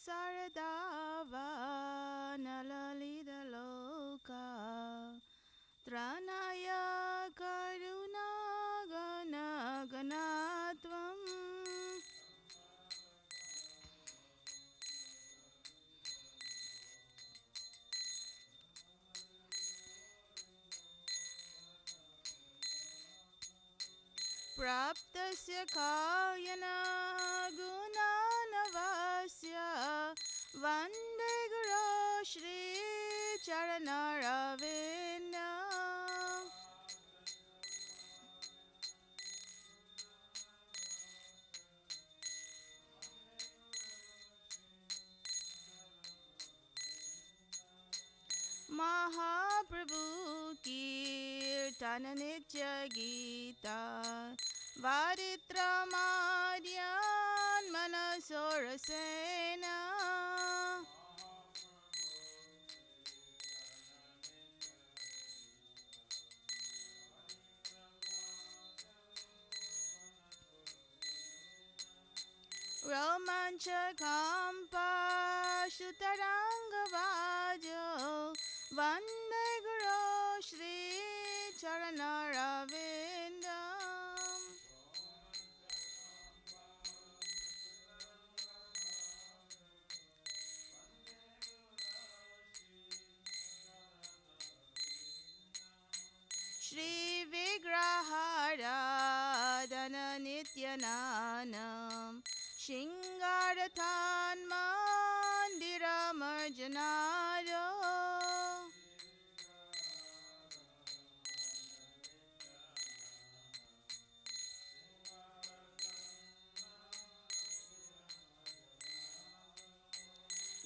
Saradava-nalalidaloka Tranaya Karuna-gana-ganatvam Praptasya kalyana gunanavasya Vande Guru Shri Charanaravinda Mahaprabhu Kirtana Nitya Gita Varitramadyan Manasorasena Romanchakampa Shutarangavajo Vande Guru Shri Charanaravinda Shri Vigraharadhana Nityananam Shingarathan Mandiramarjanado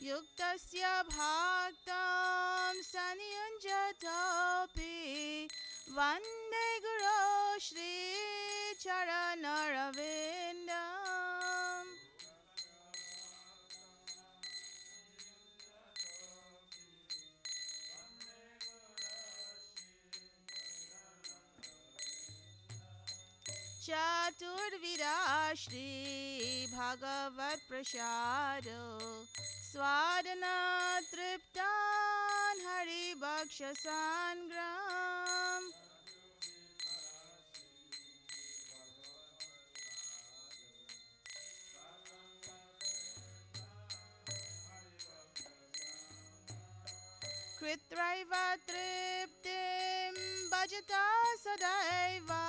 Yuktasya bhaktam saniyunjatopi Vande Guru Shri Charanaravinda Chaturvida Shri Bhagavat Prasado Swadana Triptan Hari Bhaksha Sangram Kritraiva Triptim Bhajata Sadaiva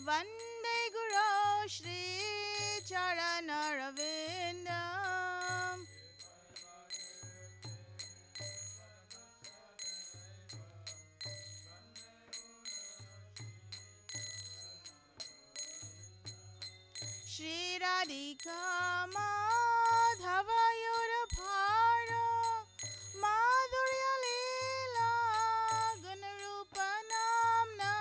Vande Guru Shri Charanaravinda Shri Radhika Madhava Yurabhara Madhurya Leela Gunarupa Namna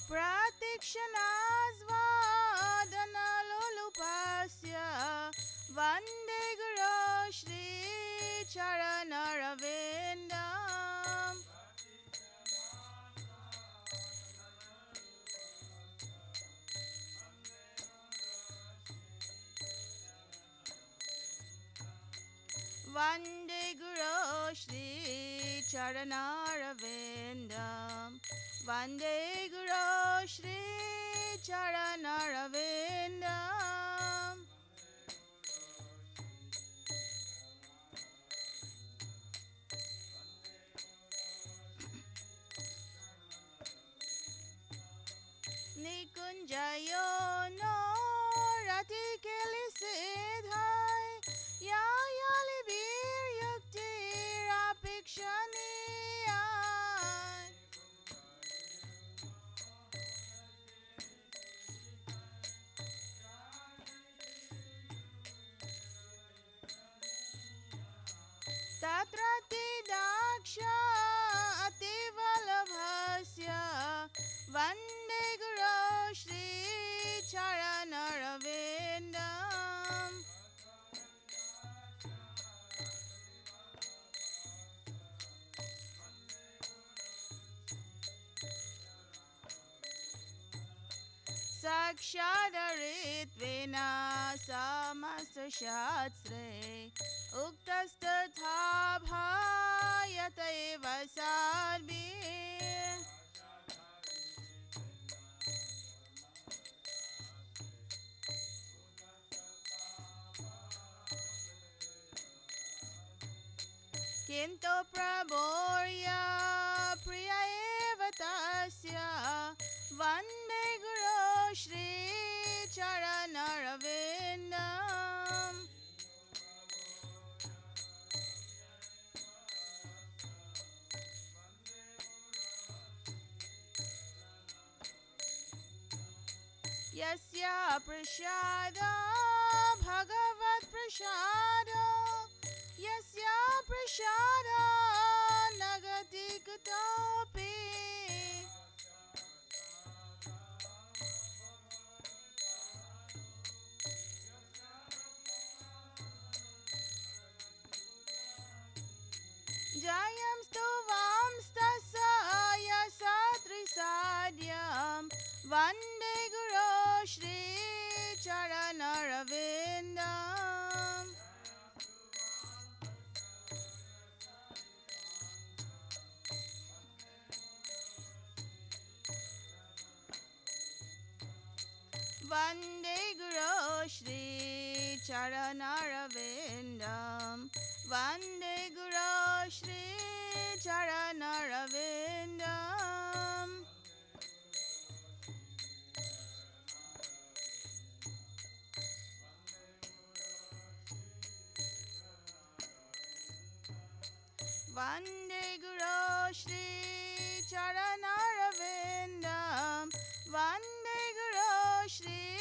Pratikshana Lulupasya Vande Guru Shri Charanaravinda Vande Guru Shri Charanaravinda Vande Guru Shri Charanaravinda Nikunjayo no Rati Keli Siddhai Yayali Bir Yukti Rapikshaniyan Tatrati Daksha Ativalabhasya Vande Guru Shri Charanaravinda अक्षररित्वेना समस्तशास्त्रे उक्तस्तथा भायत एव सार्भिः किन्तु प्रभोर्य प्रिय एव तस्य वन्दे गुरो श्रीचरणरविन्दम् यस्य प्रसाद भगवत्प्रसादो यस्य प्रसाद न गति कुतोऽपि जयं स्तुवांस्तस्य यशत्रिसाद्यं वन्दे गुरो श्रीचरणरविन्दम् वन्दे गुरो श्रीचरणरविन्दम् वन्दे गुरो श्रीचरणरविन्दम् वन्दे गुरो श्रीचरणरविन्दम् वन्दे गुरो श्रीचरणरविन्दम्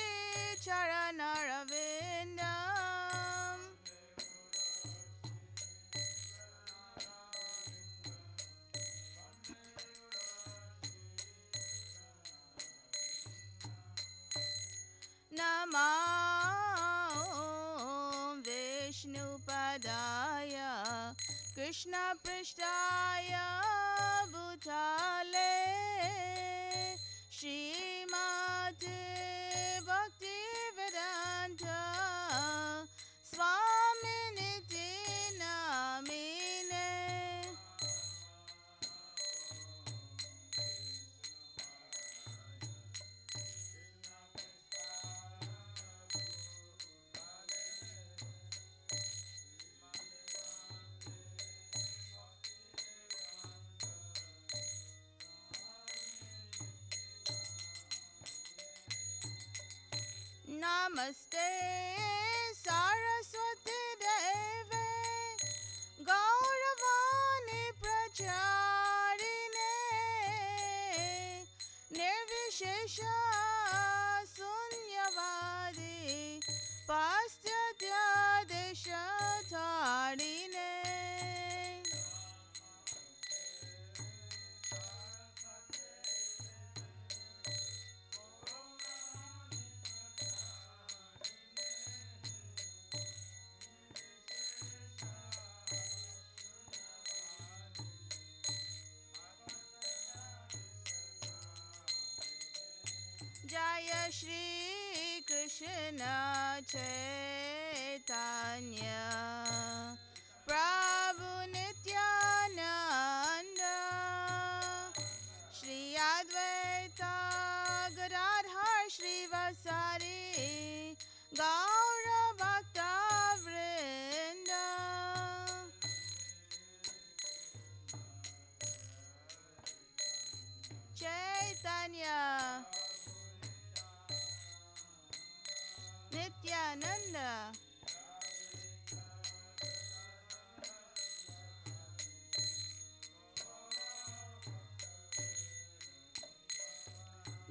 नमो विष्णुपदाय कृष्णपृष्ठाय भूतले श्रीमते भक्तिवेदान्त स्वामिनिति नामिने नमस्ते सरस्वती देवे गौरवाणी प्रचारिणे निर्विशेष शून्यवादी पाश्चात्य देशधारिणे जय श्री कृष्ण चैतन्य प्रभु नित्यानंद श्री अद्वैत गदाधर श्रीवासादि गौर भक्तवृंद चैतन्य नित्यानंद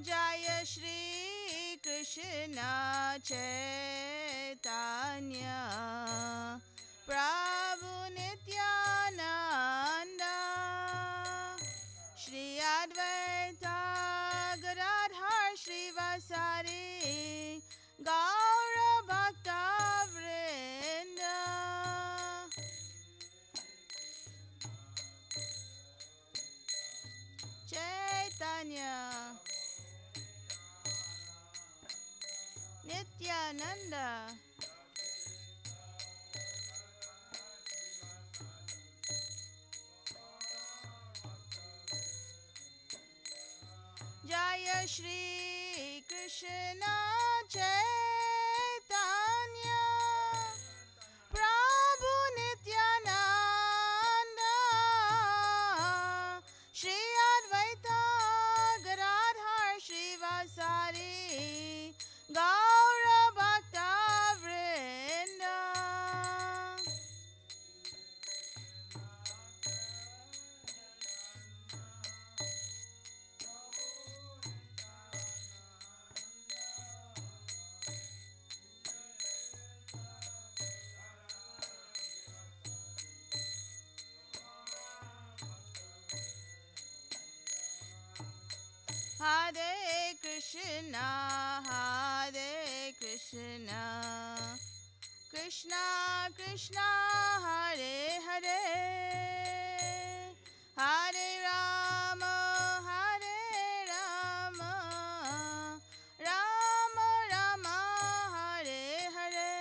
जय श्री कृष्ण चैतन्य प्रभु नित्यानंद श्री अद्वैत गदाधर श्रीवासादि गौर भक्तवृंद चैतन्य Nityananda. Jaya Shri Krishna Chaitanya Prabhu Nityananda Shri Advaita Gadadhar Shrivasari Gaura Bhakta Vrinda. Hare Krishna, Hare Krishna, Krishna Krishna, Hare Hare, Hare Rama, Hare Rama, Rama Rama, Hare Hare.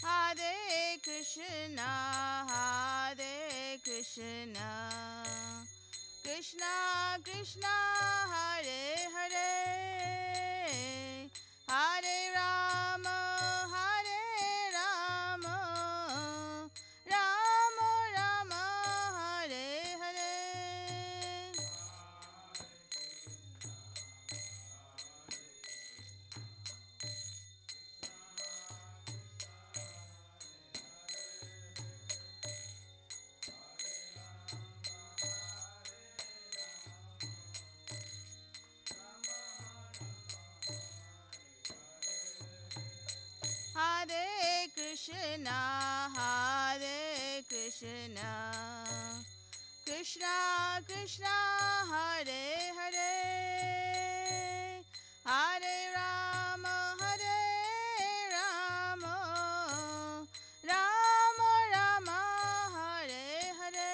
Hare Krishna, Hare Krishna, Krishna Krishna, Hare Hare, Hare Rama, Hare Rama, Rama Rama, Hare Hare. Hare Krishna, Hare Krishna, Krishna Krishna, Hare Hare, Hare Rama, Hare Rama, Rama Rama, Hare Hare.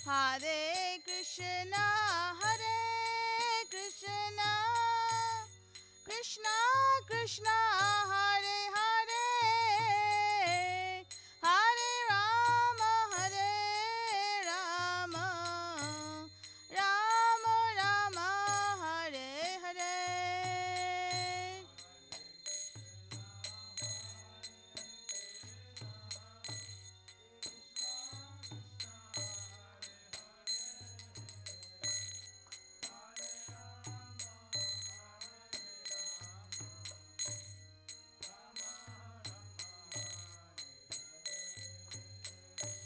Hare Krishna, Hare Krishna, Krishna Krishna, Hare Hare, Hare Rama, Hare Rama, Rama Rama, Hare Hare.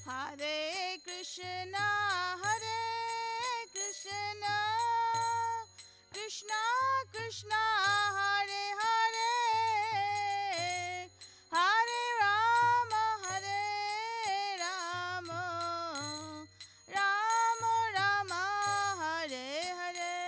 Hare Krishna, Hare Krishna, Krishna Krishna, Hare Hare, Hare Rama, Hare Rama, Rama Rama, Hare Hare.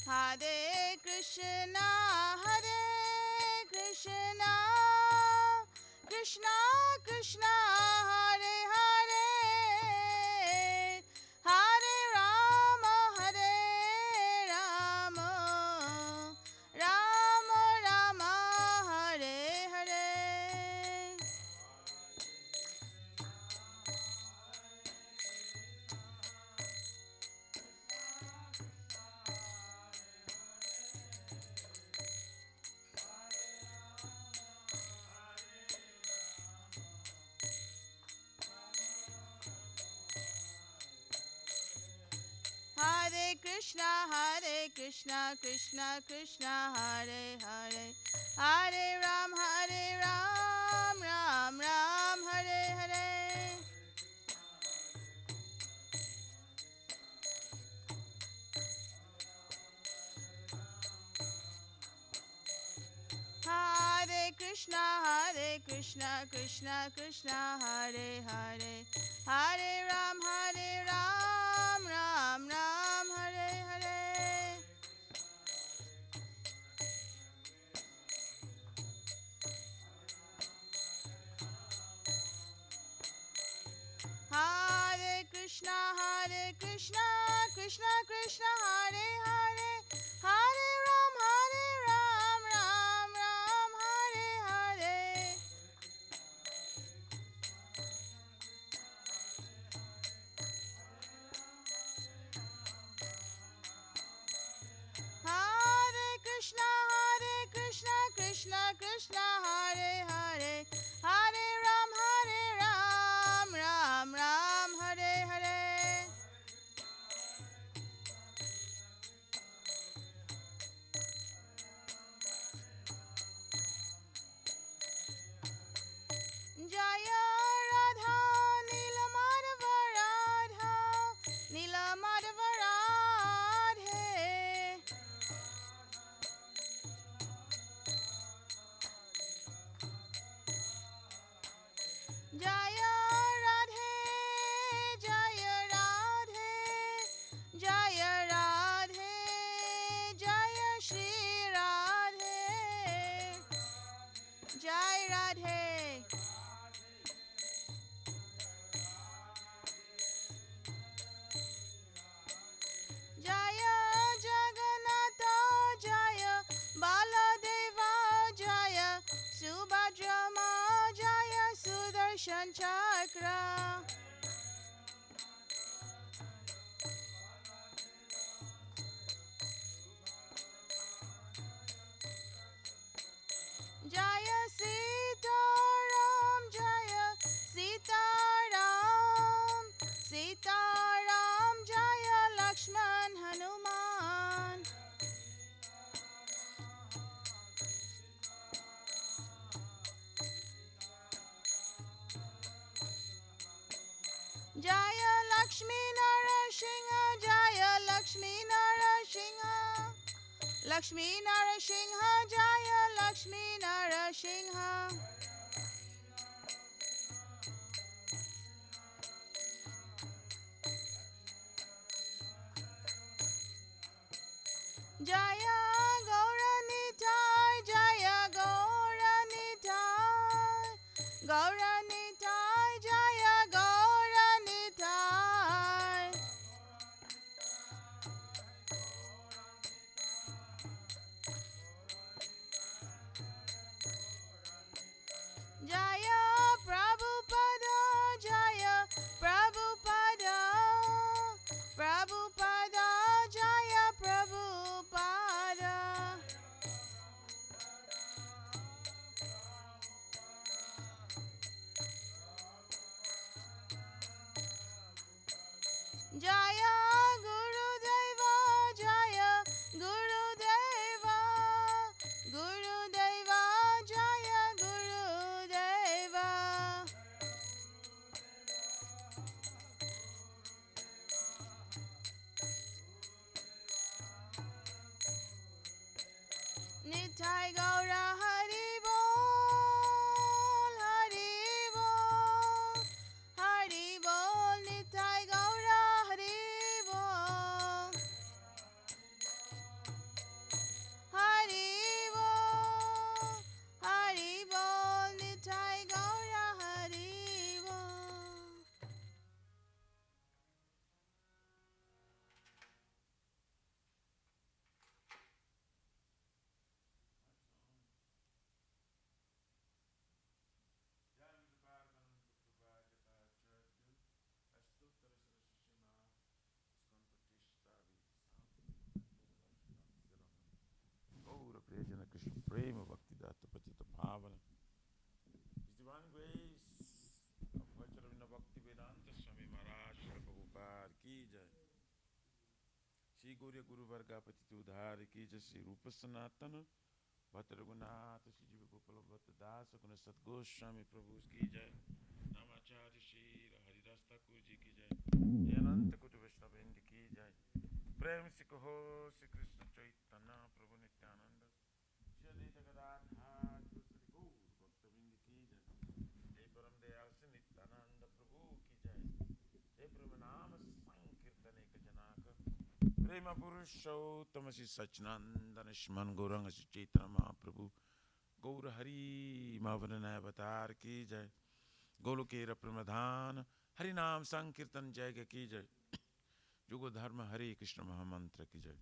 Hare Krishna, Hare Krishna, Krishna Krishna, Hare Hare, Hare Rama, Hare Rama, Rama Rama, Hare Hare. Hare Krishna, Krishna Krishna, Hare Hare, Hare Ram, Ram Ram, Hare Hare. Hare Krishna, Krishna Krishna, Hare Hare, Hare Ram, Ram Ram, Hare Hare. Hare Krishna, Krishna Krishna, Hare Hare, Hare Ram, Ram Ram, Hare Hare. Hare Krishna, Krishna Krishna, Hare Hare, Hare Ram, Ram Ram, Hare Hare. Jaya Radha Nilamadva Radha, Nilamadva Radhe. Jaya Radhe, Jaya Radhe, Jaya Radhe, Jaya Shri Radhe, Jai Radhe. Jaya Jagannatha, Jaya Baladeva, Jaya Subhadrama, Jaya Sudarshan Chakra. Jaya Sitaram, Jaya Sitaram, Sitaram, Jaya Lakshman Hanuman. Jaya Lakshmi Narasingha, Jaya Lakshmi Narasingha, Lakshmi Narasingha, Jaya Lakshmi Narasingha. Jaya Gauranitai, Jaya Gauranitai, Gauranitai, Jaya Gauranitai. Jaya Prabhupada, Jaya Prabhupada, Prabhupada, Jaya Prabhupada. Jaya Gurudeva, Jaya Gurudeva, Gurudeva, Jaya Gurudeva. Nitai Gaura Hari Bol, Hari Bol, Hari Bol, Nitai Gaura Hari Bol, Hari Bol, Hari Bol, Nitai Gaura Hari Bol. Gaura Priyajana Krishna Prema Bhakti Datta Patita Bhavana. His Divine Grace of Vacharavina Bhakti Vedanta Swami Maharaj Shri Prabhupada Ki Jai. Gauri गुरु वर्गा पतित उद्धार की जय श्री रूप सनातन भक्त रघुनाथ श्री जीव गोपाल भक्त दास गुण सतगोस्वामी प्रभु की जय। नामाचार्य श्री हरिदास ठाकुर जी की जय। अनंत कोटि वैष्णव वृंद की जय। प्रेम से कहो श्री कृष्ण चैतन्य प्रभु नित्यानंद श्री अद्वैत गदाधर श्री गौर भक्तवृंद की जय। जय परम दयाल श्री नित्यानंद प्रभु की जय। जय प्रेम नाम संकीर्तन एक जनाक प्रेम पुरुषोत्तम श्री सच्चिदानंद स्मरण गौरंग श्री चैतन्य महाप्रभु गौर हरि मावन अवतार की जय। गोलोकेर प्रमधान हरि नाम संकीर्तन जय की जय। युग धर्म हरे कृष्ण महामंत्र की जय।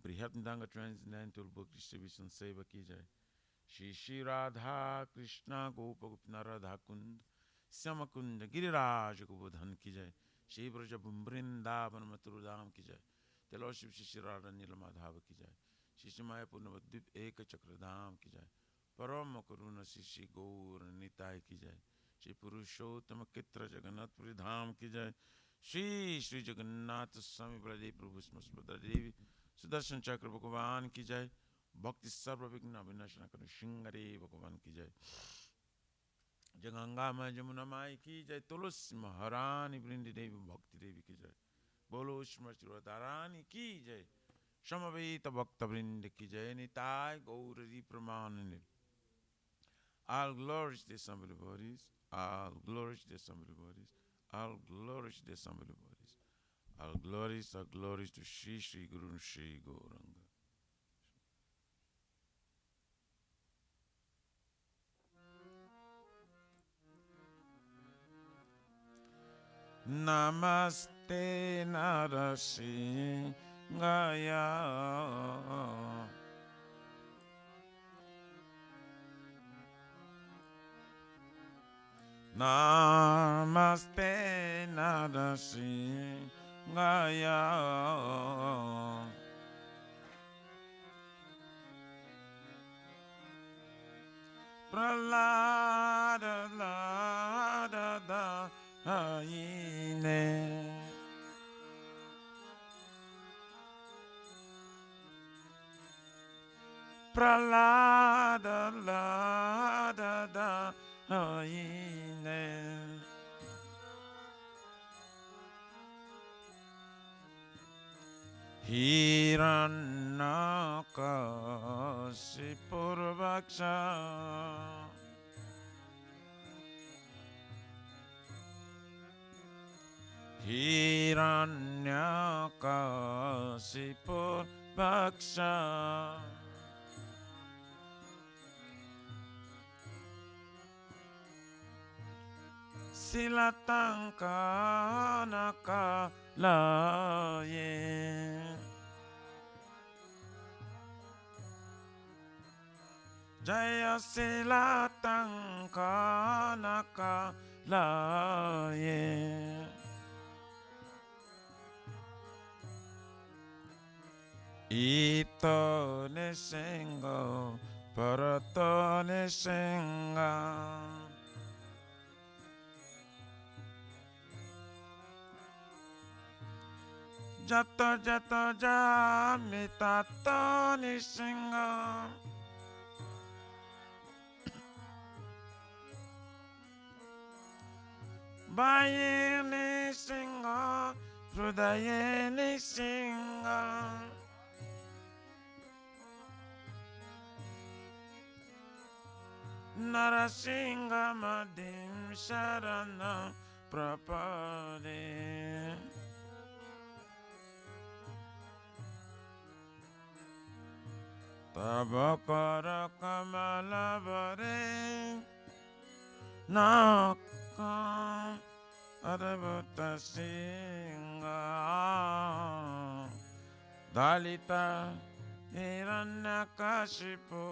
बृहत् निदांग ट्रांसेंडेंटल बुक डिस्ट्रीब्यूशन सेवा की जय। श्री श्री राधा कृष्ण गोप गोपीनाथ राधा कुंद श्याम कुंज गिरिराज गोवर्धन की जय। श्री ब्रज वृंदावन मथुराधाम की जय। तेलोशिव श्री श्री राधा नीलमाधव की जय। श्री श्री मायापुर नवद्वीप एक चक्रधाम की जय। परम करुण श्री श्री गौर निताय की जय। श्री पुरुषोत्तम कित्र जगन्नाथपुरी धाम की जय। श्री श्री जगन्नाथ स्वामी बलदेव प्रभु सुभद्रा देवी सुदर्शन चक्र भगवान की जय। भक्ति सर्व विघ्न विनाशन कर सिंगरे भगवान की जय। जगंगा माँ जमुना माई की जय। तुलसी महारानी वृंदी देवी भक्ति देवी की जय। बोलो स्मृति रानी की जय। समवेत भक्त वृंद की जय। निताय गौरी प्रमाण। All glories to somebody bodies. All glories to somebody bodies. All glories to somebody bodies. All glories are glories to Shri Shri Guru Shri Gauranga. Namaste Narasingaya. Namaste Narasingaya. Pralada la da da haine. Pralada la da da haine. Hiranyakasipurvaksha. Hiranyakasipurvaksha. Silatankanakalaye. Jaya Silatankanakalaye. Ito nisingo parato nisinga. Jato jato jami tato nisinga. Baye nisinga, hrudaye nisinga. Narasinga madim sharanam prapade. Tabakara kamalavare nakam adabhata singa. Dalita hiranyakashipu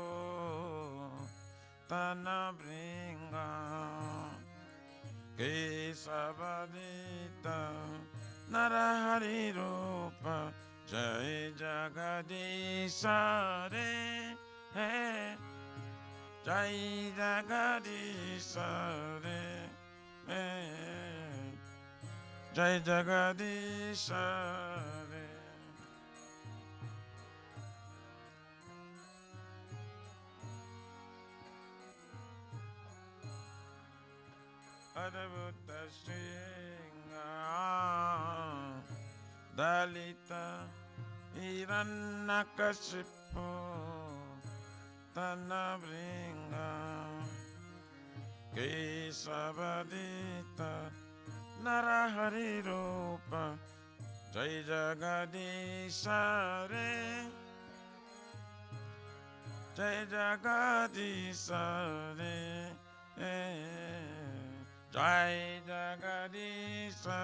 tanabringa. Kesavadita narahari rupa. Jai Jagadisha Re. Jai Jagadisha Re. Jai Jagadisha Re. Advaita Shringa Dalita Hiranyakashipu Tanabringa Kesavadita Narahari Rupa Jai Jagadisha Re Jai Jagadisha Re Jai Jagadisha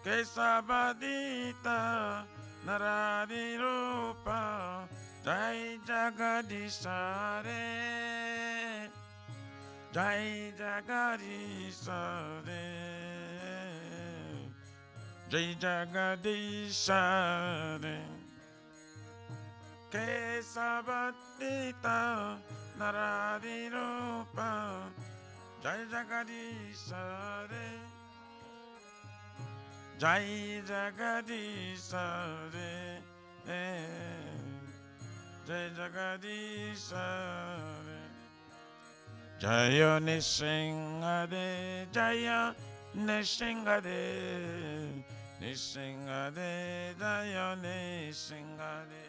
Kesavadita Narari Rupa Jai Jagadisha Re Jai Jagadisha Re Jai Jagadisha Re Kesavadita Narari Rupa Jai Jagadisha Re Jai Jagadisha Re Jai Jagadisha Re Jaya Nishingade Jaya Nishingade Nishingade Jaya Nishingade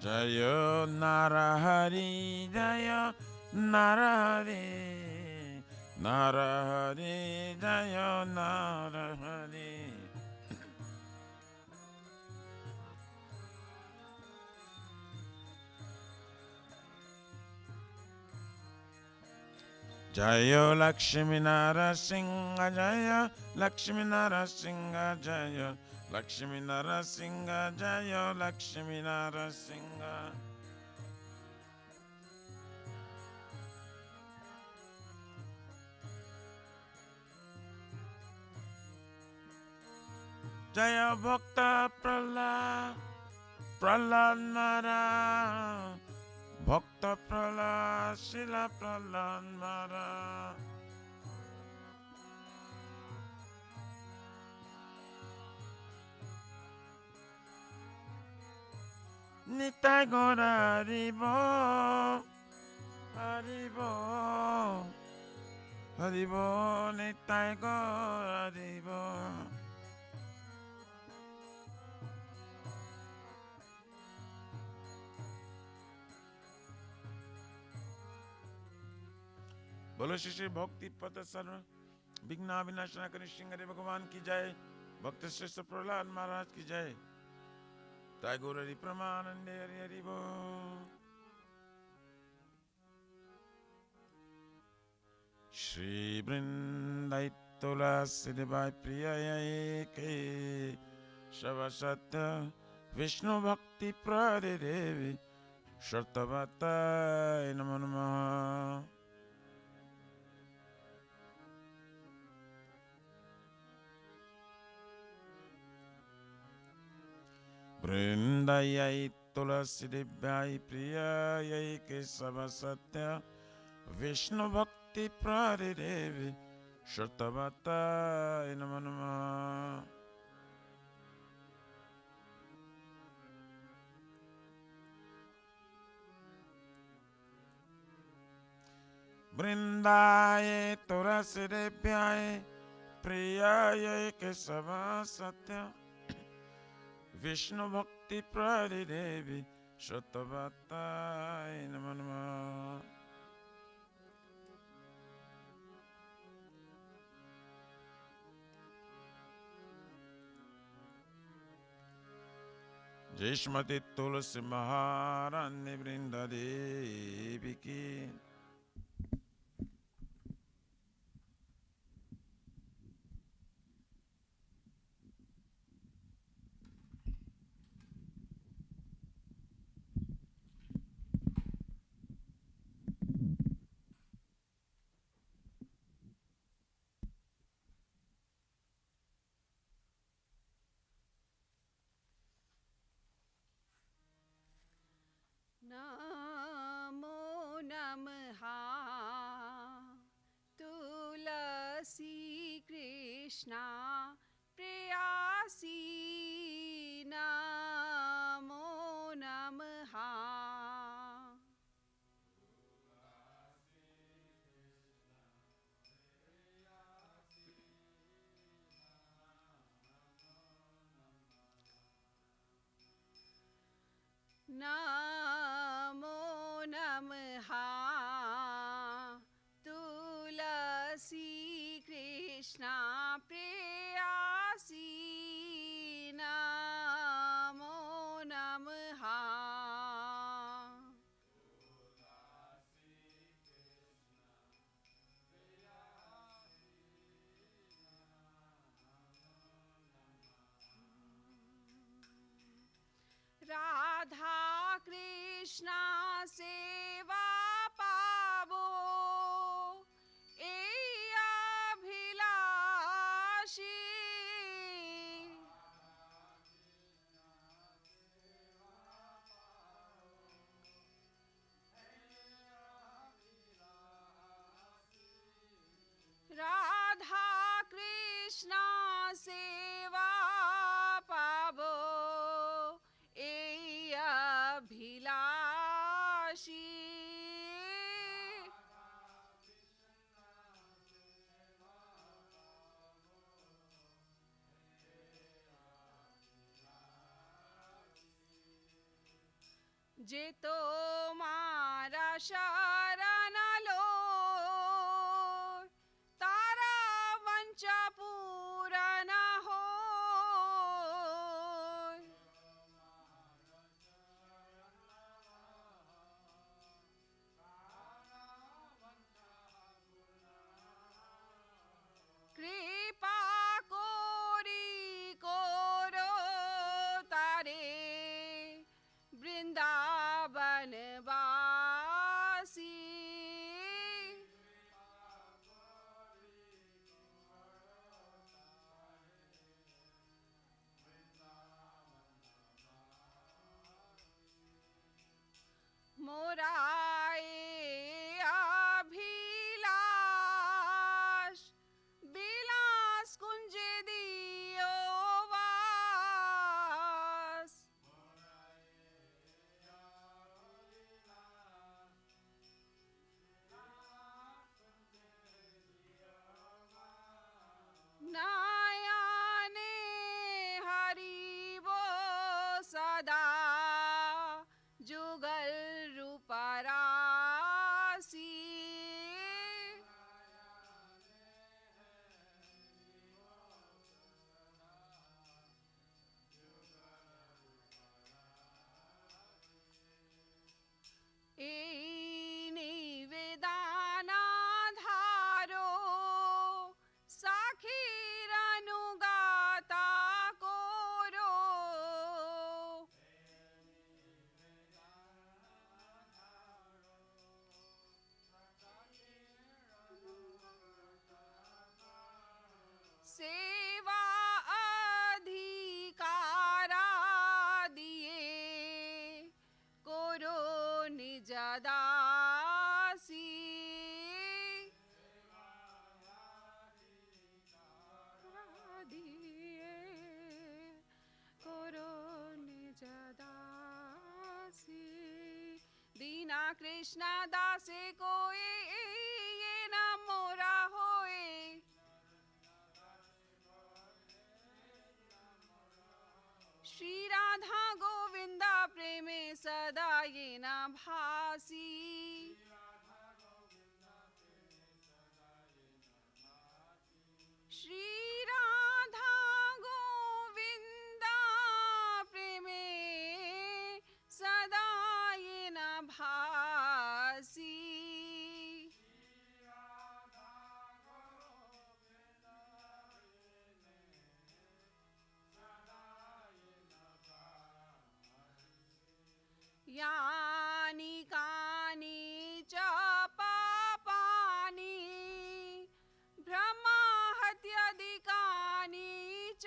Jaya Narahari Jaya Narahari Narahari Jaya Narahari Jaya Lakshmi Narasimha Jaya Lakshmi Narasimha Jaya Lakshmi Narasimha Jaya Lakshmi Narasimha Jaya Bhakta Prahlad Prahlad Mara Bhakta Prahlad Srila Prahlad Mara Nitai Gora Haribo Haribo Haribo Nitai Gora Haribo बोलो श्री भक्ति पद सर्व विघ्न विनाशना करि सिंह भगवान की जय भक्त श्रेष्ठ प्रहलाद महाराज की जय ताय गौर हरि परमानंदे हरि हरि बोल श्री वृंदाई तुलसी देवाय प्रिय के शव सत्य विष्णु भक्ति प्रदे देवी शर्तवताय नमो नमः Vrindayai tulasi divyai priyayai kesava satya Vishnu bhakti pradidevi Shartavatai namo namo Vrindayai tulasi divyai priyayai kesava satya Vishnu Bhakti Pradi Devi Shatavatai Namo Namo Jai Shrimati Tulasi Maharani Vrinda Devi Ki Namo Namaha Tulasi Krishna नमो नमः। नमो नमः तुलसी कृष्णा प्रेयसी नमो नमः। राधा कृष्णा सेवा पावो ए अभिलाषी। राधा कृष्णा सेवा पावो ए अभिलाषी। जे तो मारा शरण लो तारा वंचा पूरा न हो। कृपा कोरी कोरो तारे वृंदावन वासी। मोराए अभिलाष बिलास कुंज दियो वास। नयने हरि वो सदा जुगल रूपरासी। ए निवेदन धारो साखीर अनुगाता कोरो। सेवा अधिकारा दिए कोरो निज दासी। दिए कोरो निज दासी। दीना कृष्ण दासे कोए ये न मोरा होए। श्री राधा गोविंदा प्रेमे सदा ये न भासी। श्री राधा गोविंदा प्रेमे सदा ये न भासी। यानि कानि च पापानि ब्रह्माहत्यधिकानि च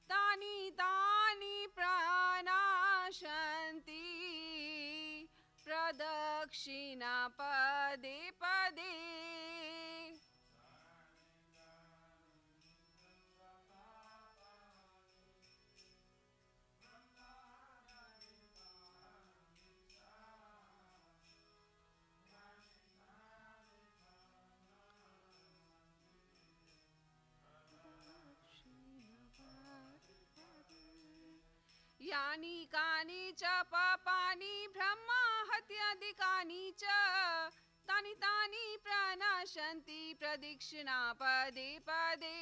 तानि तानि प्रनाशन्ति प्रदक्षिण। दक्षिणा पदे पदे यानि कानि च पापानि ब्रह्मा हत्यादिकानि च तानि तानि प्रणाशन्ति प्रदक्षिणा पदे पदे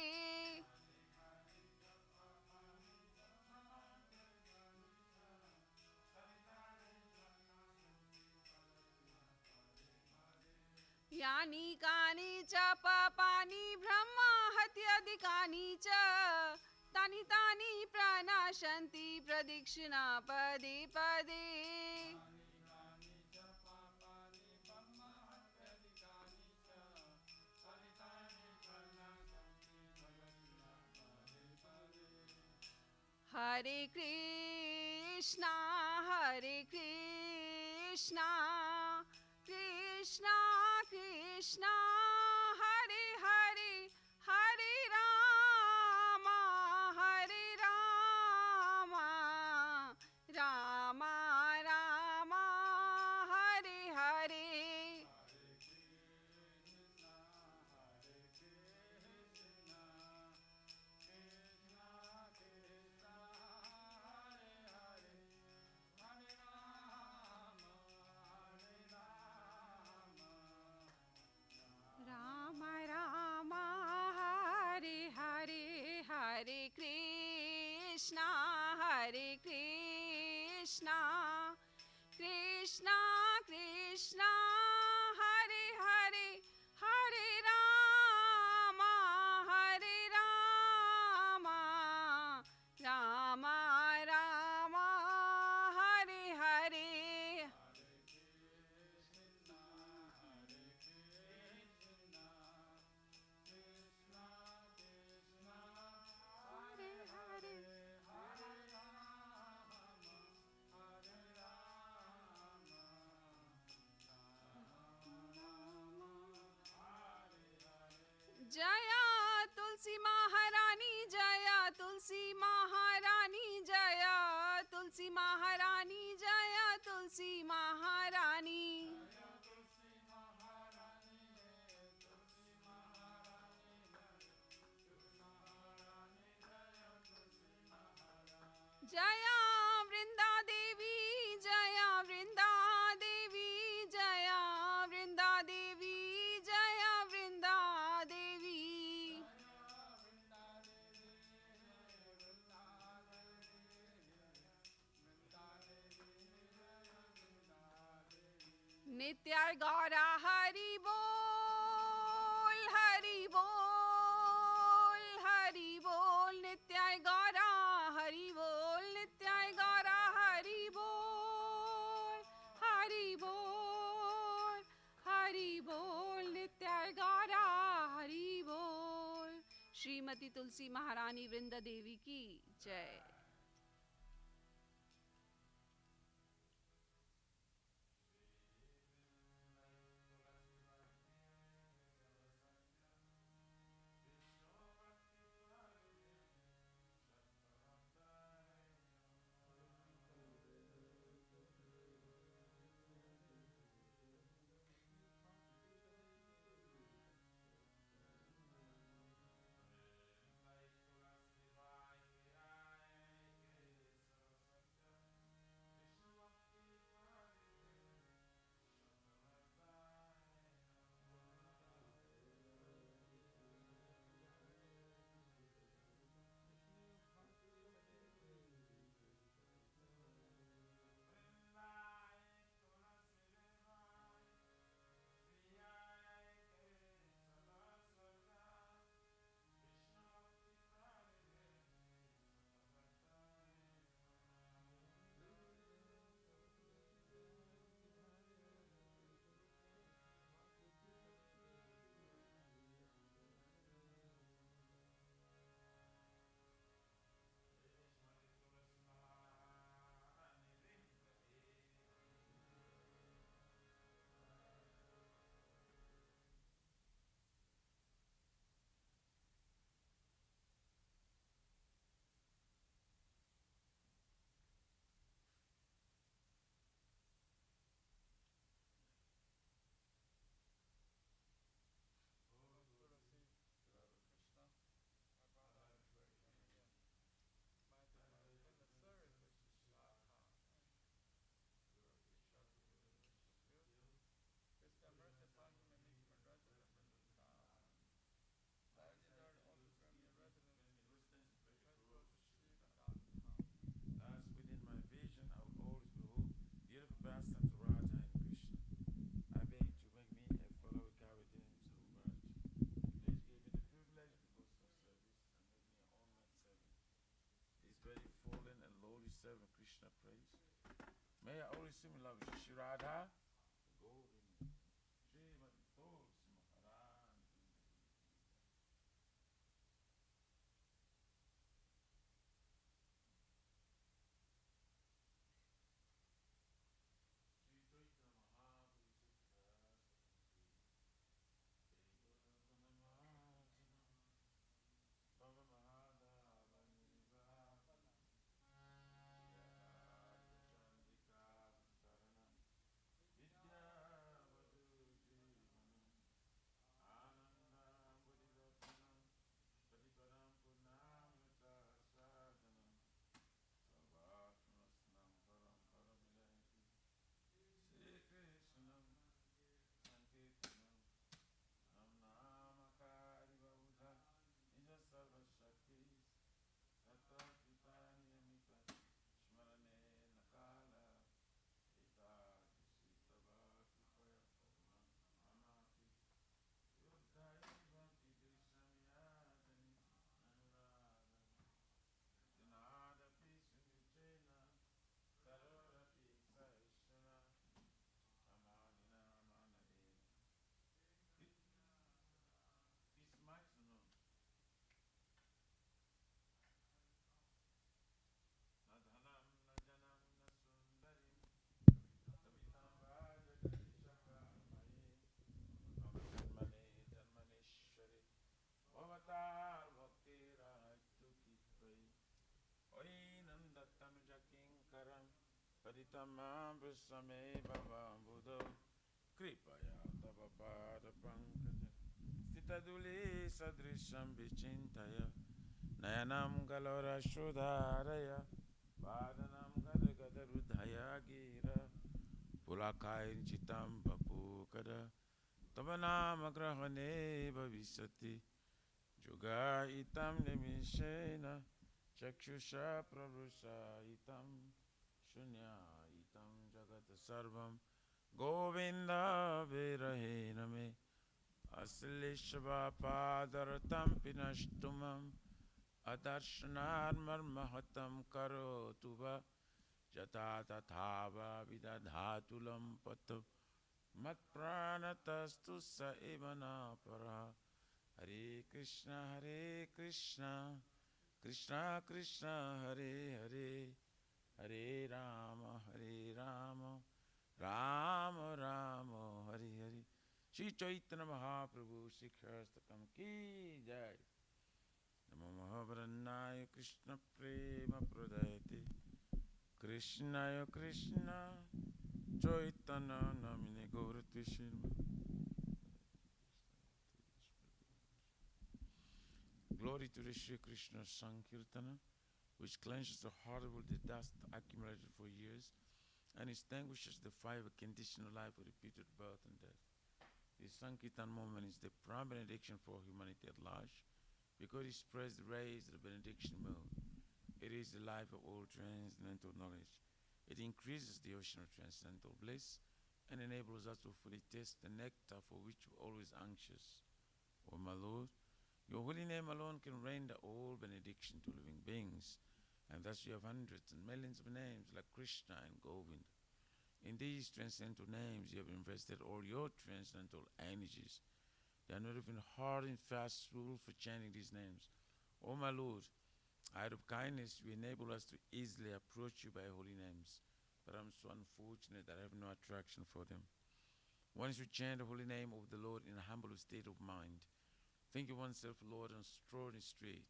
यानि कानि च पापानि ब्रह्मा हत्यादिकानि च तानि तानि प्रणाशन्ति प्रदक्षिणा पदे पदे हरे कृष्णा कृष्णा कृष्णा हरे हरे हरे राम राम राम हरे हरे राम राम हरे हरे हरे कृष्णा कृष्णा कृष्णा हरे हरे हरे राम राम राम हरे हरे जया तुलसी महारानी जया तुलसी महारानी जया तुलसी महारानी जया तुलसी महारानी जया वृंदा देवी जया वृंदा देवी जया वृंदा देवी जया वृंदा देवी नित्य गौरा हरि बोल नित्य गौरा हरि बोल नित्य गौरा हरि बोल नित्य गौरा हरि बोल। श्रीमती तुलसी महारानी वृंदा देवी की जय। Krishna praise. May I always sing love Shri Radha. Paritamam Brusame Bhavam Buddho Kripaya Tava Pada Pankaja Stitaduli Sadrisham Vichintaya Nayanam Galora Shudaraya Vadanam Gadagada Rudhaya Gira Pulakain Chitam Bapukada Tavanam Agrahane Bhavisati Juga Itam Nimishena Chakshusha Prabhusha Itam Shunya itam jagat sarvam Govinda virahename Aslishva padaratam pinashtumam Adarshnar marmahatam karotuva Jata tathava vidadhatulam pato Mat pranatastu sa evana para Hare Krishna Krishna Krishna Hare Hare Hare Rama, Rama Rama, Hare Hare. Shri Chaitanya Mahaprabhu Shikhastakam Ki Jai. Namo Mahavarannaya Krishna Prema Pradayate Krishnaya Krishna Chaitanya Namine Gauratvishima. Glory to the Shri Krishna Sankirtana, which cleanses the heart of the dust accumulated for years and extinguishes the fire of conditional life with repeated birth and death. The Sankirtan moment is the prime benediction for humanity at large because it spreads the rays of the benediction moon. It is the life of all transcendental knowledge. It increases the ocean of transcendental bliss and enables us to fully taste the nectar for which we're always anxious. O my Lord, your holy name alone can render all benediction to living beings. And thus you have hundreds and millions of names like Krishna and Govind. In these transcendental names, you have invested all your transcendental energies. They are not even hard and fast rule for chanting these names. O my Lord, out of kindness, you enable us to easily approach you by holy names. But I'm so unfortunate that I have no attraction for them. Once you chant the holy name of the Lord in a humble state of mind, thinking oneself Lord and strolling straight,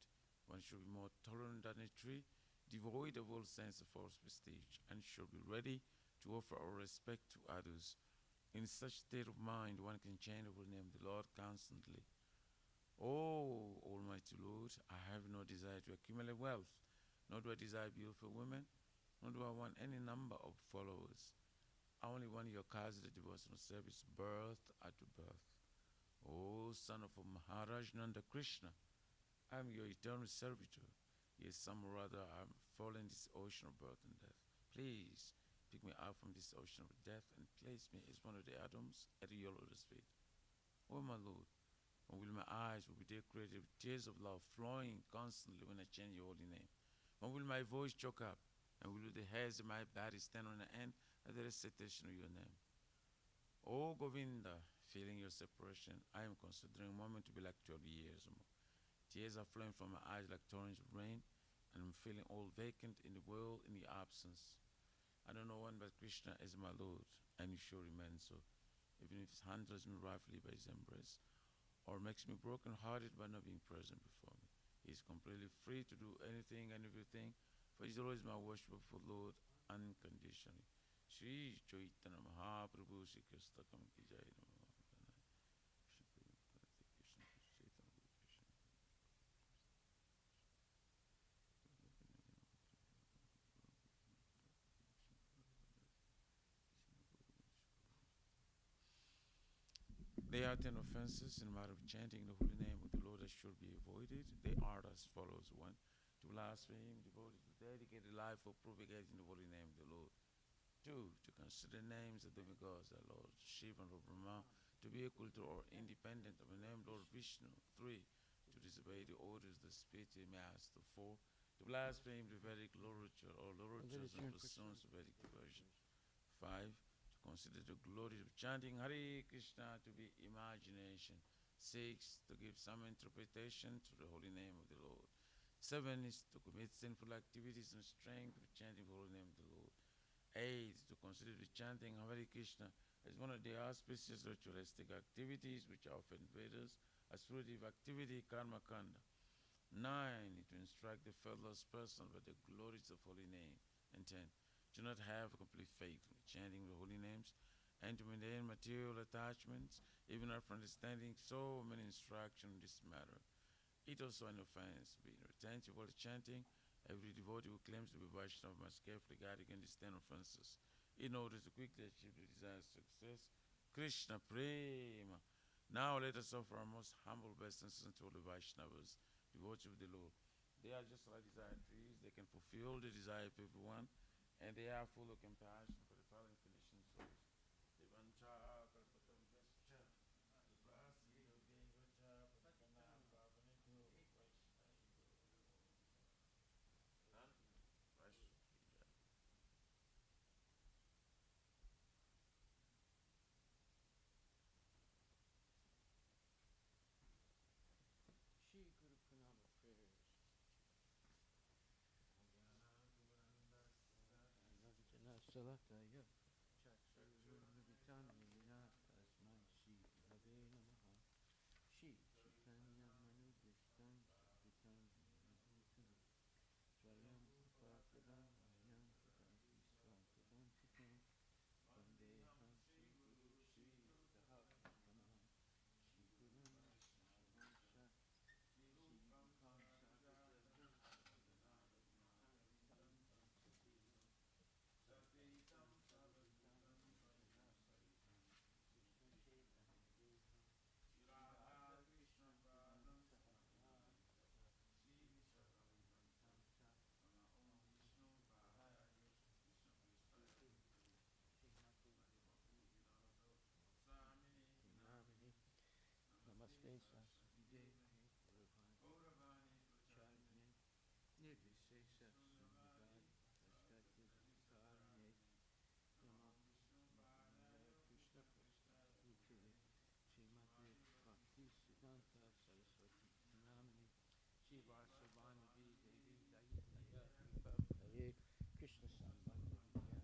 one should be more tolerant than a tree, devoid of all sense of false prestige, and should be ready to offer all respect to others. In such state of mind, one can chant the holy name of the Lord constantly. Oh, Almighty Lord, I have no desire to accumulate wealth, nor do I desire beautiful women, nor do I want any number of followers. I only want your cause of devotional service, birth after birth. O son of Maharaj Nanda Krishna, I am your eternal servitor. Yes, some or other I am fallen in this ocean of birth and death. Please pick me out from this ocean of death and place me as one of the atoms at your lotus feet. O my Lord, when will my eyes will be decorated with tears of love flowing constantly when I chant your holy name? When will my voice choke up? and will the hairs of my body stand on the end of the recitation of your name. O Govinda, feeling your separation, I am considering a moment to be like 12 years more. Tears are flowing from my eyes like torrents of rain, and I'm feeling all vacant in the world in the absence. I don't know one but Krishna is my Lord, and he sure remains so, even if he handles me roughly by his embrace, or makes me broken-hearted by not being present before me. He is completely free to do anything and everything, for he is always my worshipful Lord unconditionally. Shri Chaitanya Mahaprabhu Shri Krishna Kam Ki Jai. There are 10 offenses in the matter of chanting the holy name of the Lord that should be avoided. They are as follows. 1. To blaspheme, devoted to dedicate a life for propagating the holy name of the Lord. 2. To consider names of demigods, our Lord Shiva and Lord Brahma, to be equal to or independent of the name Lord Vishnu. 3. To disobey the orders of the spiritual master. 4. To blaspheme the Vedic literature or literatures and pursuits of Vedic devotion. 5. To consider the glories of chanting Hare Krishna to be imagination. 6. To give some interpretation to the holy name of the Lord. 7 is to commit sinful activities and strength of chanting the holy name of the Lord. 8 is to consider the chanting of Hare Krishna as one of the auspicious ritualistic activities which are often Vedas as fruitive activity, karma kanda. 9 is to instruct the fellows person about the glories of holy name. And 10, do not have complete faith in chanting the holy names and to maintain material attachments, even after understanding so many instructions in this matter. It also an offense to be inattentive while chanting. Every devotee who claims to be Vaishnava must carefully guard against these 10 offenses in order to quickly achieve the desired success. Krishna Prema. Now let us offer our most humble obeisances to all the Vaishnavas, devotees of the Lord. They are just like desire trees. They can fulfill the desire of everyone, and they are full of compassion for the fallen conditioned souls. Shri Guru Pranama prayers. Anandana Salataya Chakshurunvitamina Tasmai Shri Gurave Namaha Shri Chaitanya Manubhishtam Vitam Bhutam Swayam Prakaram Ayam Tadati Swantatam Chitam Vandeham Shri Guru Shri Dhamma Shri Guru Vaishnavansha Shri Vikam Sakadadam Sadvaitam Savadam Krishna Chaitanya Devam Shri Radha Krishna Padam Shri Vishakam Tamsa Om Vishnu Padaya Krishna Srimati Bhakti Namaste Saraswati Devahe Gauravani Pracharine Nirvishesha Sunyavadi Ashtati Karine Namo Vishnu Krishna Prasthute Srimati Bhakti Siddhanta Saraswati Namini Shri Vasavani Devi Dayitaya Vipavare Krishna Sambandha Vidyana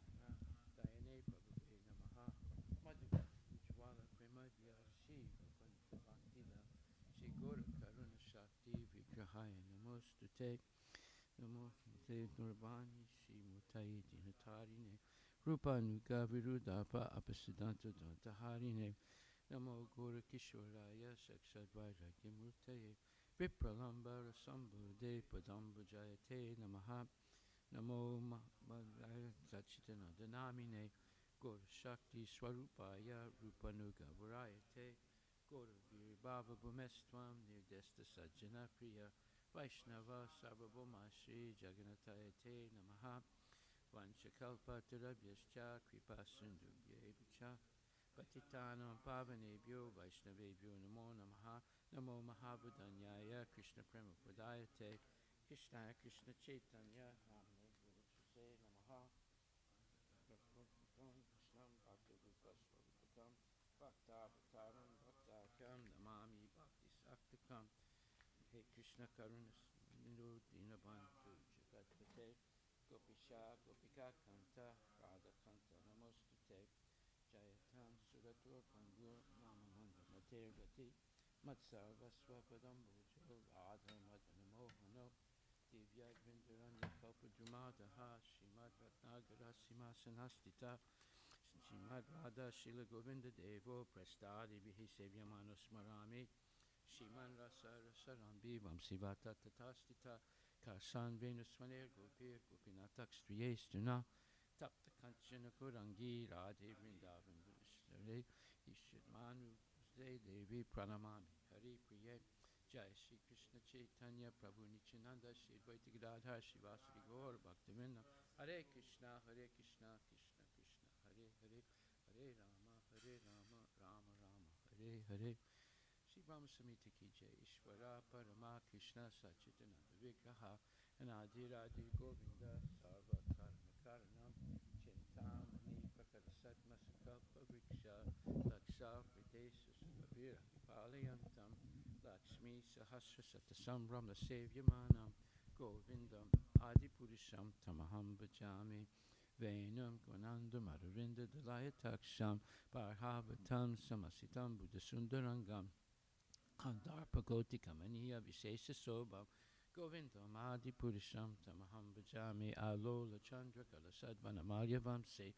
Dayane Prabhuve Namaha Madhura Ujvala Premadhya Shri Bhakti Bhaktila Shri Gora Karuna Shakti Vigrahaya Namostute Namo Te Nurvani Shri Mutai Dinatarine Rupa Nuga Virudapa Apasiddhanta Dantaharine Namo Gora Kishoraya Sakshadvairagya Murtaye Vipralambara Sambhude Padambujayate Namaha Namo Mahadaya Sachitananda Namine Gora Shakti Swarupaya Rupanuga Varayate Gora Viribhava Bhumestvam Nirdesta Sajjana Priya Vaishnava Sarvabhauma Shri Jagannathayate Namaha Vanchakalpa Tarabhyascha Kripa Sindhubhyevacha Patitanam Pavanebhyo Vaishnavebhyo Namo Namaha Namo Mahabudanyaya Krishna Prema Pradayate Krishna Krishna Chaitanya Namne Guru Namaha Bhaktavataram Bhaktakam Namami Bhakti Saktakam. Hey Krishna Karunas Ninu Dinabandhu Jagatpate Gopisha Gopika Kanta Radha Kanta Namostute Jayatam Suratur Pangur Namamanda Matergati Matsarva Swapadam Bhujo Radha Madana Mohano Divya Vindaranya Kalpadrumadaha Shrimad Ratnagara Simhasanastita Shrimad Radha Shila Govinda Devo Prastadi Vihi Sevyamano Smarami Shiman Rasa Rasarambi Vamsivata Tatastita Karsan Venuswaner Gopir Gopinatak Striyestuna Tapta Kanchana Kurangi Radhe Vrindavan Vishare Ishmanu Pusde Devi Pranamami Hari Priye Jai Shri Krishna Chaitanya Prabhu Nityananda Shri Advaita Gadadhar Shivasri Gaur Bhaktivinoda Hare Krishna Hare Krishna Krishna Krishna Hare Hare Hare Rama Hare Rama Rama Rama Hare Hare Shri Brahma Samhita ki jai Ishvara Parama Krishna Sachitananda Vigraha Anadi Radhi Govinda Sarva Karana Karanam Chintamani Prakarasadma Sakalpa Vriksha Laksa Pritesa Sukavira Vipalayantam Lakshmi Sahasra Satasambram Lasevyamanam Govindam Adipurisham Tamaham Bhajami Venam Gwanandam Aravinda Dalayataksham Parhavatam Samasitam Buddhasundarangam Kandarpa Goti Kamaniya Vishesha Sobha Govindam Adi Purisham Tamaham Bhajami Alola Chandra Kalasadvana Malya Vamse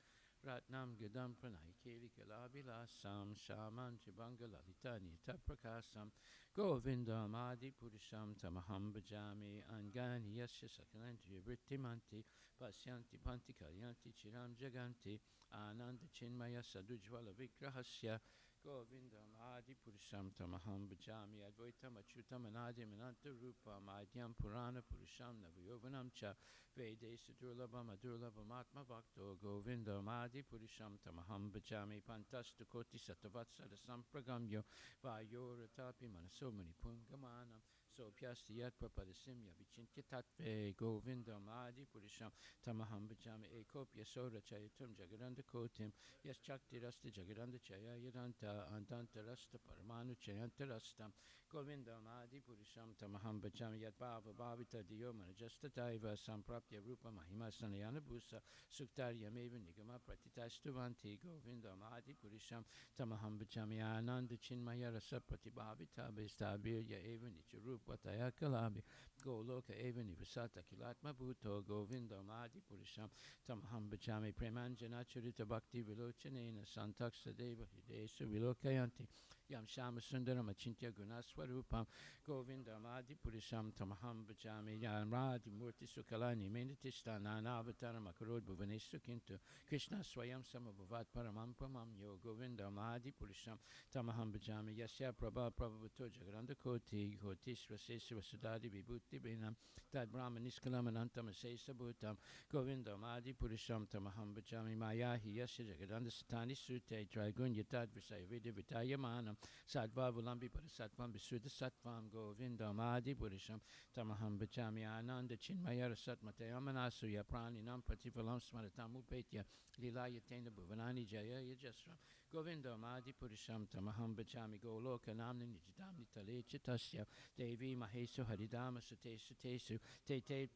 Ratnam Gadam Pranai Keli Kalabilasam Shaman Jibanga Lalita Nita Prakasam Govindam Adi Purisham Tamaham Bhajami Angani Yasya Sakalanti Vrittimanti Pasyanti Panti Kalyanti Chiram Jaganti Ananda Chinmaya Sadujvala Vigrahasya Govindam Adi Purusham Tamaham Bhajami Advaitam Achyutam Anadim Ananta Rupam Adyam Purana Purusham Navayovanam Cha Vedesa Durlabam Adurlabam Atma Bhakto Govindam Adi Purusham Tamaham Bhajami Pantastu Koti Satavatsara Sampragamyo Vayoratapi Manasomani Pungamanam Sopyasti Yat Prapadasimya Vichintya Tatve Govindam Adi Purusham Tamaham Bhajami Ekopya Sora Chayatum Jagaranda Kotim Yes Chakti Rasta Jagaranda Chaya Yadanta Andanta Rasta Paramanu Chayanta Rasta Govindam Adi Purisham Tamaham Bhajami Yat Bhava Bhavita Diyo Manajasta Daiva Samprapya Rupa Mahima Sanayana Bhusa Suktarya Meva Nigama Pratitastuvanti Govindam Adi Purisham Tamaham Bhajami Ananda Chinmaya Rasa Pratibhavita Bestabirya Eva Nicharup Vataya Kalabi Goloka Eva Nivasata Kilatma Bhuto Govindam Adi Purisham Tamaham Bhajami Premanjana Charita Bhakti Vilochanena Santaksa Deva Hidesa Vilokayanti Yam Shama Sundaram Achintya Gunaswarupam Govindam Adi Purisham Tamaham Bhajami Yam Radhi Murti Sukalani Menitishta Nanavataram Akarod Bhuvanesu Kintu Krishna Swayam Samabhavat Paramam Pamam Yo Govindam Adi Purisham Tamaham Bhajami Yasya Prabha Prabhavato Jagaranda Koti Kotishva Sesva Sudadi Vibhuti Binam Tad Brahma Niskalam Anantam Sesa Bhutam Govindam Adi Purisham Tamaham Bhajami Mayahi Yasya Jagadanda Satani Sute Trigun Yatad Visaya Vidya Vitayamanam Sadva Vulambi Parasatvam Visuddha Satvam Govindam Adi Purisham Tamaham Bhajami Ananda Chinmaya Rasatmatayamanasu Yaprani Nam Pativalam Smaratam Upetya Lilaya Tena Bhuvanani Jaya Yajasram Govindam Adi Purisham Tamaham Bhajami Goloka Namni Nijidamni Tale Chitasya Devi Mahesu Haridama Sute Sutesu Te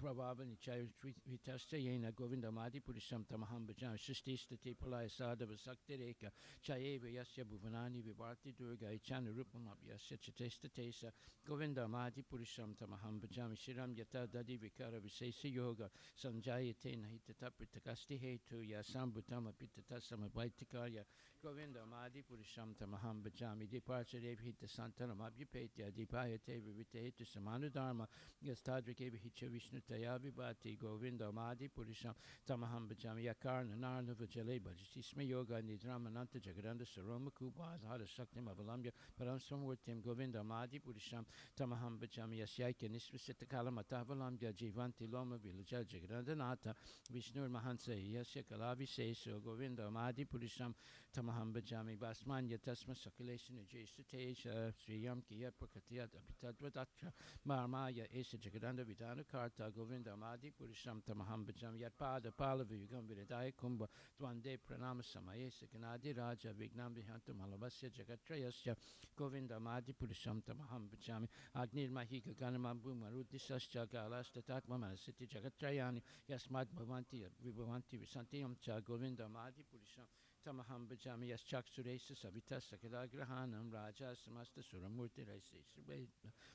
Prabhava Nichaya Vitasta Yena Govindam Adi Purisham Tamaham Bhajami Sustista Te Palaya Sadhava Sakti Reka Chayeva Yasya Bhuvanani Vivarti Durga Ichana Rupam Abhyasya Chatesta Tesa Govindam Adi Purisham Tamaham Bhajami Shiram Yata Dadi Vikara Visesa Yoga Sanjayate Nahitata Pritakasti Hetu Yasam Bhutama Pitata Samabhaitikaya Govindam Adi Purisham Tamaham Bhajami Deparchadev Hita Santanam Abhyapetya Dipayate Vivite Hetu Samanu Dharma Yastadrikeva Hicha Vishnu Tayavibhati Govindam Adi Purisham Tamaham Bhajami Yakarna Narnava Jale Bhajatisma Yoga Nidramananta Jagaranda Saroma Kubha Hara Shaktim Avalamya Paramsamurtim Govindam Adi Purisham Tamaham Bhajami Yasyaika Nisvasita Kalamataavalamya Jivanti Loma Vilaja Jagaranda Nata Vishnur Mahansa Yasya Kalavi Seso Govindam Adi Purisham Tamaham Bhajami Basmanya Tasma Sakaleshan Jaisatesha Sriyam Kiya Prakatiyat Abhitadvadatra Marmaya Esa Jagaranda Vidana Karta Govinda Madi Purisham Tamaham Bhajami Yat Pada Palavigam Viridaya Kumbha Dwande Pranama Samaye Sikanadi Raja Vignam Vihantam Halavasya Jagatrayasya Govinda Madi Purisham Tamaham Bhajami Agnir Mahika Ganamam Bumarudisasya Galasta Tatma Manasiti Jagatrayani Yasmad Bhavanti Vibhavanti Visantiyam Cha Govinda Madi Purisham Tamaham Bhajami Yaschak Suresa Savita Sakadagrahanam Raja Samasta Suramurti Raisi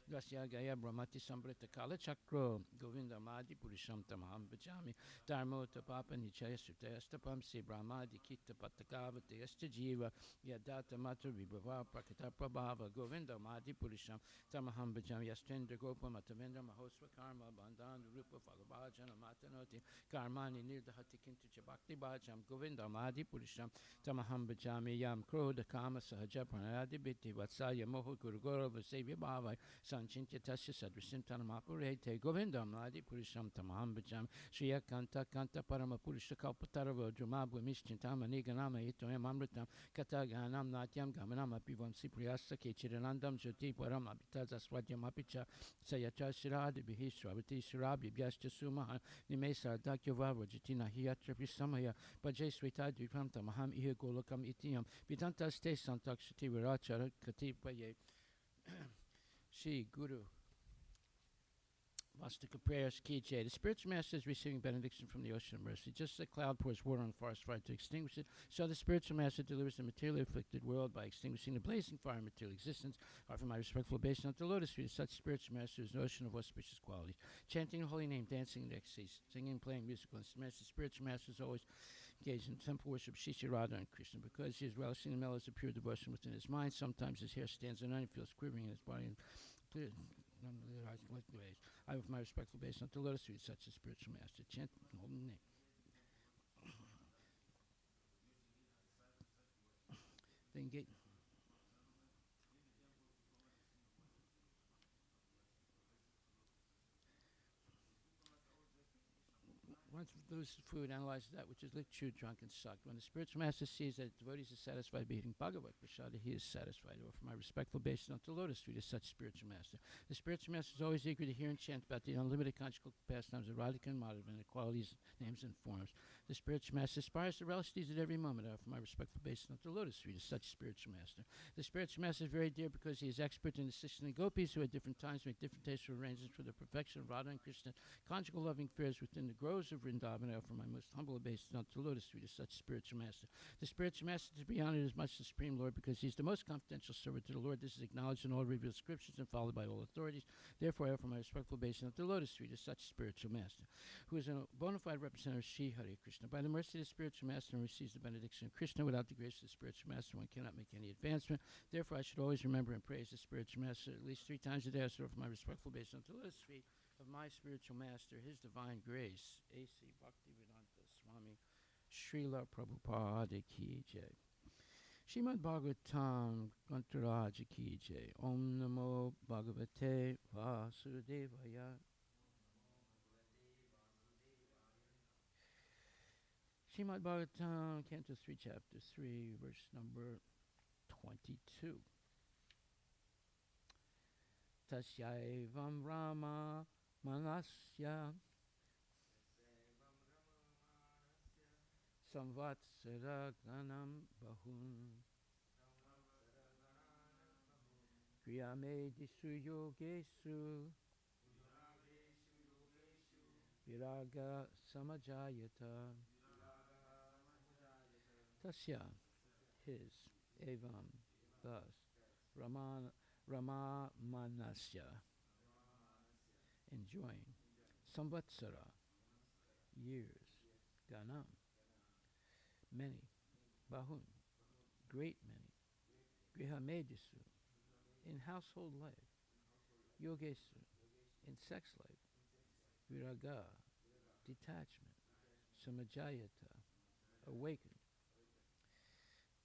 Dasya Gaya Brahmati Sambrita Kala Chakro Govinda Madi Purisham Tamaham Bhajami Dharmo Tapapa Nichaya Sutayastapam Si Brahmadi Kita Patakavati Yasta Jiva Yadata Mata Vibhava Prakita Prabhava Govinda Madi Purisham Tamaham Bhajami Yastendra Gopa Matavendra Mahosva Karma Bandhan Rupa Falabhajana Matanoti Karmani Nirdahati Kintu Chabakti Bhajam Govinda Madi Purisham Tamaham Bhajami Yam Krodha Kama Sahaja Pranayadi Biti Vatsalya Moho Guru Gaurava Sevya Bhavai Sanchintya Tasya Sadrisim Tanamapurete Govinda Madi Purisham Tamaham Bhajami Shriya Kanta Kanta Parama Purisha Kalpatarava Drumabhu Mishchintama Niganama Itoyam Amritam Kataganam Natyam Gamanam Apivam Sipriyasa Kechiranandam Jyoti Param Abhitaza Swadhyam Apicha Sayacha Shiradi Bihi Sravati Shirabi Vyascha Sumaha Nimesa Dakyava Vajitina Hiyatra Visamaya Bajay Swita Dvipam Tamaham Ihe Golakam Itiyam Vidanta Ste Santakshati Virachara Katipaye Shri Guru Vastika prayers, Kijay. The spiritual master is receiving benediction from the ocean of mercy. Just as a cloud pours water on a forest fire to extinguish it, so the spiritual master delivers the materially afflicted world by extinguishing the blazing fire of material existence. Offer my respectful obeisance to the lotus feet of such spiritual master whose ocean of auspicious qualities. Chanting the holy name, dancing in ecstasy, singing, playing musical instruments. The spiritual master is always engaged in temple worship, Shishi Radha and Krishna. Because he is relishing the mellows of pure devotion within his mind, sometimes his hair stands on end, he feels quivering in his body. I offer my respectful obeisance to the lotus feet of such a spiritual master. Chant the holy name. Then get once those food analyzes that which is licked, chewed, drunk, and sucked. When the spiritual master sees that devotees are satisfied by eating Bhagavad Prasada, he is satisfied. I offer my respectful obeisance to the lotus feet of such spiritual master. The spiritual master is always eager to hear and chant about the unlimited conjugal pastimes of Radhika and Madhava and the qualities, names, and forms. The spiritual master aspires to relish these at every moment. I offer my respectful obeisance to the lotus feet of such spiritual master. The spiritual master is very dear because he is expert in assisting the gopis who at different times make different tasteful arrangements for the perfection of Radha and Krishna, conjugal loving affairs within the groves of Vrindavan. I offer my most humble obeisance to the lotus feet of such spiritual master. The spiritual master is to be honored as much as the Supreme Lord because he is the most confidential servant to the Lord. This is acknowledged in all revealed scriptures and followed by all authorities. Therefore, I offer my respectful obeisance to the lotus feet of such spiritual master, who is a bona fide representative of Sri Hare Krishna. By the mercy of the spiritual master, one receives the benediction of Krishna. Without the grace of the spiritual master, one cannot make any advancement. Therefore, I should always remember and praise the spiritual master at least 3 times a day. I should offer my respectful obeisance to the lotus feet of my spiritual master, His Divine Grace, A.C. Bhaktivedanta Swami Srila Prabhupada Ki Jai. Srimad Bhagavatam Gantaraja Ki Jai. Om Namo Bhagavate Vasudevaya. Srimad Bhagavatam, Canto 3, Chapter 3, verse number 22. Tasyaivam Rama Manasya Samvatsara Ganam Bahun Kriyamedisu Yogesu Viraga Samajayata. Tasya, his, evam, thus, Rama Manasya, enjoying, Samvatsara, years, Ganam, many, Bahun, great many, Grihamedisu, in household life, Yogesu, in sex life, Viraga, detachment, Samajayata, awakened.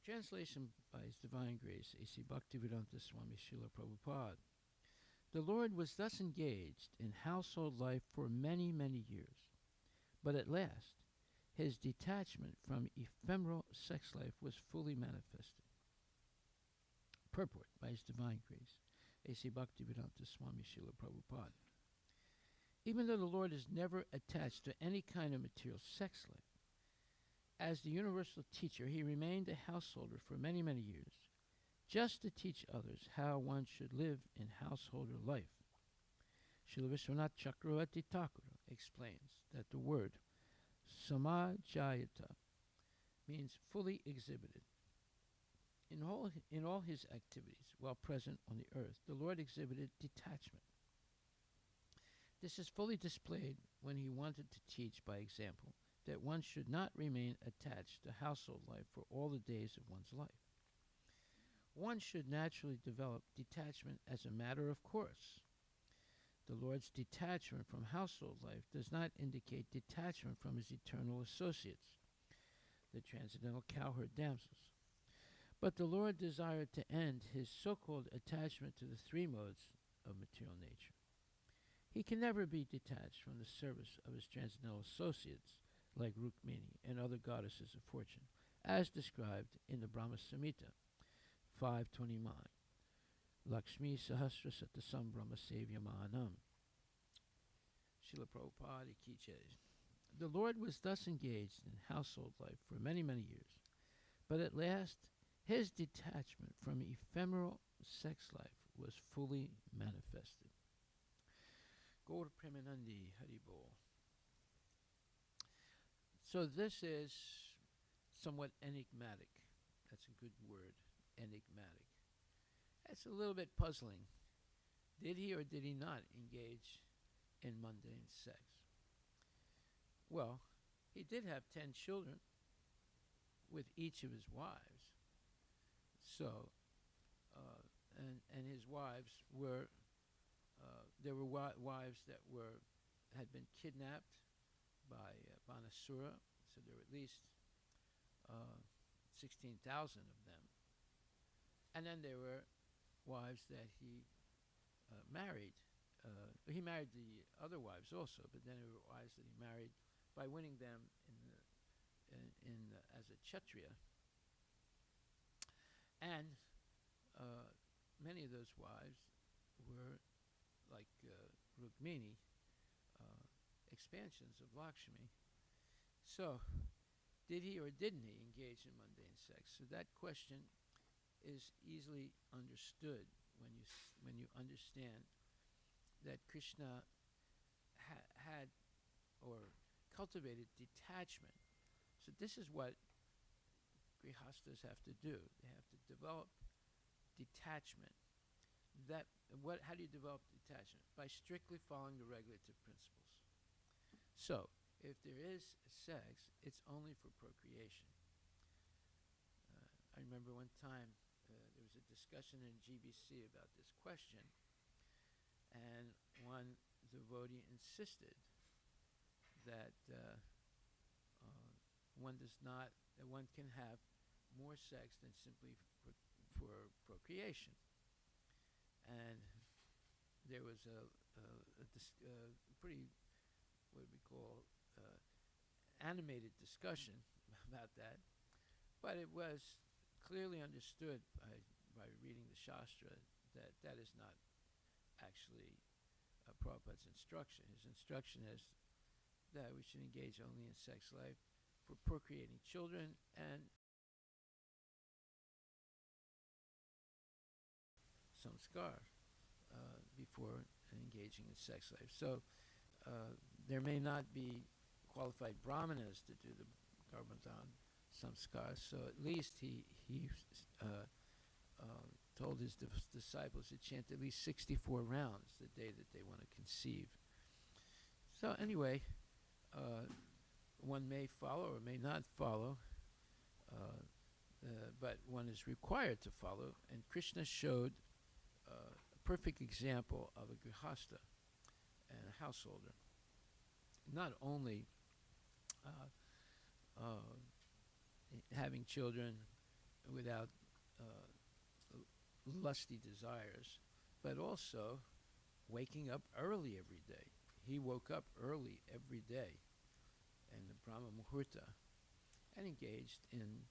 Translation by His Divine Grace, A.C. Bhaktivedanta Swami Srila Prabhupada. The Lord was thus engaged in household life for many, many years, but at last his detachment from ephemeral sex life was fully manifested. Purport by His Divine Grace, A.C. Bhaktivedanta Swami Srila Prabhupada. Even though the Lord is never attached to any kind of material sex life, as the universal teacher, he remained a householder for many, many years, just to teach others how one should live in householder life. Srila Vishwanath Chakravarti Thakur explains that the word samajayata means fully exhibited. In all his activities while present on the earth, the Lord exhibited detachment. This is fully displayed when he wanted to teach by example that one should not remain attached to household life for all the days of one's life. One should naturally develop detachment as a matter of course. The Lord's detachment from household life does not indicate detachment from his eternal associates, the transcendental cowherd damsels. But the Lord desired to end his so-called attachment to the three modes of material nature. He can never be detached from the service of his transcendental associates, like Rukmini and other goddesses of fortune, as described in the Brahma Samhita 529. Lakshmi Sahasra Satasam Brahma Sevyamanam. Srila Prabhupada Ki Jai. The Lord was thus engaged in household life for many, many years, but at last his detachment from ephemeral sex life was fully manifested. Gaur Premanandi Haribol. So this is somewhat enigmatic. That's a good word, enigmatic. That's a little bit puzzling. Did he or did he not engage in mundane sex? Well, he did have 10 children with each of his wives. So, and his wives were, there were wives that had been kidnapped by Banasura, so there were at least 16,000 of them. And then there were wives that he married. He married the other wives also, but then there were wives that he married by winning them as a Kshatriya. And many of those wives were like Rukmini, expansions of Lakshmi. So, did he or didn't he engage in mundane sex? So that question is easily understood when you understand that Krishna had or cultivated detachment. So this is what grihastas have to do. They have to develop detachment. How do you develop detachment? By strictly following the regulative principles. So, if there is sex, it's only for procreation. I remember one time there was a discussion in GBC about this question, and one devotee insisted that one can have more sex than simply for procreation. And there was a pretty, what we call, animated discussion about that, but it was clearly understood by reading the Shastra that that is not actually Prabhupada's instruction. His instruction is that we should engage only in sex life for procreating children and samskar before engaging in sex life. So there may not be qualified brahmanas to do the garbhadan samskar, so at least he told his disciples to chant at least 64 rounds the day that they want to conceive. So anyway, one may follow or may not follow, but one is required to follow, and Krishna showed a perfect example of a grihasta and a householder. Not only having children without lusty desires, but also waking up early every day. He woke up early every day in the Brahma Muhurta and engaged in,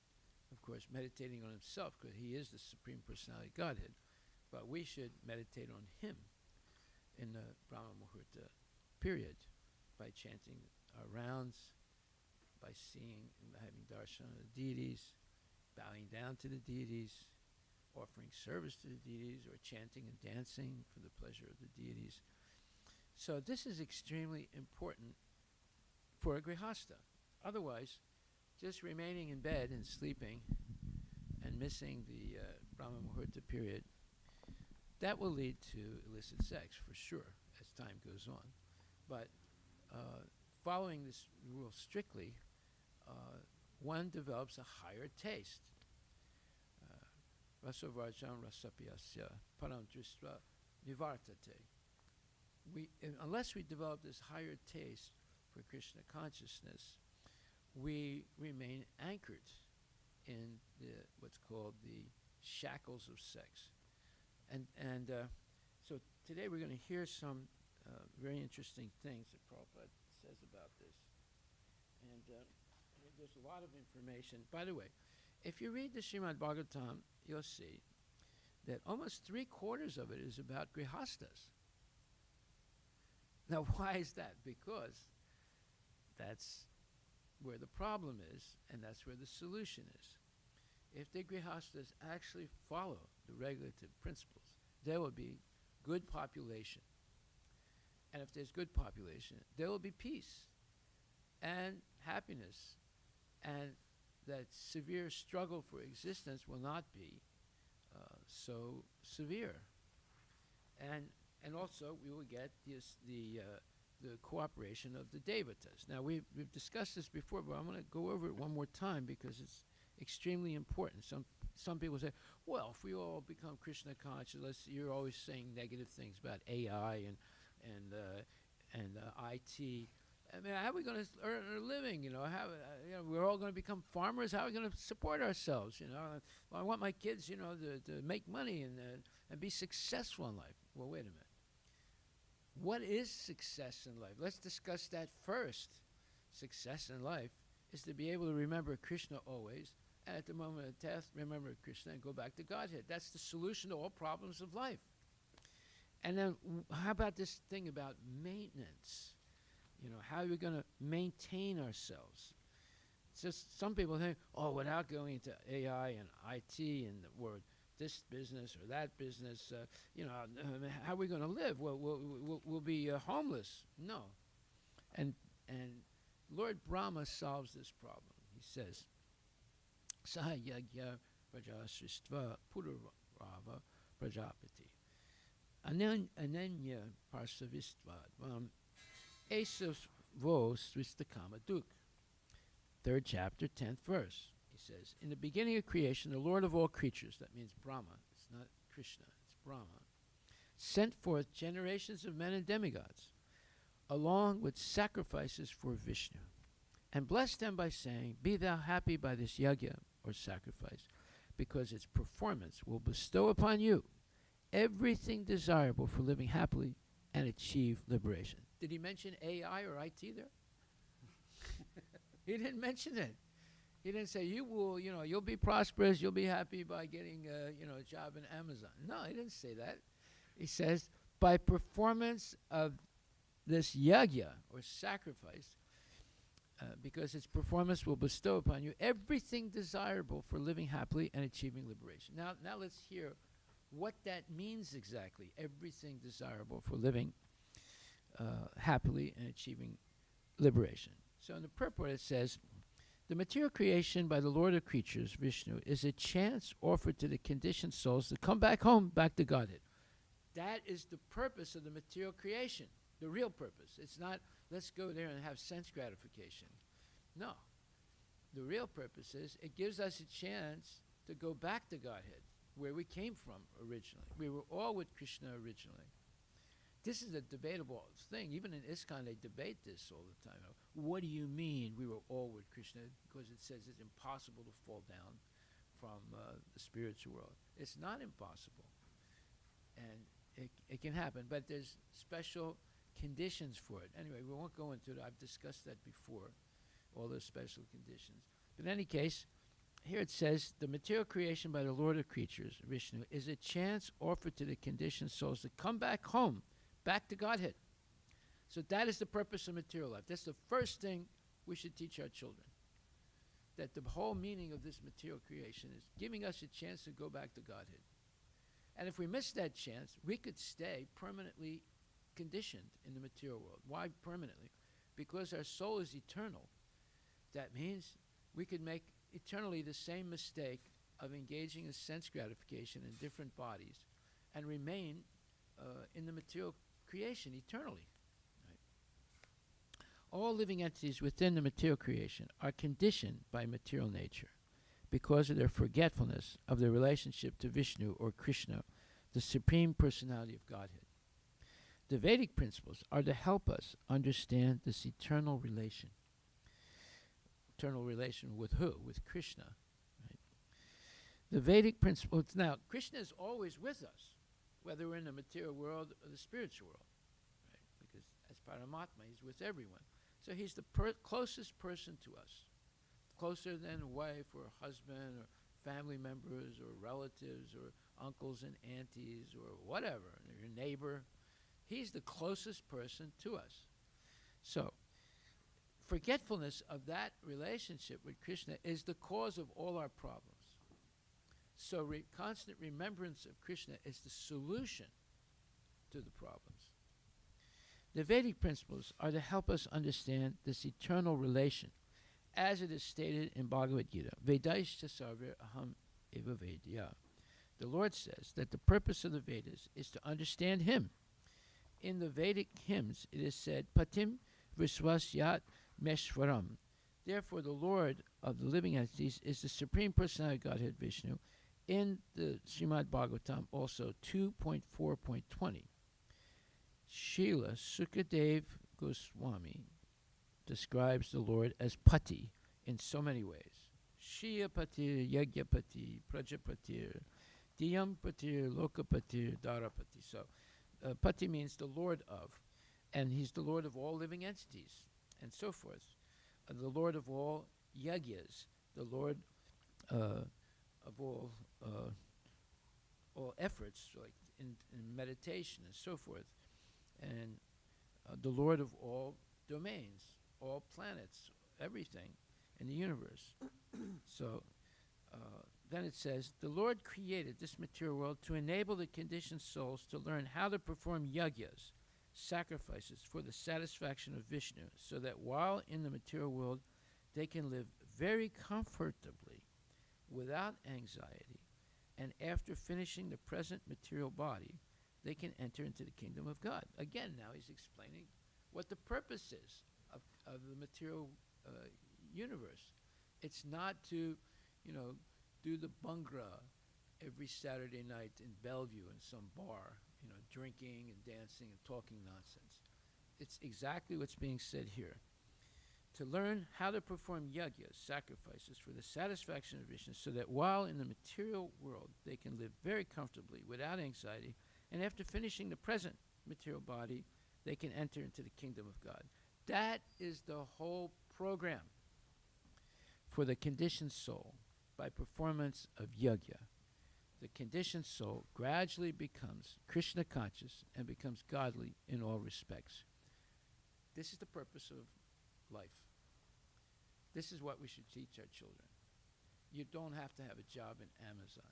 of course, meditating on himself, because he is the Supreme Personality of Godhead. But we should meditate on him in the Brahma Muhurta period, by chanting our rounds, by seeing and having darshan of the deities, bowing down to the deities, offering service to the deities, or chanting and dancing for the pleasure of the deities. So this is extremely important for a grihasta. Otherwise, just remaining in bed and sleeping and missing the Brahma Muhurta period, that will lead to illicit sex for sure as time goes on. But following this rule strictly, one develops a higher taste. Rasavarjam rasapyasya param drisva nivartate. Unless we develop this higher taste for Krishna consciousness, we remain anchored in what's called the shackles of sex. And so today we're going to hear some very interesting things that Prabhupada says about this. And there's a lot of information. By the way, if you read the Srimad Bhagavatam, you'll see that almost 3/4 of it is about grihastas. Now, why is that? Because that's where the problem is, and that's where the solution is. If the grihastas actually follow the regulative principles, there will be good population. And if there's good population, there will be peace and happiness, and that severe struggle for existence will not be so severe. And also we will get the cooperation of the devatas. Now we've discussed this before, but I'm going to go over it one more time because it's extremely important. Some people say, well, if we all become Krishna conscious, you're always saying negative things about AI and IT. I mean, how are we going to earn a living? We're all going to become farmers. How are we going to support ourselves? Well, I want my kids, to make money and be successful in life. Well, wait a minute. What is success in life? Let's discuss that first. Success in life is to be able to remember Krishna always, and at the moment of death, remember Krishna and go back to Godhead. That's the solution to all problems of life. And then how about this thing about maintenance? How are we going to maintain ourselves? Just some people think, without going into AI and IT and the word this business or that business, how are we going to live? We'll be homeless. No. And Lord Brahma solves this problem. He says, Saha yagya prajasristva pururava prajapati. Ananya parsavistvad. Esos vo svistakama duk. 3rd chapter, 10th verse. He says, in the beginning of creation, the Lord of all creatures, that means Brahma, it's not Krishna, it's Brahma, sent forth generations of men and demigods, along with sacrifices for Vishnu, and blessed them by saying, be thou happy by this yajna, or sacrifice, because its performance will bestow upon you everything desirable for living happily and achieve liberation. Did he mention AI or IT there? He didn't mention it. He didn't say, you'll be prosperous, you'll be happy by getting a job in Amazon. No, he didn't say that. He says, by performance of this yajna, or sacrifice, because its performance will bestow upon you everything desirable for living happily and achieving liberation. Now let's hear what that means exactly, everything desirable for living happily and achieving liberation. So in the purport it says, the material creation by the Lord of creatures, Vishnu, is a chance offered to the conditioned souls to come back home, back to Godhead. That is the purpose of the material creation, the real purpose. It's not, let's go there and have sense gratification. No. The real purpose is, it gives us a chance to go back to Godhead, where we came from originally. We were all with Krishna originally. This is a debatable thing. Even in ISKCON, they debate this all the time. What do you mean we were all with Krishna? Because it says it's impossible to fall down from the spiritual world. It's not impossible. And it can happen, but there's special conditions for it. Anyway, we won't go into it. I've discussed that before, all those special conditions. But in any case, here it says, the material creation by the Lord of creatures, Vishnu, is a chance offered to the conditioned souls to come back home, back to Godhead. So that is the purpose of material life. That's the first thing we should teach our children. That the whole meaning of this material creation is giving us a chance to go back to Godhead. And if we miss that chance, we could stay permanently conditioned in the material world. Why permanently? Because our soul is eternal. That means we could make eternally the same mistake of engaging in sense gratification in different bodies and remain in the material creation eternally. Right? All living entities within the material creation are conditioned by material nature because of their forgetfulness of their relationship to Vishnu or Krishna, the Supreme Personality of Godhead. The Vedic principles are to help us understand this eternal relation. Eternal relation with who? With Krishna. Right? The Vedic principles. Now, Krishna is always with us, whether we're in the material world or the spiritual world. Right? Because as Paramatma, he's with everyone. So he's the closest person to us. Closer than a wife or a husband or family members or relatives or uncles and aunties or whatever, your neighbor. He's the closest person to us. So, forgetfulness of that relationship with Krishna is the cause of all our problems. So, constant remembrance of Krishna is the solution to the problems. The Vedic principles are to help us understand this eternal relation, as it is stated in Bhagavad Gita, Vedaishta sarve aham eva vedya. The Lord says that the purpose of the Vedas is to understand Him. In the Vedic hymns, it is said, Patim Viswasyat Meshwaram. Therefore, the Lord of the living entities is the Supreme Personality of Godhead Vishnu. In the Srimad Bhagavatam, also 2.4.20, Srila Sukadev Goswami describes the Lord as Pati in so many ways. Shriya Patir, Yagya Patir, Prajapatir, Diyam Patir, Lokapatir, Dharapati. So, Pati means the Lord of, and he's the Lord of all living entities, and so forth. The Lord of all yagyas, the Lord of all efforts, like in meditation and so forth, and the Lord of all domains, all planets, everything in the universe. So then it says, the Lord created this material world to enable the conditioned souls to learn how to perform yagyas, sacrifices for the satisfaction of Vishnu, so that while in the material world, they can live very comfortably, without anxiety, and after finishing the present material body, they can enter into the kingdom of God. Again, now he's explaining what the purpose is of the material universe. It's not to, do the Bhangra every Saturday night in Bellevue in some bar, drinking and dancing and talking nonsense. It's exactly what's being said here. To learn how to perform yagyas, sacrifices, for the satisfaction of Vishnu, so that while in the material world they can live very comfortably without anxiety, and after finishing the present material body, they can enter into the kingdom of God. That is the whole program for the conditioned soul. By performance of yajna, the conditioned soul gradually becomes Krishna conscious and becomes godly in all respects. This is the purpose of life. This is what we should teach our children. You don't have to have a job in Amazon,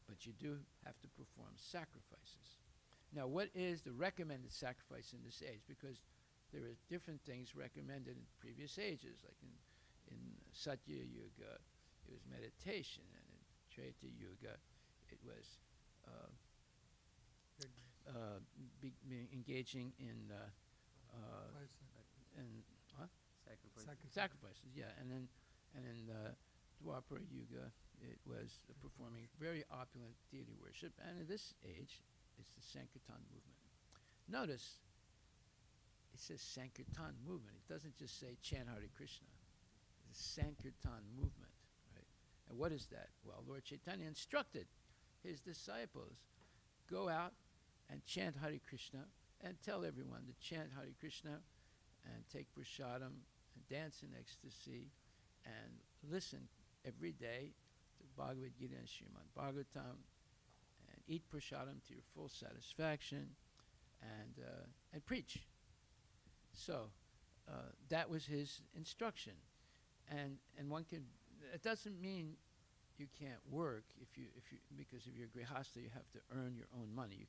but you do have to perform sacrifices. Now, what is the recommended sacrifice in this age? Because there are different things recommended in previous ages, like in Satya Yuga, it was meditation, and in Treta Yuga, it was engaging in sacrifices. Yeah, and in Dwapara Yuga, it was performing very opulent deity worship, and in this age, it's the Sankirtan movement. Notice, it says Sankirtan movement. It doesn't just say chant Hare Krishna. It's a Sankirtan movement. And what is that? Well, Lord Chaitanya instructed his disciples, go out and chant Hare Krishna and tell everyone to chant Hare Krishna and take prasadam and dance in ecstasy and listen every day to Bhagavad Gita and Srimad Bhagavatam and eat prasadam to your full satisfaction and preach. So that was his instruction, and one can. It doesn't mean you can't work if you because if you're a grihasta, you have to earn your own money. You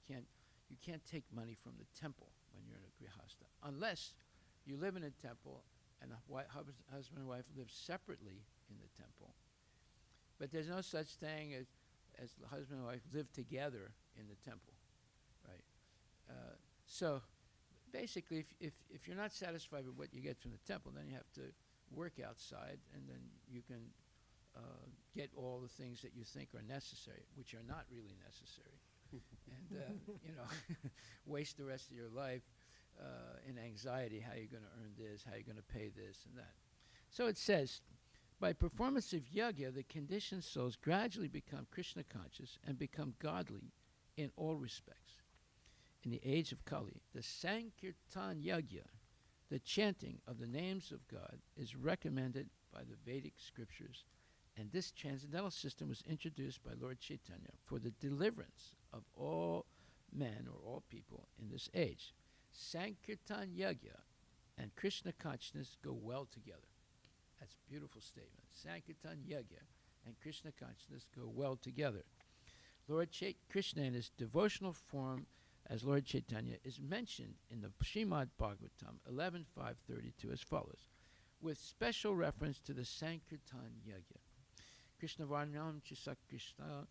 can't take money from the temple when you're in a grihasta unless you live in a temple and husband and wife live separately in the temple. But there's no such thing as the husband and wife live together in the temple, right? So basically, if you're not satisfied with what you get from the temple, then you have to work outside, and then you can get all the things that you think are necessary, which are not really necessary, and waste the rest of your life in anxiety. How you're going to earn this? How you're going to pay this and that? So it says, by performance of yajna, the conditioned souls gradually become Krishna conscious and become godly in all respects. In the age of Kali, the Sankirtan Yajna, the chanting of the names of God, is recommended by the Vedic scriptures, and this transcendental system was introduced by Lord Chaitanya for the deliverance of all men or all people in this age. Sankirtan Yajna and Krishna consciousness go well together. That's a beautiful statement. Sankirtan Yajna and Krishna consciousness go well together. Lord Krishna in his devotional form as Lord Chaitanya is mentioned in the Srimad Bhagavatam 11.5.32 as follows, with special reference to the Sankirtan Yajna. Krishna Varnam Chisa Krishna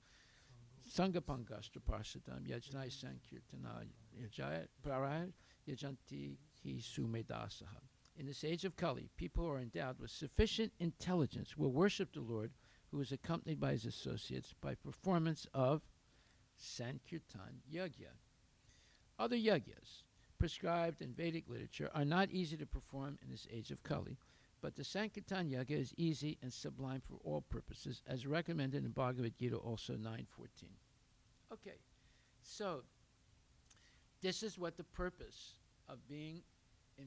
Sangapangastra Parsadam Yajnai Sankirtana Yajaya Parayat Yajanti Hi Sumedasaha. In this age of Kali, people who are endowed with sufficient intelligence will worship the Lord, who is accompanied by his associates, by performance of Sankirtan Yajna. Other yajnas prescribed in Vedic literature are not easy to perform in this age of Kali, but the Sankirtan Yajna is easy and sublime for all purposes, as recommended in Bhagavad Gita also 9.14. Okay, so this is what the purpose of being in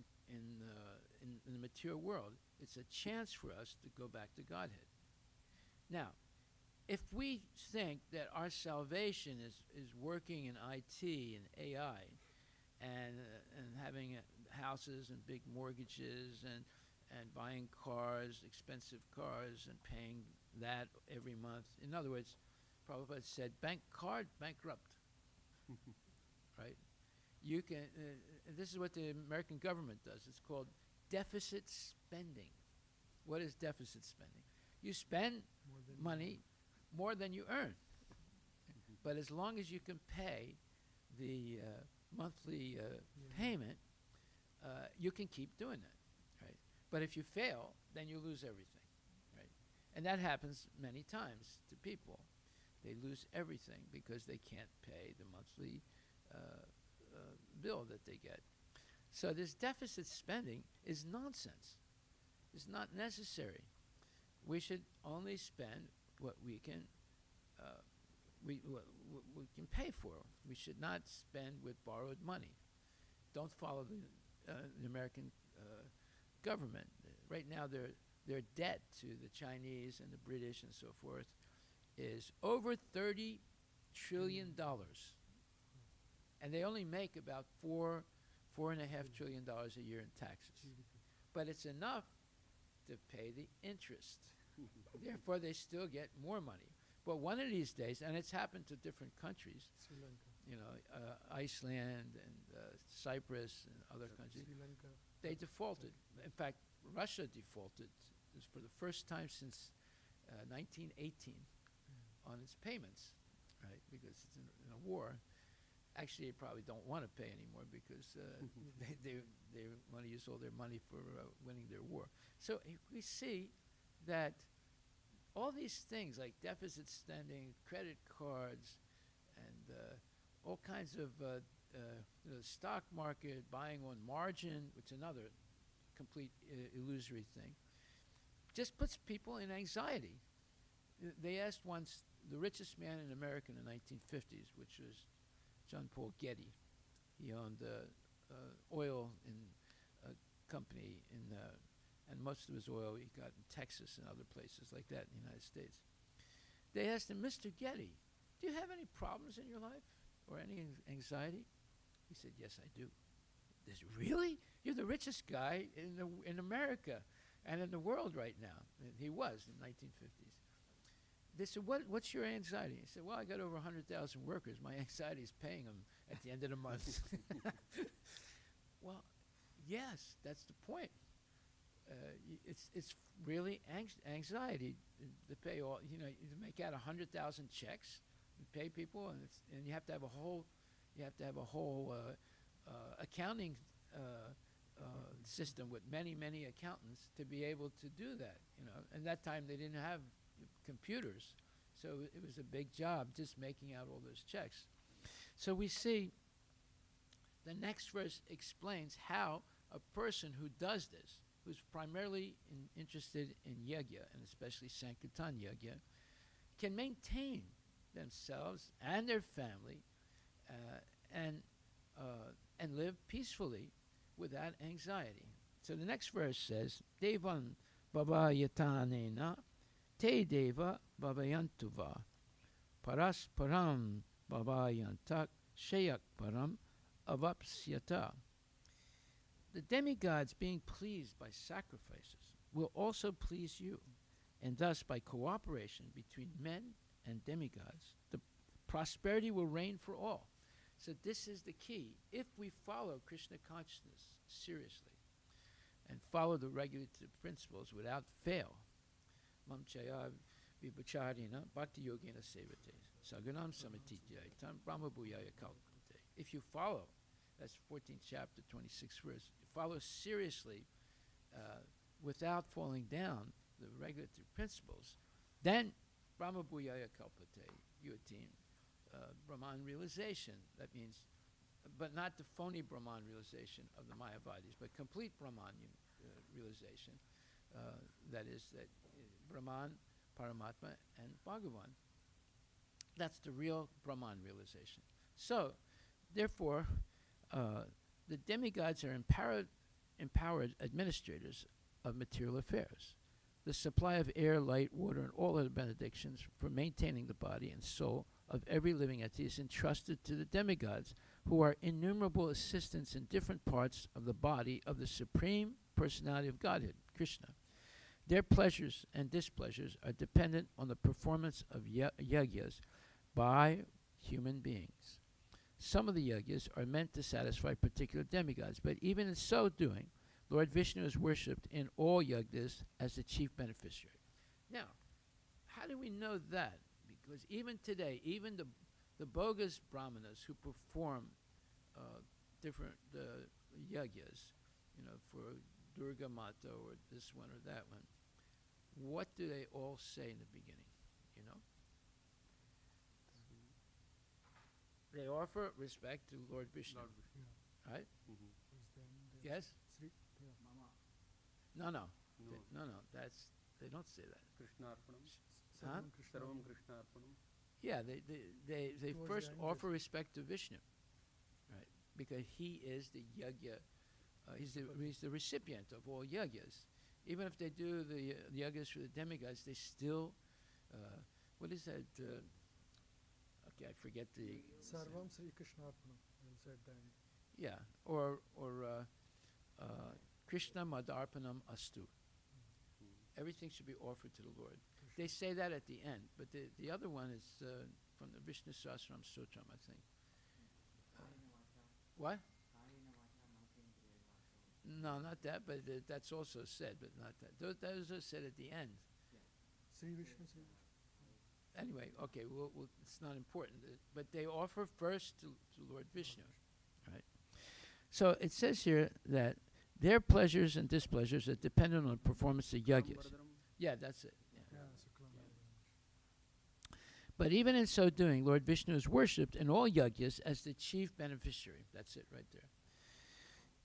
the material world. It's a chance for us to go back to Godhead. Now, if we think that our salvation is working in IT and AI and having houses and big mortgages and buying cars, expensive cars, and paying that every month. In other words, Prabhupada said, bankrupt, right? You can. This is what the American government does. It's called deficit spending. What is deficit spending? You spend money more than you earn, but as long as you can pay the monthly payment, you can keep doing that, right? But if you fail, then you lose everything, right? And that happens many times to people. They lose everything because they can't pay the monthly bill that they get. So this deficit spending is nonsense. It's not necessary. We should only spend what we can we can pay for. We should not spend with borrowed money. Don't follow the American government. Right now, their debt to the Chinese and the British and so forth is over $30 trillion, and they only make about $4.5 trillion a year in taxes. But it's enough to pay the interest. Therefore, they still get more money. But one of these days, and it's happened to different countries, Iceland and Cyprus and other countries, they defaulted. In fact, Russia defaulted for the first time since 1918 on its payments, right? Because it's in a war. Actually, they probably don't want to pay anymore because they want to use all their money for winning their war. So we see that all these things like deficit spending, credit cards, and all kinds of the stock market, buying on margin, which is another complete illusory thing, just puts people in anxiety. They asked once the richest man in America in the 1950s, which was John Paul Getty. He owned oil in a company and most of his oil he got in Texas and other places like that in the United States. They asked him, Mr. Getty, do you have any problems in your life or any anxiety? He said, yes, I do. this really? You're the richest guy in America and in the world right now. And he was in the 1950s. They said, what's your anxiety? He said, well, I got over 100,000 workers. My anxiety is paying them at the end of the month. Well, yes, that's the point. It's really anxiety to pay all. You make out 100,000 checks, and pay people, and you have to have a whole accounting system with many accountants to be able to do that. And that time they didn't have computers, so it was a big job just making out all those checks. So we see the next verse explains how a person who does this, who's primarily interested in yagya, and especially Sankirtan yagya, can maintain themselves and their family and live peacefully without anxiety. So the next verse says, Devan baba yatanena te deva babayantuva paras param babayantak shayak param avapsyata. The demigods, being pleased by sacrifices, will also please you, and thus by cooperation between men and demigods, the prosperity will reign for all. So this is the key. If we follow Krishna consciousness seriously and follow the regulative principles without fail, mamchaya vibacharina bhakti yogena sevate saganam samatityai tam brahma bhuyaya kalpate. If you follow, that's 14th chapter, 26th verse, follow seriously without falling down the regulative principles, then brahma bhuyaya kalpate, you attain Brahman realization. That means, but not the phony Brahman realization of the Mayavadis, but complete Brahman realization. That is, that Brahman, Paramatma, and Bhagavan. That's the real Brahman realization. So, therefore, the demigods are empowered administrators of material affairs. The supply of air, light, water, and all other benedictions for maintaining the body and soul of every living entity is entrusted to the demigods, who are innumerable assistants in different parts of the body of the Supreme Personality of Godhead, Krishna. Their pleasures and displeasures are dependent on the performance of yagyas by human beings. Some of the yagyas are meant to satisfy particular demigods, but even in so doing, Lord Vishnu is worshipped in all yagnas as the chief beneficiary. Now, how do we know that? Because even today, even the bogus brahmanas who perform different yagyas, for Durga Mata or this one or that one, what do they all say in the beginning? They offer respect to Lord Vishnu, right? Yes? No. They don't say that. Huh? Yeah, they first offer respect to Vishnu, right? Because he is the yagya, he's the recipient of all yagyas. Even if they do the yagyas for the demigods, they still, what is that? Okay, I forget the. Sarvam Sri Krishnarpanam. Yeah, or Krishna Madarpanam Astu. Everything should be offered to the Lord. They say that at the end, but the other one is from the Vishnu Sahasranam Sutram, I think. What? No, not that, but that's also said, but not that. Those are said at the end. Sri Vishnu Sri. Anyway, okay, it's not important. But they offer first to Lord Vishnu, right? So it says here that their pleasures and displeasures are dependent on the performance of yagyas. Yeah, that's it. Yeah. But even in so doing, Lord Vishnu is worshipped in all yagyas as the chief beneficiary. That's it right there.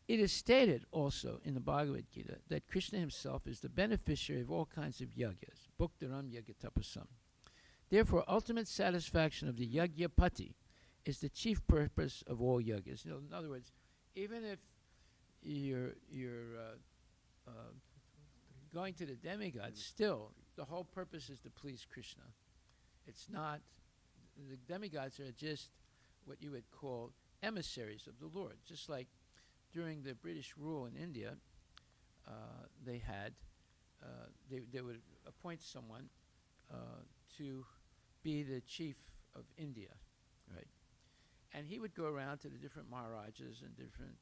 It is stated also in the Bhagavad Gita that Krishna himself is the beneficiary of all kinds of yagyas. Bhuktaram yagatapasam. Therefore, ultimate satisfaction of the yagyapati is the chief purpose of all yagyas. In other words, even if you're going to the demigods, still the whole purpose is to please Krishna. It's not, the demigods are just what you would call emissaries of the Lord, just like during the British rule in India, they had they would appoint someone to be the chief of India, right? And he would go around to the different Maharajas and different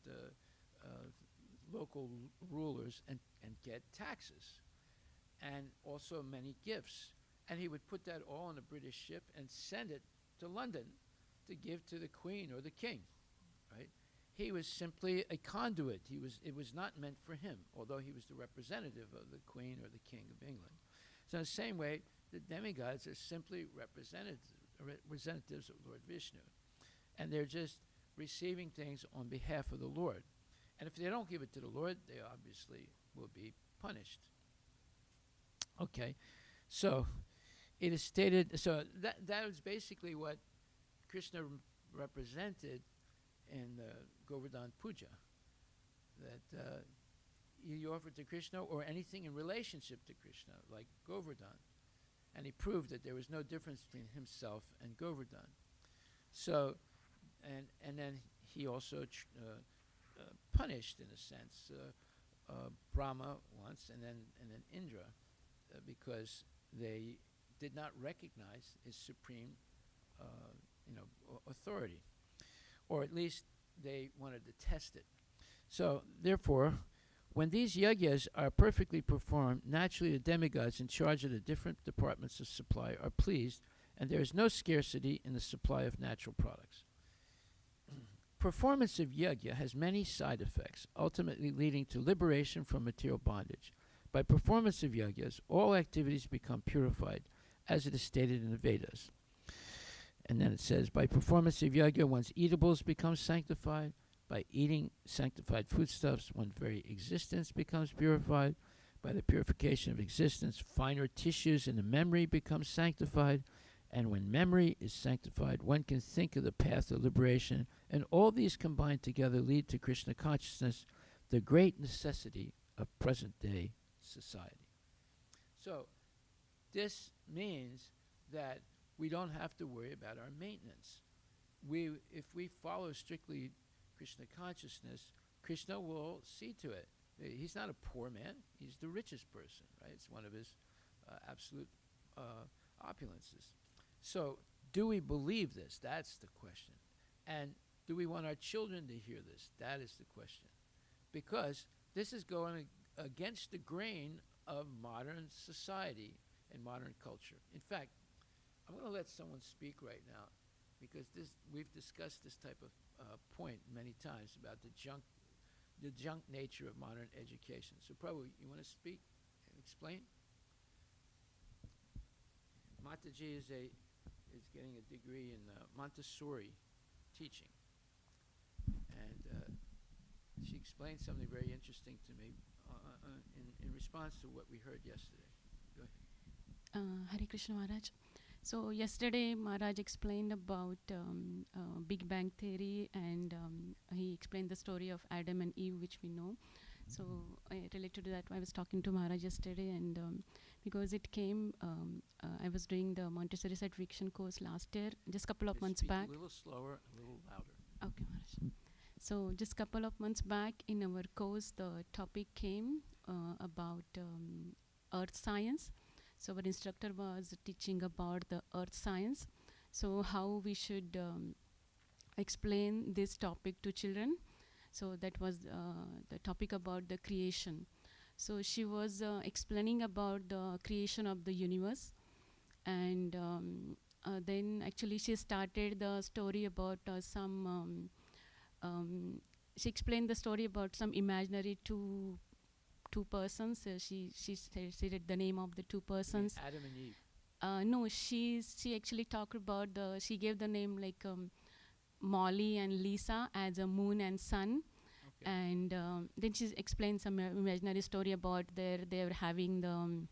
local rulers and get taxes and also many gifts. And he would put that all on a British ship and send it to London to give to the Queen or the King, right? He was simply a conduit. It was not meant for him, although he was the representative of the Queen or the King of England. So in the same way, the demigods are simply representatives of Lord Vishnu. And they're just receiving things on behalf of the Lord. And if they don't give it to the Lord, they obviously will be punished. Okay, so it is stated, so that was basically what Krishna represented in the Govardhan Puja, that you offer to Krishna or anything in relationship to Krishna, like Govardhan. And he proved that there was no difference between himself and Govardhan. So, and then he also punished, in a sense, Brahma once, and then Indra, because they did not recognize his supreme, authority, or at least they wanted to test it. So, therefore, when these yajnas are perfectly performed, naturally the demigods in charge of the different departments of supply are pleased, and there is no scarcity in the supply of natural products. Performance of yajna has many side effects, ultimately leading to liberation from material bondage. By performance of yajnas, all activities become purified, as it is stated in the Vedas. And then it says, by performance of yajna, one's eatables become sanctified. By eating sanctified foodstuffs, one's very existence becomes purified. By the purification of existence, finer tissues in the memory become sanctified. And when memory is sanctified, one can think of the path of liberation. And all these combined together lead to Krishna consciousness, the great necessity of present-day society. So this means that we don't have to worry about our maintenance. If we follow strictly Krishna consciousness, Krishna will see to it. He's not a poor man. He's the richest person, right? It's one of his absolute opulences. So do we believe this? That's the question. And do we want our children to hear this? That is the question. Because this is going against the grain of modern society and modern culture. In fact, I'm going to let someone speak right now, because we've discussed this type of point many times about the junk nature of modern education. So Prabhu, you want to speak and explain? Mataji is getting a degree in Montessori teaching, and she explained something very interesting to me in response to what we heard yesterday. Go ahead. Hare Krishna Maharaj. So yesterday Maharaj explained about Big Bang Theory, and he explained the story of Adam and Eve, which we know. So related to that, I was talking to Maharaj yesterday, and because it came, I was doing the Montessori certification course last year, just a couple of months back. A little slower, a little louder. Okay, Maharaj. So just a couple of months back in our course, the topic came about earth science. So our instructor was teaching about the earth science. So how we should explain this topic to children. So that was the topic about the creation. So she was explaining about the creation of the universe. And then actually she started the story about she explained the story about some imaginary two persons. She said the name of the two persons. Adam and Eve. No, she actually talked about she gave the name like Molly and Lisa as a moon and sun. Okay. And then she explained some imaginary story about they were having the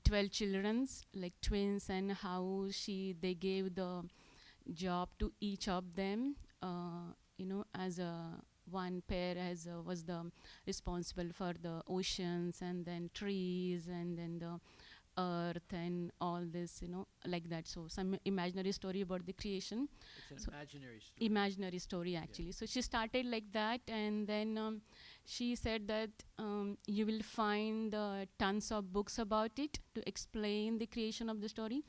12 children, like twins, and how they gave the job to each of them, as one pair was the responsible for the oceans, and then trees, and then the earth and all this, like that. So some imaginary story about the creation. It's So an imaginary story. Imaginary story, actually. So she started like that, and then she said that you will find tons of books about it to explain the creation of the story.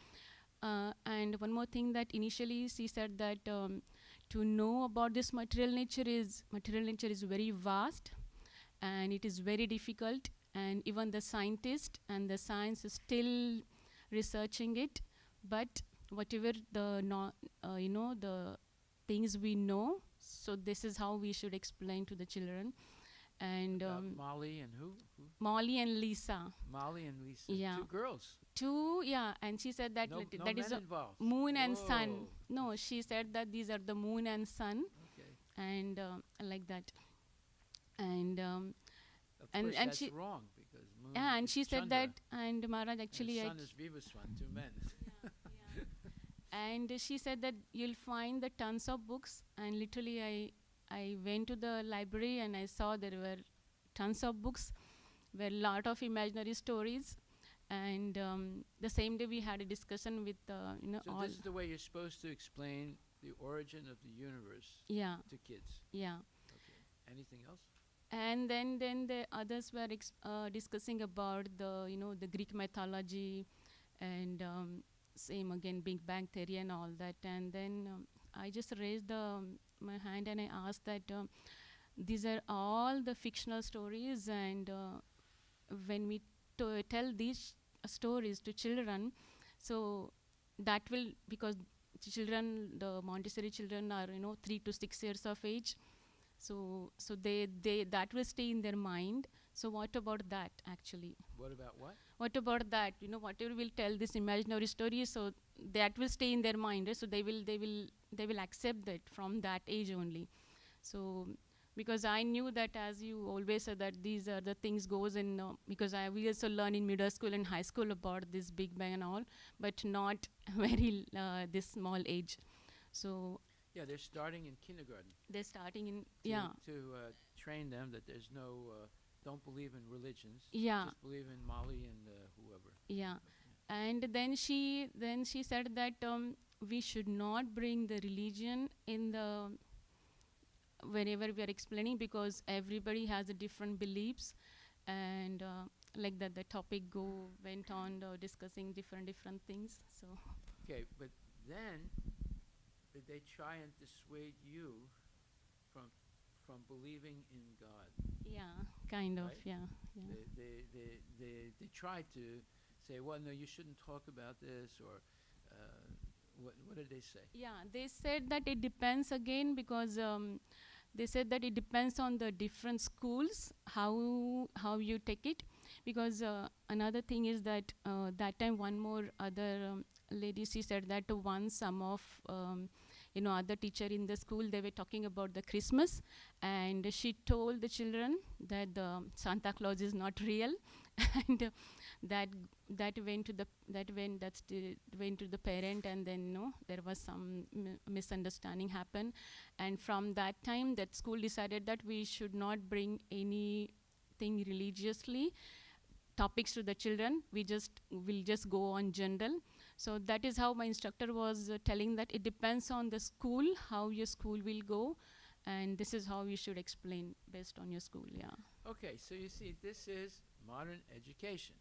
And one more thing, that initially she said that to know about this material nature is very vast, and it is very difficult, and even the scientist and the science is still researching it. But whatever the things we know, so this is how we should explain to the children. And Molly and who? Molly and Lisa. Molly and Lisa. Yeah. Two girls. And she said that No that men is a involved. moon and sun. Whoa. No, she said that these are the moon and sun, Okay. and like that. And Of and- course, and that's she- wrong because moon yeah, and is she said Chandra, that, and Maharaj actually, and sun is Vivaswan, two men. and she said that you'll find the tons of books, and literally I went to the library and I saw there were tons of books, were a lot of imaginary stories. And the same day we had a discussion with So all. this is the way you're supposed to explain the origin of the universe Yeah, to kids. yeah. Okay. Anything else? And then the others were discussing about the Greek mythology, and same again Big Bang theory and all that. And then I just raised my hand and I asked that these are all the fictional stories, and when we tell these stories to children, so that will, because the Montessori children are 3 to 6 years of age, so they that will stay in their mind. So what about that actually? What about what? What about that? Whatever we'll tell this imaginary story, so that will stay in their mind. So they will accept that from that age only. So because I knew that, as you always said, that these are the things goes in, because we also learn in middle school and high school about this Big Bang and all, but not very this small age. So Yeah, they're starting in kindergarten. they're starting in, To train them that there's no, don't believe in religions. Yeah. Just believe in Molly and whoever. Yeah. And then she said that we should not bring the religion in the whenever we are explaining, because everybody has a different beliefs, and like that the topic went on discussing different things. So Okay, but then did they try and dissuade you from believing in God? yeah, kind of, Right. yeah. They tried to say, well, no, you shouldn't talk about this, or what did they say? Yeah, they said that it depends again, because they said that it depends on the different schools, how you take it. Because another thing is that that time one more other lady, she said that once some of other teacher in the school, they were talking about the Christmas, and she told the children that the Santa Claus is not real, and that went to the parent, and then there was some misunderstanding happen. And from that time, that school decided that we should not bring anything religiously topics to the children. We'll just go on general. So that is how my instructor was telling that it depends on the school, how your school will go, and this is how you should explain based on your school. Yeah. Okay, so you see, this is modern education.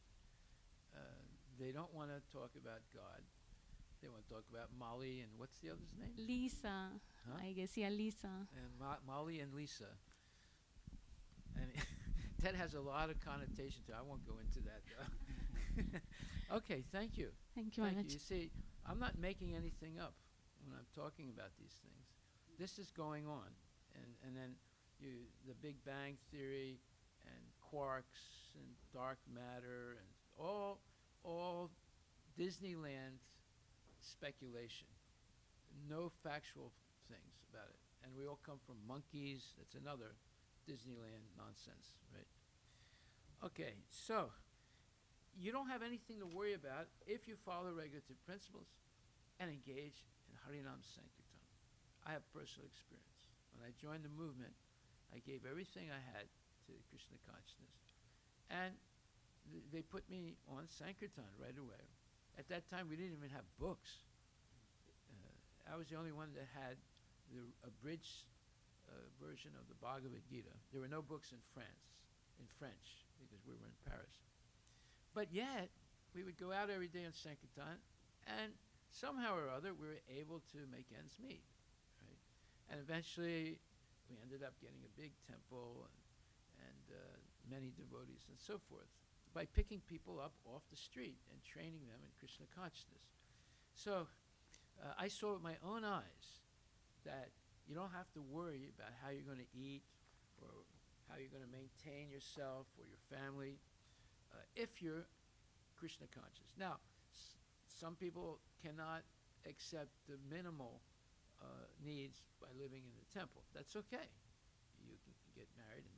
They don't want to talk about God. They want to talk about Molly and what's the other's name? Lisa, Huh? I guess, yeah, Lisa. And Molly and Lisa. And that has a lot of connotation to it. I won't go into that, though. Okay, thank you. Thank you, Thank Maharaj. you. You see, I'm not making anything up when I'm talking about these things. This is going on. And then the Big Bang Theory and quarks and dark matter and all Disneyland speculation. No factual things about it. And we all come from monkeys. That's another Disneyland nonsense, right? Okay, so you don't have anything to worry about if you follow regulative principles and engage in Harinam Sankirtan. I have personal experience. When I joined the movement, I gave everything I had to Krishna consciousness. And they put me on Sankirtan right away. At that time, we didn't even have books. I was the only one that had the abridged version of the Bhagavad Gita. There were no books in French, because we were in Paris. But yet, we would go out every day on Sankirtan, and somehow or other, we were able to make ends meet, right? And eventually, we ended up getting a big temple and many devotees and so forth by picking people up off the street and training them in Krishna consciousness. So I saw with my own eyes that you don't have to worry about how you're going to eat or how you're going to maintain yourself or your family if you're Krishna conscious. Now, some people cannot accept the minimal needs by living in the temple. That's okay. You can get married and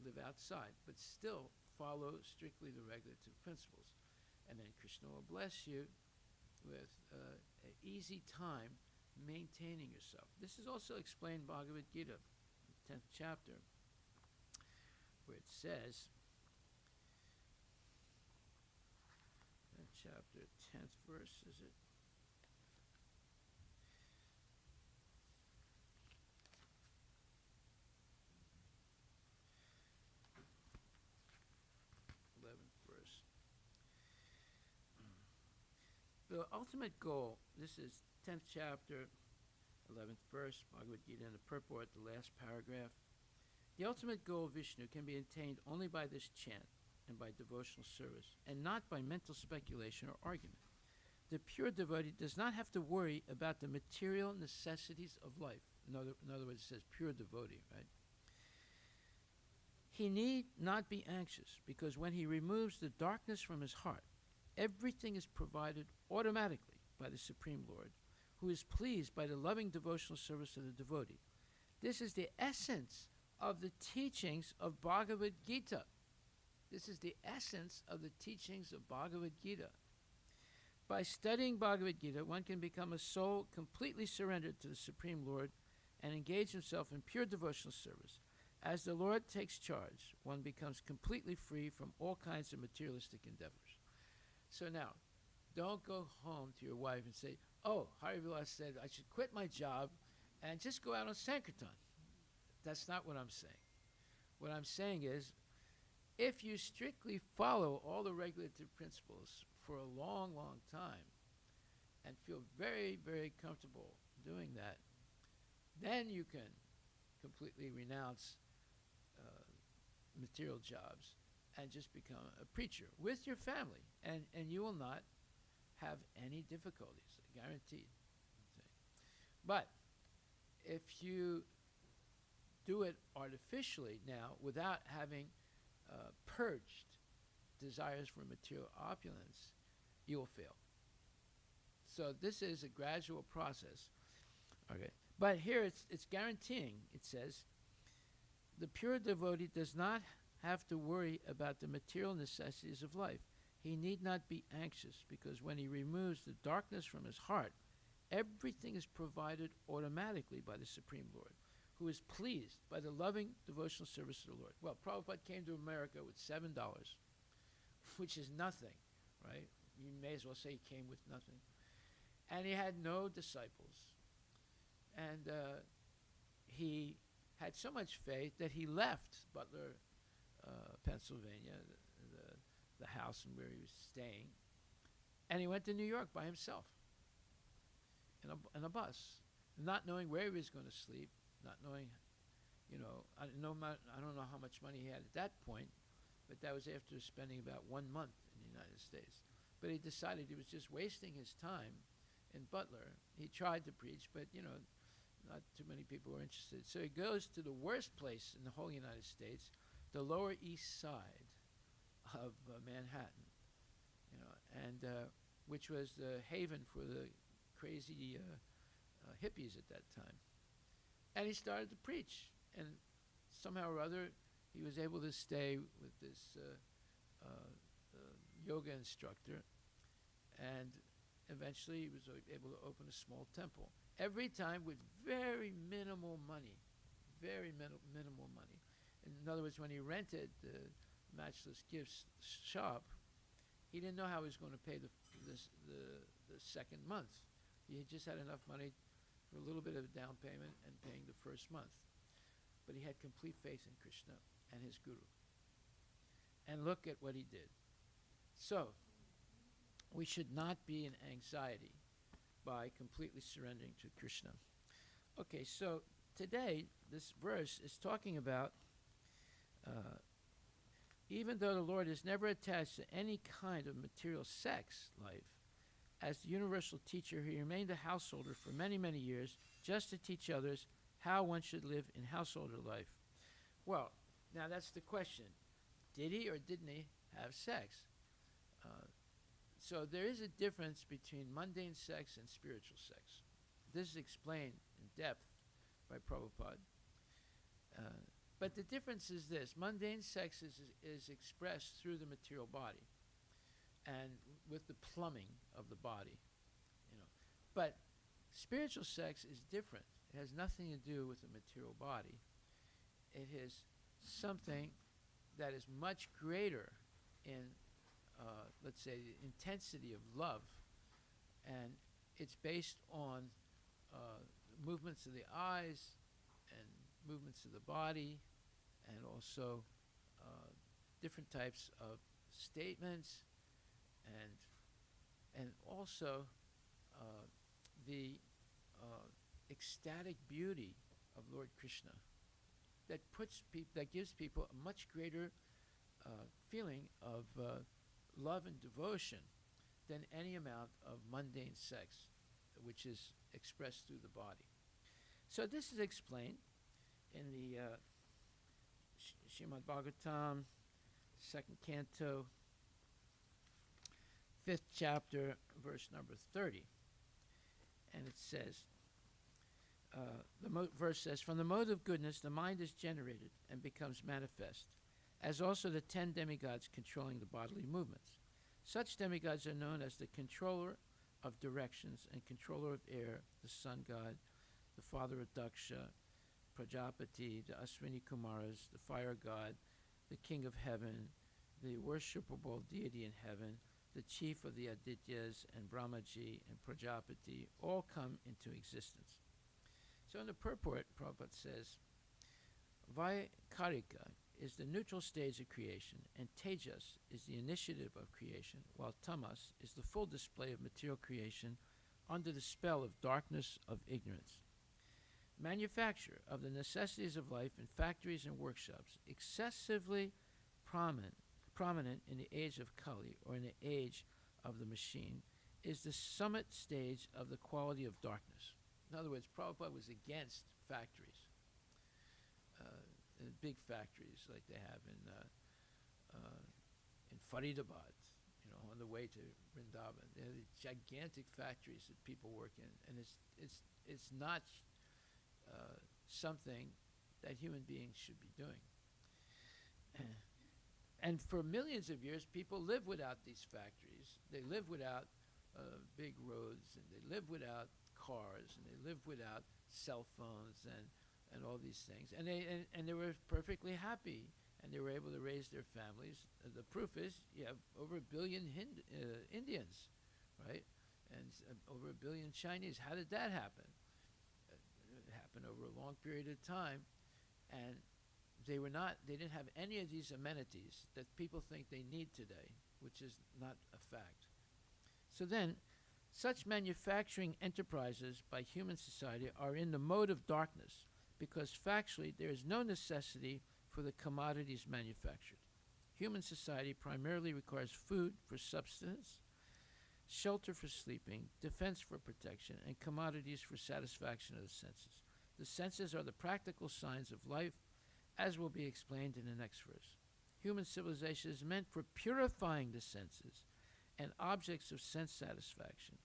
live outside, but still follow strictly the regulative principles. And then Krishna will bless you with an easy time maintaining yourself. This is also explained in Bhagavad Gita, 10th chapter, where it says, chapter 10th verse, is it? The ultimate goal, this is 10th chapter, 11th verse, Bhagavad Gita, in the purport, the last paragraph. The ultimate goal of Vishnu can be attained only by this chant and by devotional service, and not by mental speculation or argument. The pure devotee does not have to worry about the material necessities of life. In other words, it says pure devotee, right? He need not be anxious, because when he removes the darkness from his heart, everything is provided automatically by the Supreme Lord, who is pleased by the loving devotional service of the devotee. This is the essence of the teachings of Bhagavad Gita. This is the essence of the teachings of Bhagavad Gita. By studying Bhagavad Gita, one can become a soul completely surrendered to the Supreme Lord and engage himself in pure devotional service. As the Lord takes charge, one becomes completely free from all kinds of materialistic endeavors. So now, don't go home to your wife and say, oh, Hari Vilas said I should quit my job and just go out on Sankirtan. That's not what I'm saying. What I'm saying is, if you strictly follow all the regulative principles for a long, long time and feel very, very comfortable doing that, then you can completely renounce material jobs and just become a preacher with your family, and you will not have any difficulties, guaranteed. Okay. But if you do it artificially now without having purged desires for material opulence, you will fail. So this is a gradual process. Okay. But here it's guaranteeing, it says, the pure devotee does not have to worry about the material necessities of life. He need not be anxious, because when he removes the darkness from his heart, everything is provided automatically by the Supreme Lord, who is pleased by the loving devotional service of the Lord. Well, Prabhupada came to America with $7, which is nothing, right? You may as well say he came with nothing. And he had no disciples. And he had so much faith that he left Butler, Pennsylvania, the house where he was staying, and he went to New York by himself in a bus, not knowing where he was going to sleep, not knowing, I don't know how much money he had at that point, but that was after spending about 1 month in the United States. But he decided he was just wasting his time in Butler. He tried to preach, but not too many people were interested. So he goes to the worst place in the whole United States, the Lower East Side of Manhattan, and which was the haven for the crazy hippies at that time. And he started to preach, and somehow or other, he was able to stay with this yoga instructor, and eventually he was able to open a small temple. Every time with very minimal money, very minimal money. In other words, when he rented matchless gifts shop, he didn't know how he was going to pay the second month. He had just had enough money for a little bit of a down payment and paying the first month. But he had complete faith in Krishna and his guru. And look at what he did. So, we should not be in anxiety by completely surrendering to Krishna. Okay, so today, this verse is talking about even though the Lord is never attached to any kind of material sex life, as the universal teacher, he remained a householder for many, many years just to teach others how one should live in householder life. Well, now that's the question. Did he or didn't he have sex? So there is a difference between mundane sex and spiritual sex. This is explained in depth by Prabhupada. But the difference is this. Mundane sex is expressed through the material body and with the plumbing of the body. But spiritual sex is different. It has nothing to do with the material body. It is something that is much greater in, let's say, the intensity of love. And it's based on movements of the eyes and movements of the body, and also different types of statements, and also the ecstatic beauty of Lord Krishna that gives people a much greater feeling of love and devotion than any amount of mundane sex, which is expressed through the body. So this is explained in the Srimad Bhagavatam, 2nd canto, 5th chapter, verse number 30. And it says, verse says, from the mode of goodness, the mind is generated and becomes manifest, as also the 10 demigods controlling the bodily movements. Such demigods are known as the controller of directions and controller of air, the sun god, the father of Daksha, Prajapati, the Aswini Kumaras, the fire god, the king of heaven, the worshipable deity in heaven, the chief of the Adityas, and Brahmaji and Prajapati all come into existence. So in the purport, Prabhupada says, Vaikarika is the neutral stage of creation, and Tejas is the initiative of creation, while Tamas is the full display of material creation under the spell of darkness of ignorance. Manufacture of the necessities of life in factories and workshops, excessively prominent in the age of Kali, or in the age of the machine, is the summit stage of the quality of darkness. In other words, Prabhupada was against factories, big factories like they have in Faridabad, on the way to Vrindavan. They're these gigantic factories that people work in, and it's not something that human beings should be doing. And for millions of years, people live without these factories. They live without big roads, and they live without cars, and they live without cell phones and all these things. And they were perfectly happy, and they were able to raise their families. The proof is you have over 1 billion Indians, right? And over 1 billion Chinese. How did that happen? It happened over a long period of time, and they didn't have any of these amenities that people think they need today, which is not a fact. So then, such manufacturing enterprises by human society are in the mode of darkness, because factually there is no necessity for the commodities manufactured. Human society primarily requires food for subsistence, shelter for sleeping, defense for protection, and commodities for satisfaction of the senses. The senses are the practical signs of life, as will be explained in the next verse. Human civilization is meant for purifying the senses, and objects of sense satisfaction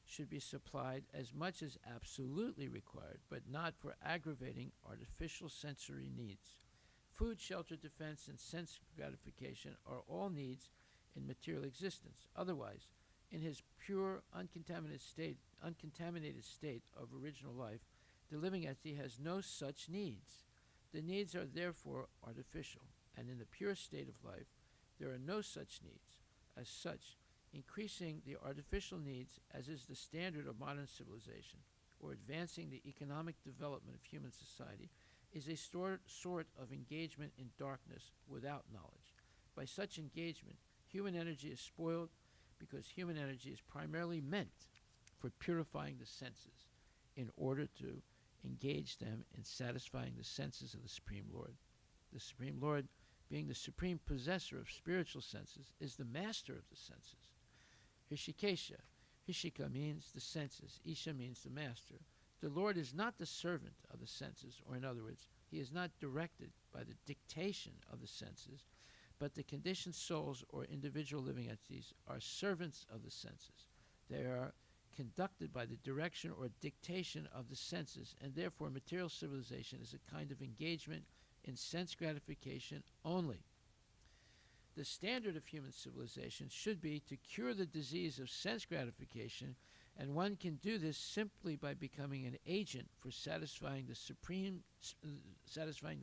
should be supplied as much as absolutely required, but not for aggravating artificial sensory needs. Food, shelter, defense, and sense gratification are all needs in material existence. Otherwise, in his pure, uncontaminated state of original life, the living entity has no such needs. The needs are therefore artificial. and in the pure state of life, there are no such needs. As such, increasing the artificial needs, as is the standard of modern civilization, or advancing the economic development of human society, is a sort of engagement in darkness without knowledge. By such engagement, human energy is spoiled because human energy is primarily meant for purifying the senses in order to engage them in satisfying the senses of the Supreme Lord. The Supreme Lord, being the supreme possessor of spiritual senses, is the master of the senses. Hishikesha. Hishika means the senses. Isha means the master. The Lord is not the servant of the senses, or in other words, he is not directed by the dictation of the senses, but the conditioned souls or individual living entities are servants of the senses. They are conducted by the direction or dictation of the senses, and therefore material civilization is a kind of engagement in sense gratification only. The standard of human civilization should be to cure the disease of sense gratification, and one can do this simply by becoming an agent for satisfying the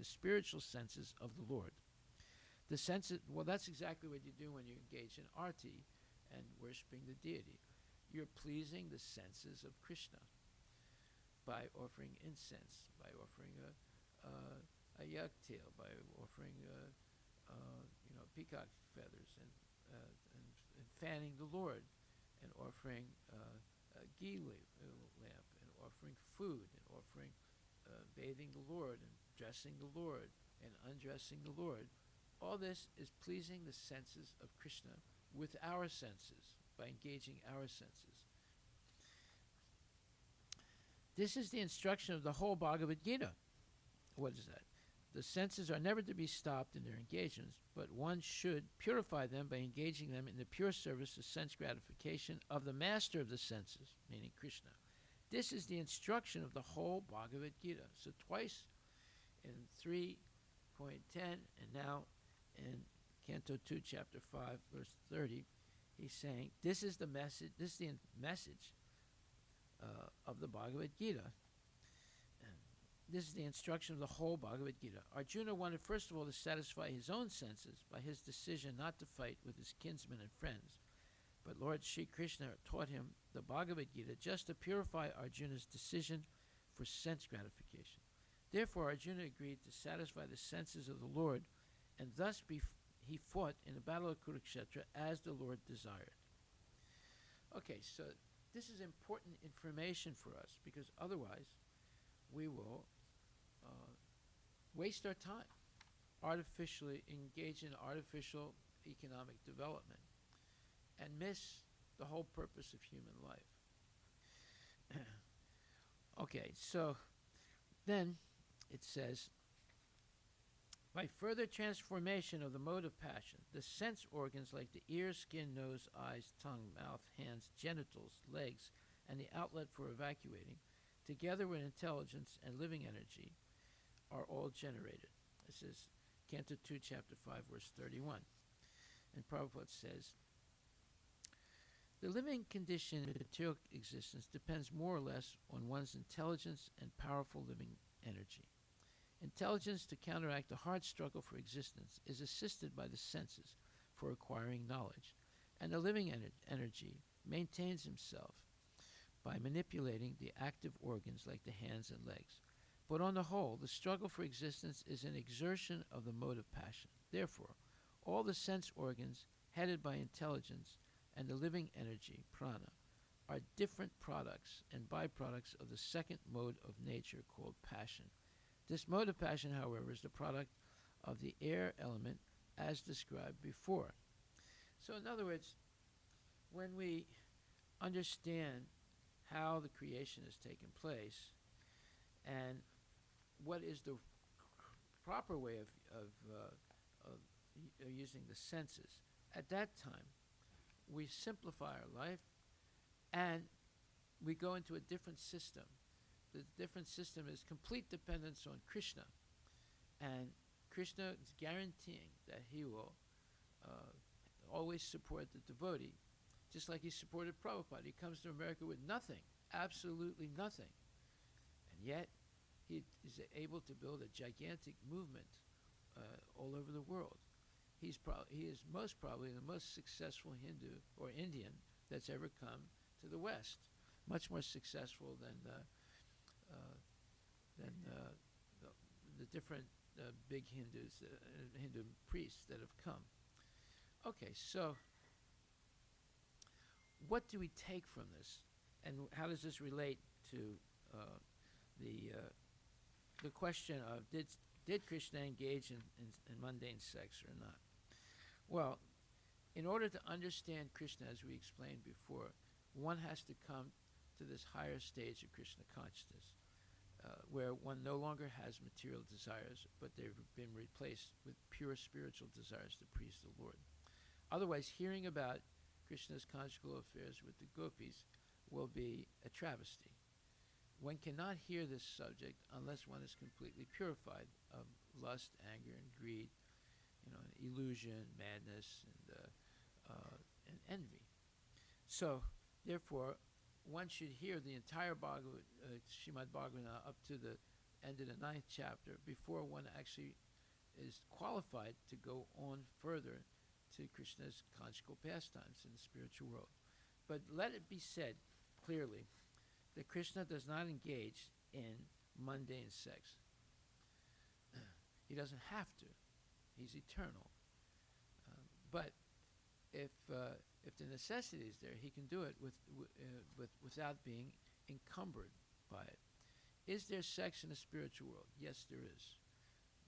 spiritual senses of the Lord. The senses, well, that's exactly what you do when you engage in arti and worshiping the deity. You're pleasing the senses of Krishna by offering incense, by offering a yak tail, by offering peacock feathers, and fanning the Lord, and offering a ghee lamp, and offering food, and offering bathing the Lord, and dressing the Lord, and undressing the Lord. All this is pleasing the senses of Krishna with our senses, by engaging our senses. This is the instruction of the whole Bhagavad Gita. What is that? The senses are never to be stopped in their engagements, but one should purify them by engaging them in the pure service of sense gratification of the master of the senses, meaning Krishna. This is the instruction of the whole Bhagavad Gita. So twice in 3.10 and now in Canto 2, Chapter 5, verse 30, he's saying, this is the message, this is the message of the Bhagavad Gita. This is the instruction of the whole Bhagavad Gita. Arjuna wanted first of all to satisfy his own senses by his decision not to fight with his kinsmen and friends. But Lord Sri Krishna taught him the Bhagavad Gita just to purify Arjuna's decision for sense gratification. Therefore Arjuna agreed to satisfy the senses of the Lord, and thus he fought in the battle of Kurukshetra as the Lord desired. Okay, so this is important information for us, because otherwise we will waste our time, artificially engage in artificial economic development, and miss the whole purpose of human life. Okay, so then it says, by further transformation of the mode of passion, the sense organs like the ear, skin, nose, eyes, tongue, mouth, hands, genitals, legs, and the outlet for evacuating, together with intelligence and living energy, are all generated. This is Canto 2, Chapter 5, verse 31. And Prabhupada says, the living condition in material existence depends more or less on one's intelligence and powerful living energy. Intelligence to counteract the hard struggle for existence is assisted by the senses for acquiring knowledge, and the living energy maintains himself by manipulating the active organs like the hands and legs. But on the whole, the struggle for existence is an exertion of the mode of passion. Therefore, all the sense organs headed by intelligence and the living energy, prana, are different products and byproducts of the second mode of nature called passion. This mode of passion, however, is the product of the air element as described before. So in other words, when we understand how the creation has taken place and what is the proper way of using the senses, at that time we simplify our life and we go into a different system. The different system is complete dependence on Krishna, and Krishna is guaranteeing that he will always support the devotee, just like he supported Prabhupada. He comes to America with nothing, absolutely nothing, and yet he is able to build a gigantic movement all over the world. He is most probably the most successful Hindu or Indian that's ever come to the West. Much more successful than the different big Hindus, Hindu priests that have come. Okay, so what do we take from this, and how does this relate to the question of did Krishna engage in mundane sex or not? Well, in order to understand Krishna, as we explained before, one has to come to this higher stage of Krishna consciousness, where one no longer has material desires, but they've been replaced with pure spiritual desires to please the Lord. Otherwise, hearing about Krishna's conjugal affairs with the gopis will be a travesty. One cannot hear this subject unless one is completely purified of lust, anger, and greed, illusion, madness, and envy. So, therefore, one should hear the entire Srimad Bhagavatam up to the end of the 9th chapter before one actually is qualified to go on further to Krishna's conjugal pastimes in the spiritual world. But let it be said clearly that Krishna does not engage in mundane sex. He doesn't have to. He's eternal. But if the necessity is there, he can do it without being encumbered by it. Is there sex in the spiritual world? Yes, there is.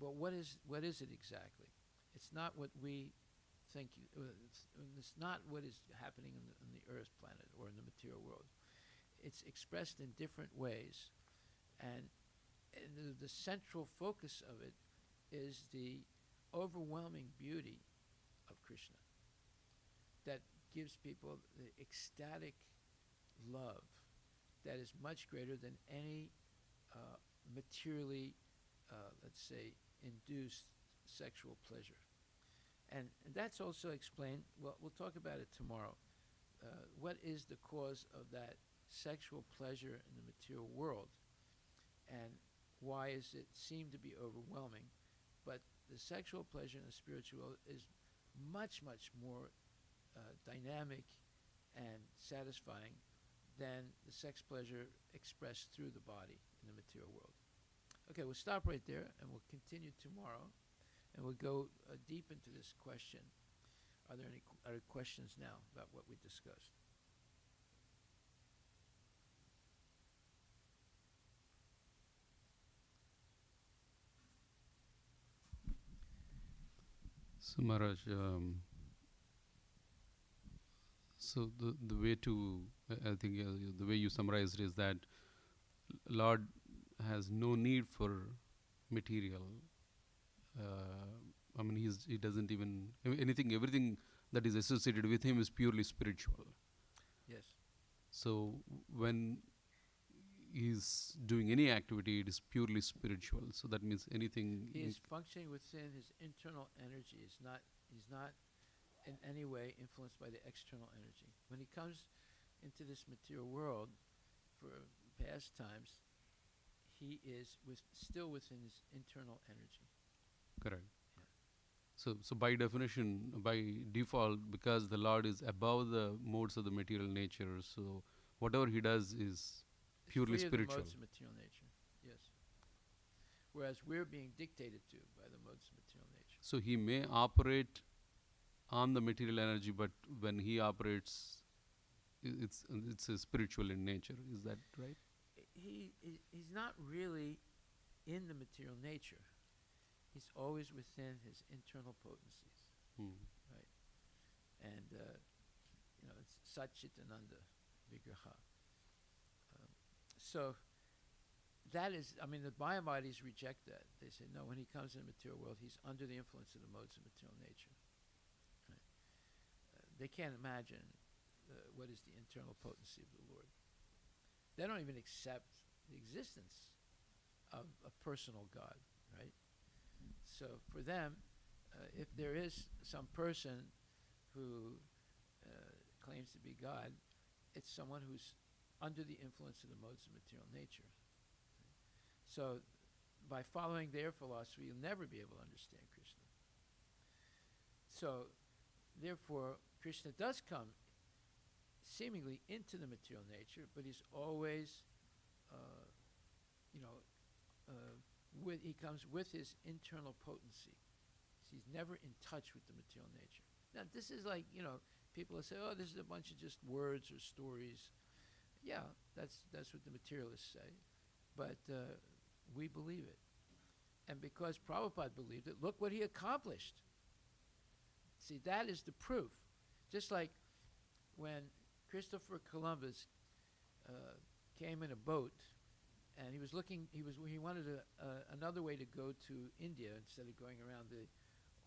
But what is it exactly? It's not what we think. It's not what is happening on the Earth planet or in the material world. It's expressed in different ways, and the central focus of it is the overwhelming beauty of Krishna that gives people the ecstatic love that is much greater than any materially, let's say, induced sexual pleasure. And that's also explained, well, we'll talk about it tomorrow. What is the cause of that sexual pleasure in the material world, and why is it seem to be overwhelming? But the sexual pleasure in the spiritual world is much, much more dynamic and satisfying than the sex pleasure expressed through the body in the material world. Okay, we'll stop right there, and we'll continue tomorrow, and we'll go deep into this question. Are there any other questions now about what we discussed? So Maharaj, so the way to, I think the way you summarized is that Lord has no need for material. I mean, he doesn't even, everything that is associated with him is purely spiritual. Yes. So when he's doing any activity, it is purely spiritual. So that means anything. He is functioning within his internal energy. He's not in any way influenced by the external energy. When he comes into this material world for pastimes, he is still within his internal energy. Correct. Yeah. So by definition, by default, because the Lord is above the modes of the material nature, so whatever he does is purely free spiritual. Of the modes of material nature, yes. Whereas we're being dictated to by the modes of material nature. So he may operate on the material energy, but when he operates, it's spiritual in nature. Is that right? He's not really in the material nature. He's always within his internal potencies, right? And it's Satchitananda Vigraha. So that is, I mean, the Mayavadis reject that. They say, no, when he comes in the material world, he's under the influence of the modes of material nature. Right? They can't imagine what is the internal potency of the Lord. They don't even accept the existence of a personal God, right? So for them, if there is some person who claims to be God, it's someone who's under the influence of the modes of material nature. So by following their philosophy, you'll never be able to understand Krishna. So, therefore, Krishna does come seemingly into the material nature, but he's always, uh, you know, he comes with his internal potency. He's never in touch with the material nature. Now, this is like, people will say, oh, this is a bunch of just words or stories. Yeah, that's what the materialists say. But we believe it. And because Prabhupada believed it, look what he accomplished. See, that is the proof. Just like when Christopher Columbus came in a boat, and he was looking, he wanted another way to go to India instead of going around the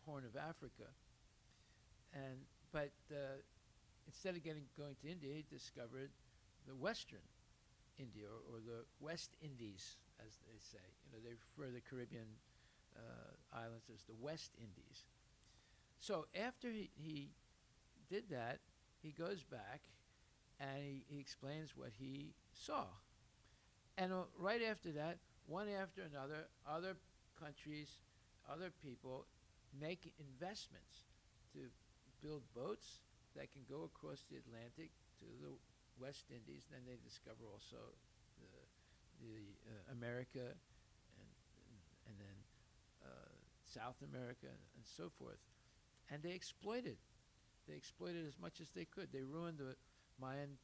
Horn of Africa. But instead of going to India, he discovered the Western India, or the West Indies, as they say. They refer to the Caribbean islands as the West Indies. So after he did that, he goes back and he explains what he saw. And right after that, one after another, other countries, other people make investments to build boats that can go across the Atlantic to the West Indies. Then they discover also the America and then South America and so forth. And they exploited. They exploited as much as they could. They ruined the Mayan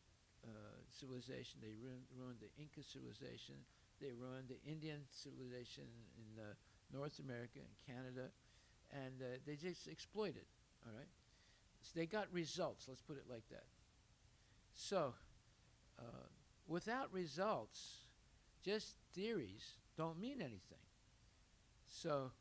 civilization. They ruined the Inca civilization. They ruined the Indian civilization in North America and Canada. And they just exploited, all right? So they got results, let's put it like that. So without results, just theories don't mean anything. So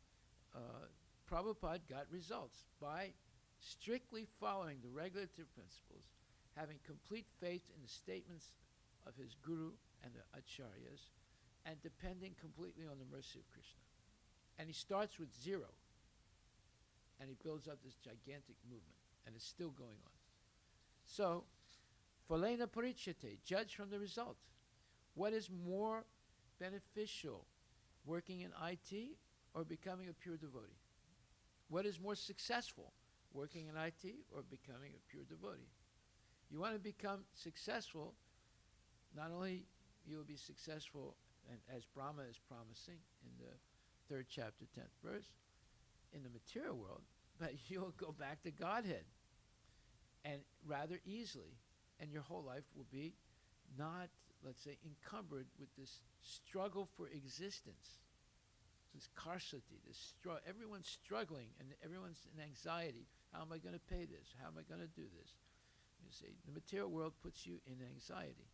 Prabhupada got results by strictly following the regulative principles, having complete faith in the statements of his guru and the acharyas, and depending completely on the mercy of Krishna. And he starts with zero, and he builds up this gigantic movement, and it's still going on. So, phalena parichyate, judge from the result. What is more beneficial, working in IT or becoming a pure devotee? What is more successful, working in IT or becoming a pure devotee? You want to become successful, not only you will be successful, and as Brahma is promising in the 3rd chapter, 10th verse, in the material world, but you'll go back to Godhead, and rather easily, and your whole life will be not, let's say, encumbered with this struggle for existence, this scarcity, everyone's struggling, and everyone's in anxiety. How am I going to pay this? How am I going to do this? You see, the material world puts you in anxiety.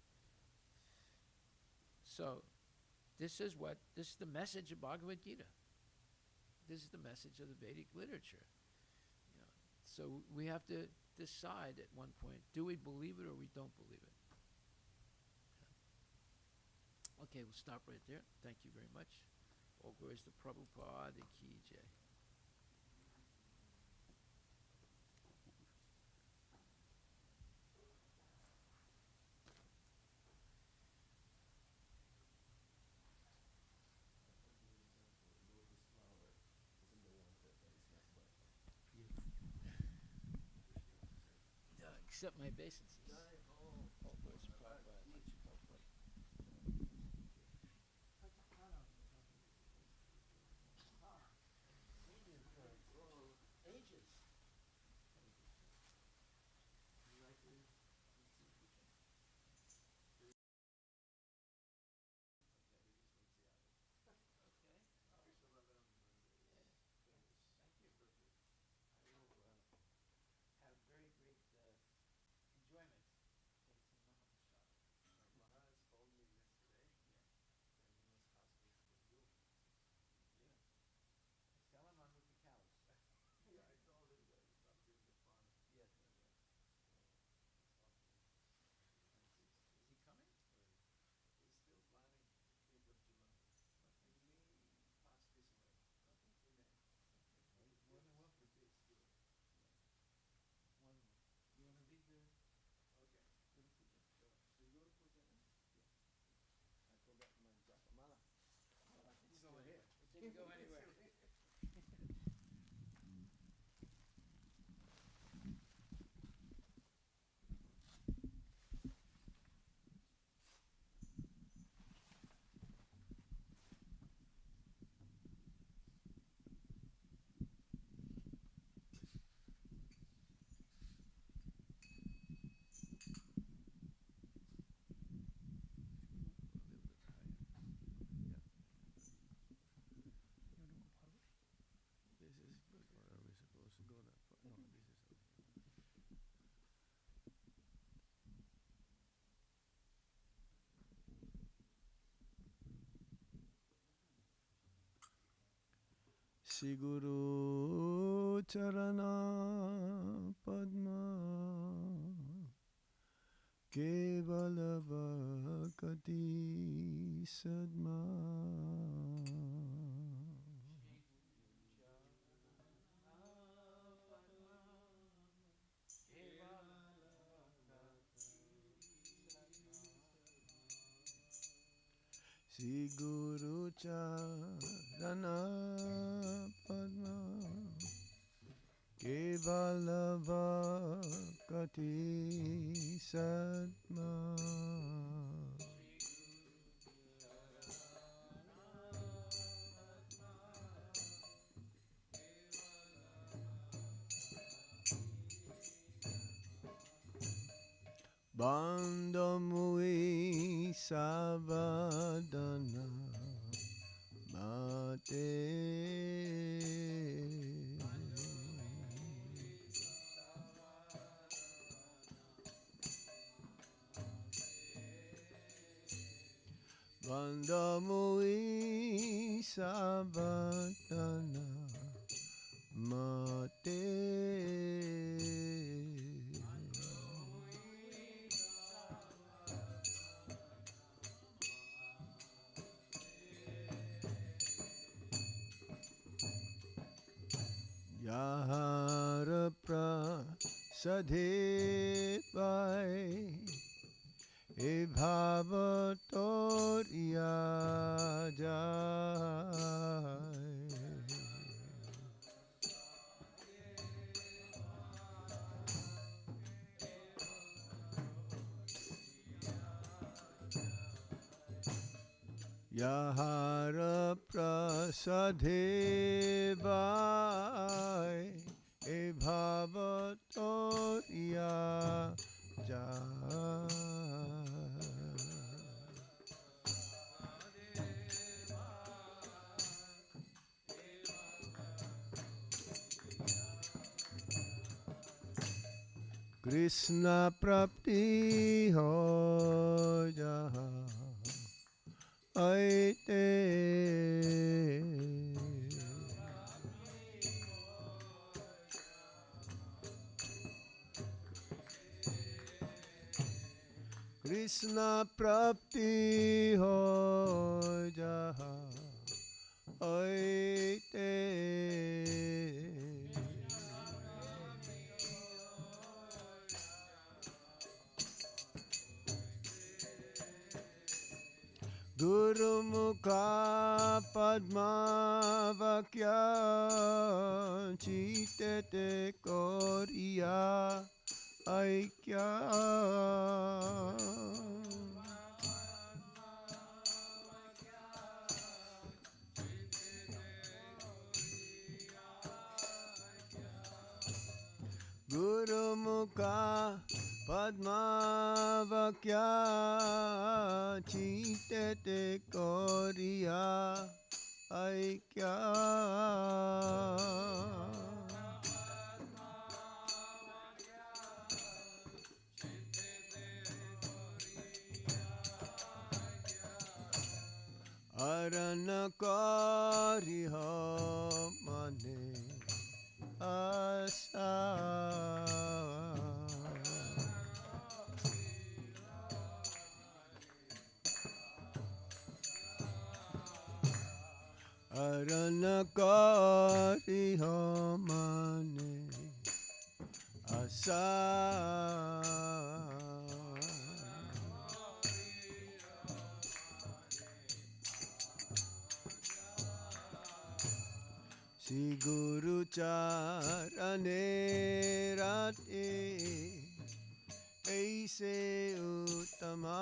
So, this is the message of Bhagavad Gita. This is the message of the Vedic literature. So we have to decide at one point, do we believe it or we don't believe it? Okay, we'll stop right there. Thank you very much. All glories to Prabhupada ki jai. Except my obeisances. All glories to Prabhupada. Ages. Have very great enjoyment. Take some Mahamashara. Shri Guru Charana Padma Kevala Bhakati Sadma Shri Guru Charana Padma Kevala Bhakati Sadma Bandamui Sabadana Mate Bandamui Sabadana Mate Yahara prasadhe pai e bhavatoriya jai Yahara prasadhe vai e bhavatoriya jai Krishna prapti ho jaha aite Krishna prapti ho jaha aite Guru Mukha Padma Vakya Chitete Koriya Aikya Guru Mukha Padma Vakya Chitete Koriya Aikya Aranakariha Mane Asa Aranakariha Mane Asa Shri Guru Charane Rati Aise Uttama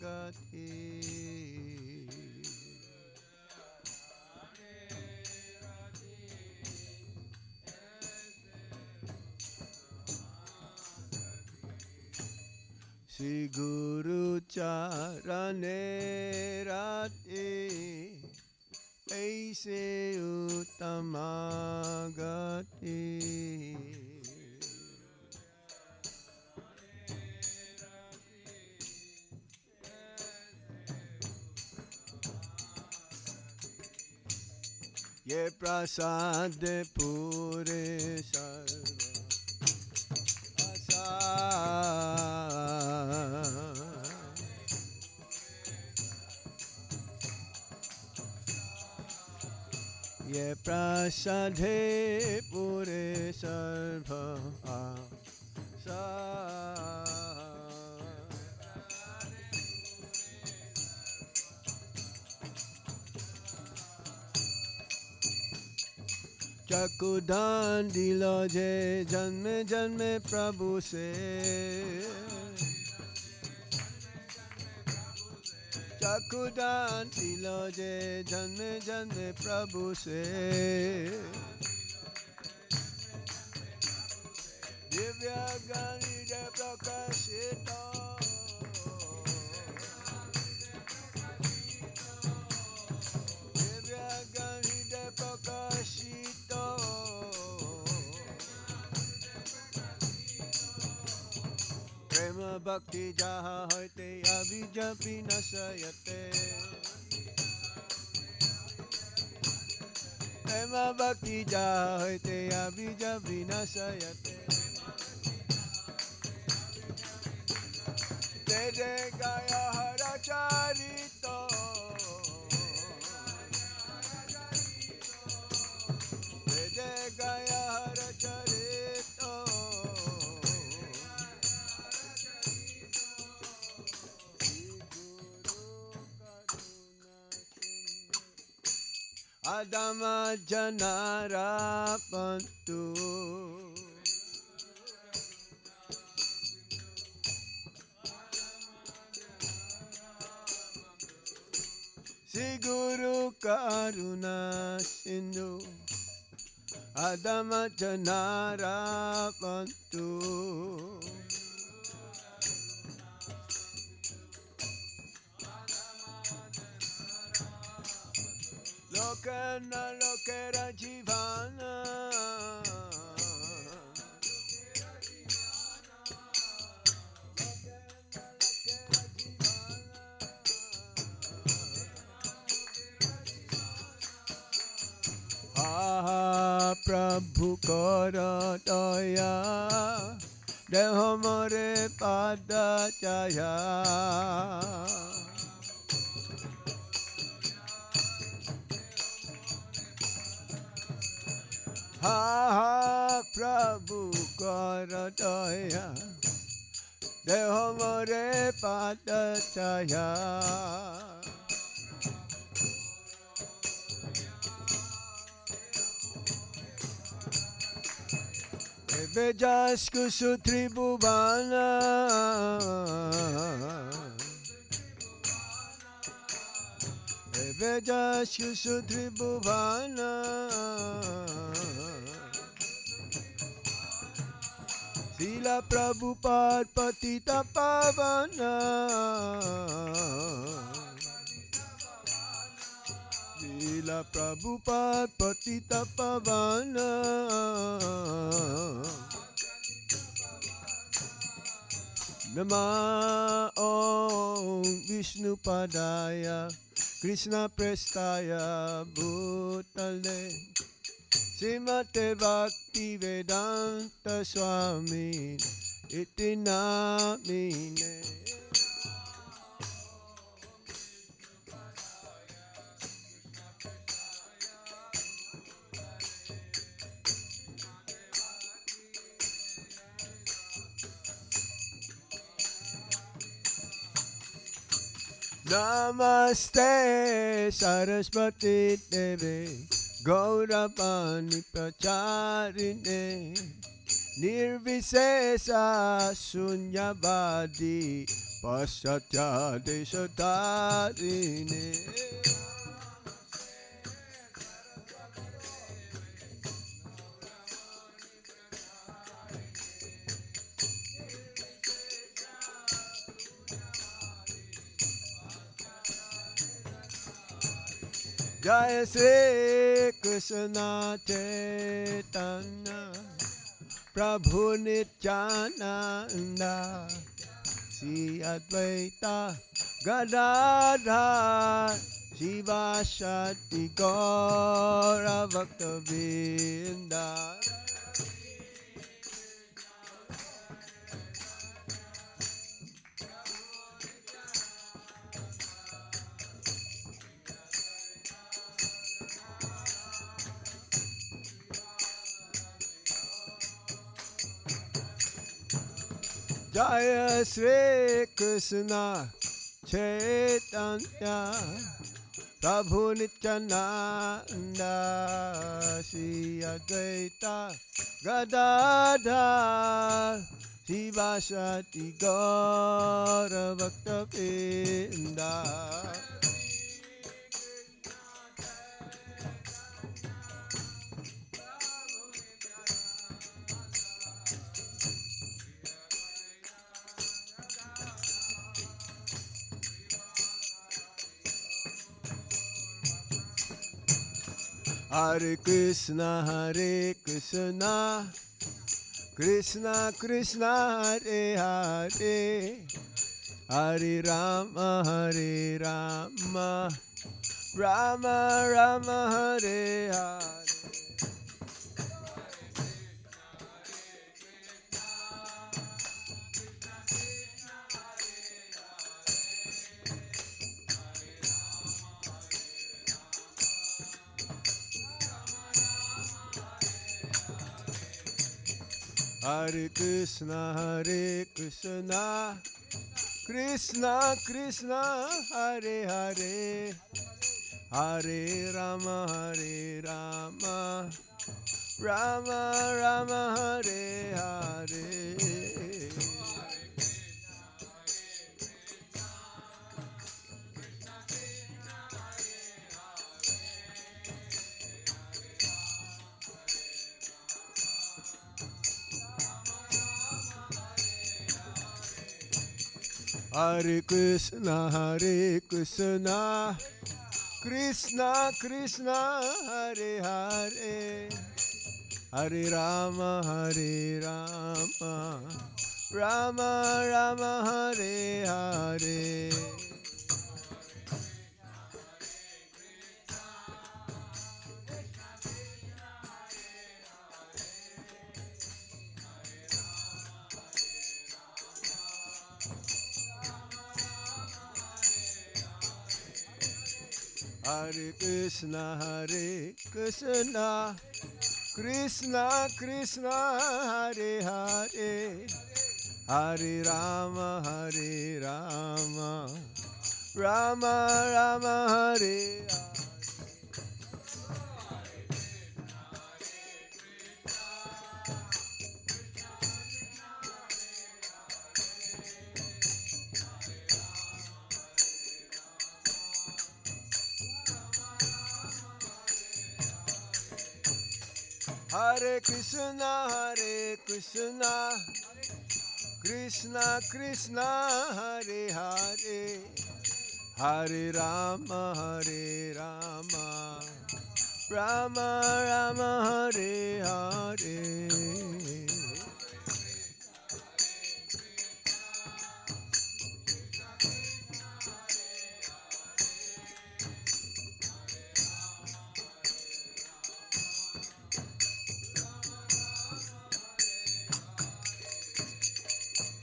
Gati Shri Guru Charane Rati Aise Uttama Gati ye prasade pure sarva asa ye prasade pure sarva asa चकुदान दिलो जे जन्मे जन्मे प्रभु से चकुदान दिलो जे जन्मे जन्मे प्रभु से दिव्य ज्ञानी जय प्रकाशित दिव्य ज्ञानी जय प्रकाशित प्रेम भक्ति जहाँ होते अभिजपि नशयते प्रेम भक्ति जहाँ होते अभिजपि नशयते जय जय गाया हर चरितो जय जय गाया हर चरितो Adama Janara Pantu Sri Guru Karuna Sindhu Adama Janara Pantu Lokana Lokera Jivana Ah Prabhu Kara Daya Deho More Pada Jaya Ha ha Prabhu Kara Daya Deho More Pada Jaya Bejas Kusutri Bhuvana Bejas Kusutri Bhuvana Sila Prabhupada Patita Pavana Sila Prabhupada Patita Pavana Nama Om Vishnu Padaya Krishna Prestaya Bhutale Srimate Bhakti Vedanta Swami Iti Namine Namaste Saraswati Devi Gauravani Pracharine Nirvisesa Sunyavadi Paschatya Deshatarine Jai Sri Krishna Chaitanya Prabhu Nityananda Sri Advaita Gadadhar Shiva Shakti Gaura Bhakta Vrinda. Jaya Sri Krishna Chaitanya Prabhu Nityananda Shri Advaita Gadadhar Shivasati Gaura Bhakta Vrinda. Hare Krishna, Krishna Krishna, Hare Hare, Hare Rama, Rama Rama, Hare Hare. Hare Krishna, Krishna Krishna, Hare Hare, Hare Rama, Rama Rama, Hare Hare. Hare Krishna, Krishna Krishna, Hare Hare, Hare Rama, Rama Rama, Hare Hare. Hare Krishna, Krishna Krishna, Hare Hare, Hare Rama, Rama Rama, Hare Hare. Hare Krishna, Krishna Krishna, Hare Hare, Hare Rama, Rama Rama, Hare Hare.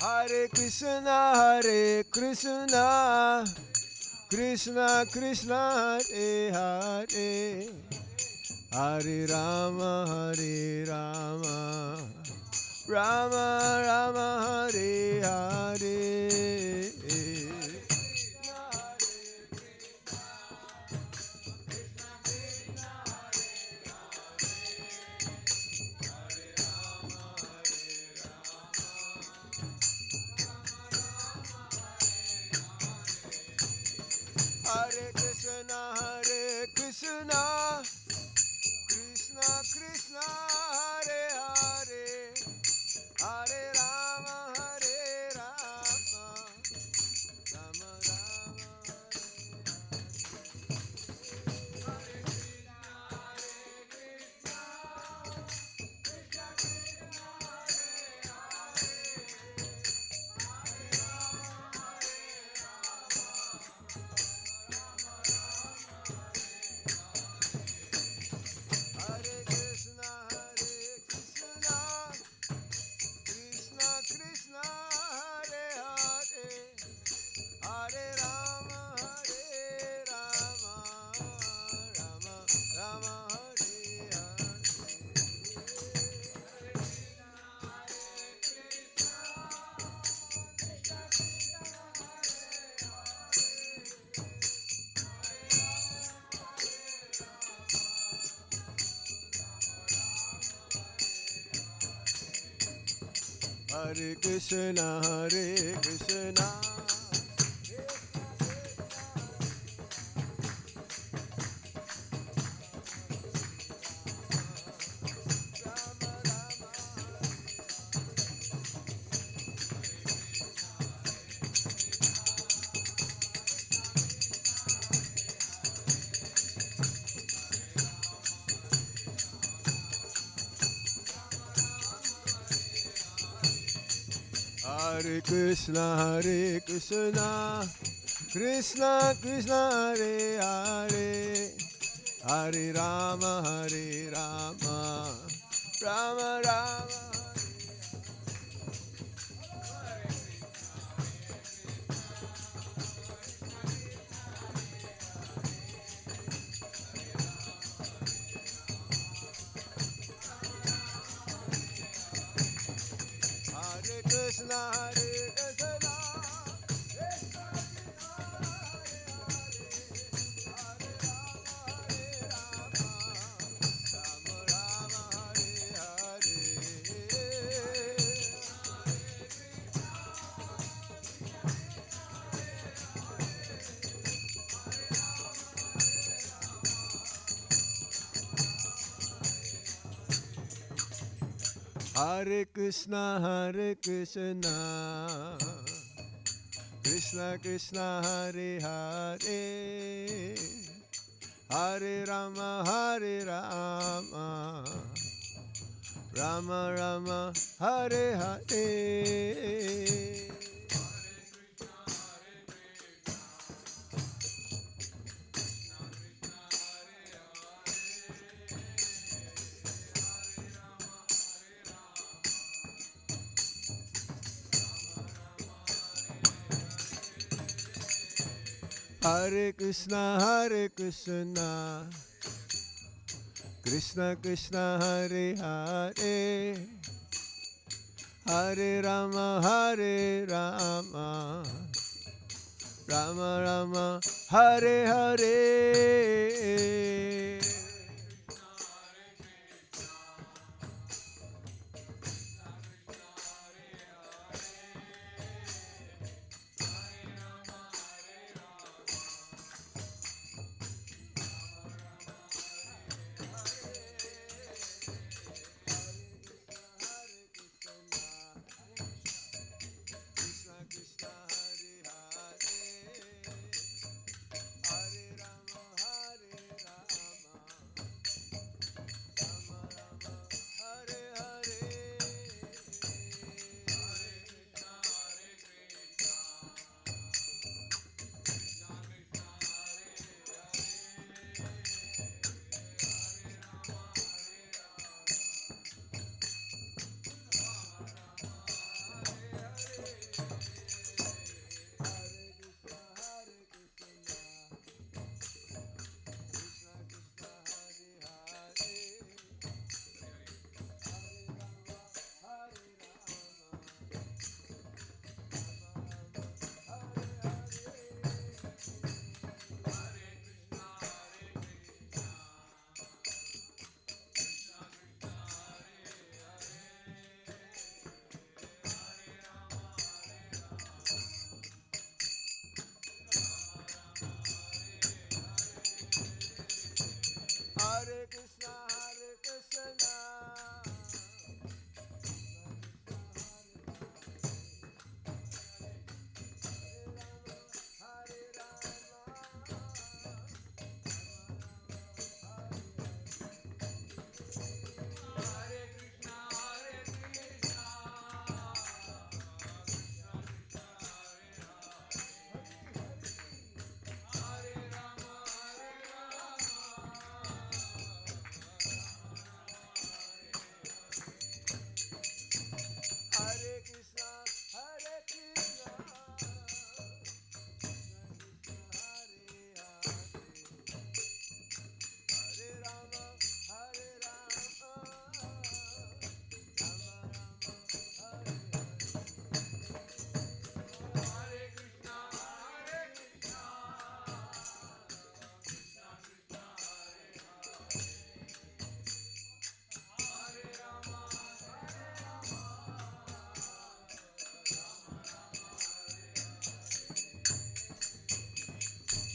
Hare Krishna, Krishna Krishna, Hare Hare, Hare Rama, Rama Rama, Hare Hare. Hare Krishna, Krishna Krishna, Hare Hare, Hare Rama, Rama Rama, Hare Krishna, Hare Krishna. Hare Krishna, Hare Krishna, Krishna Krishna, Hare Hare, Hare Rama, Hare Rama, Rama Rama. Hare Krishna, Hare Krishna, Hare Krishna, Hare Krishna, Krishna Krishna, Hare Hare, Hare Rama, Hare Rama, Rama Rama, Hare Hare. Hare Krishna, Hare Krishna, Krishna Krishna, Hare Hare, Hare Rama, Hare Rama, Rama Rama, Hare Hare. Hare Rama, Hare Rama,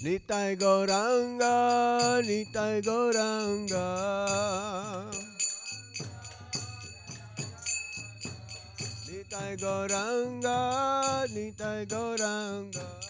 Nitai Gauranga, Nitai Gauranga. Nitai Gauranga, Nitai Gauranga.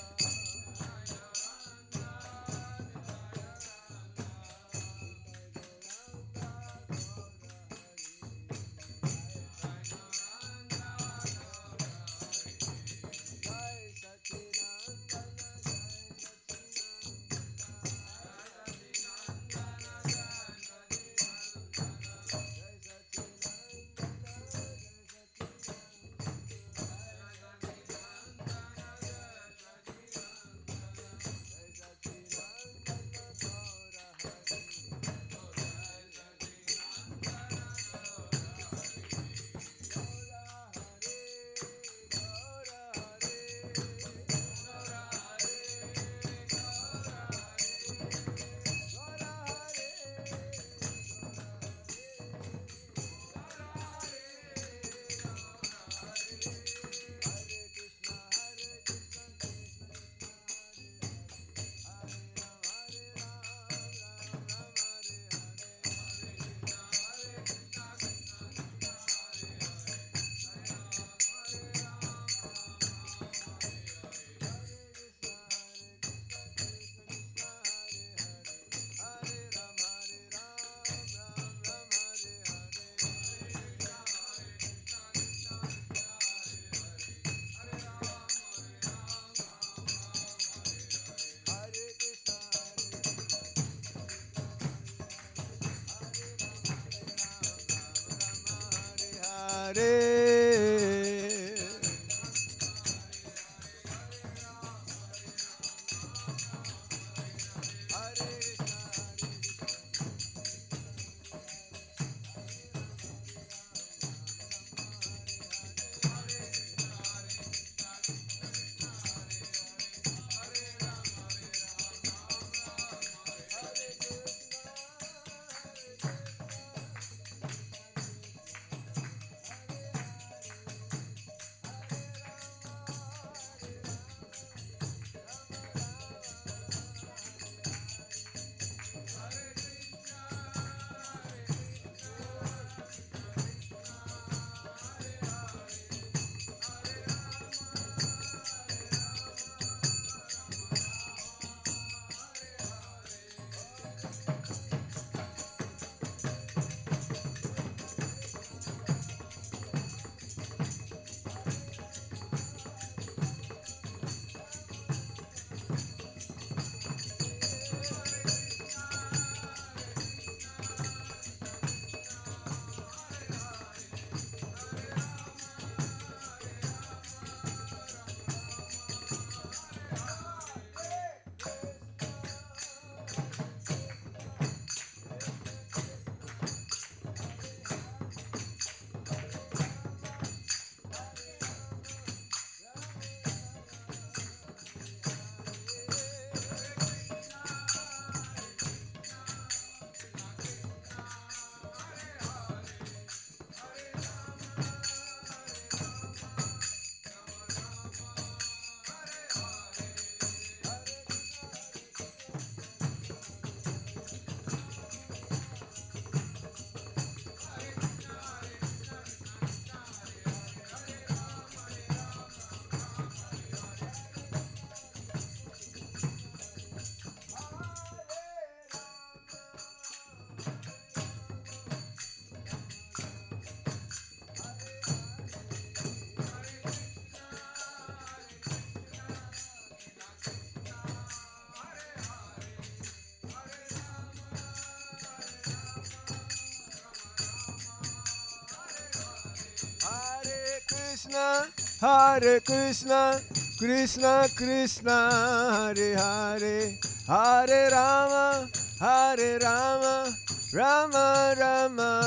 Krishna, Hare Krishna, Krishna Krishna, Hare Hare, Hare Rama, Hare Rama, Rama Rama,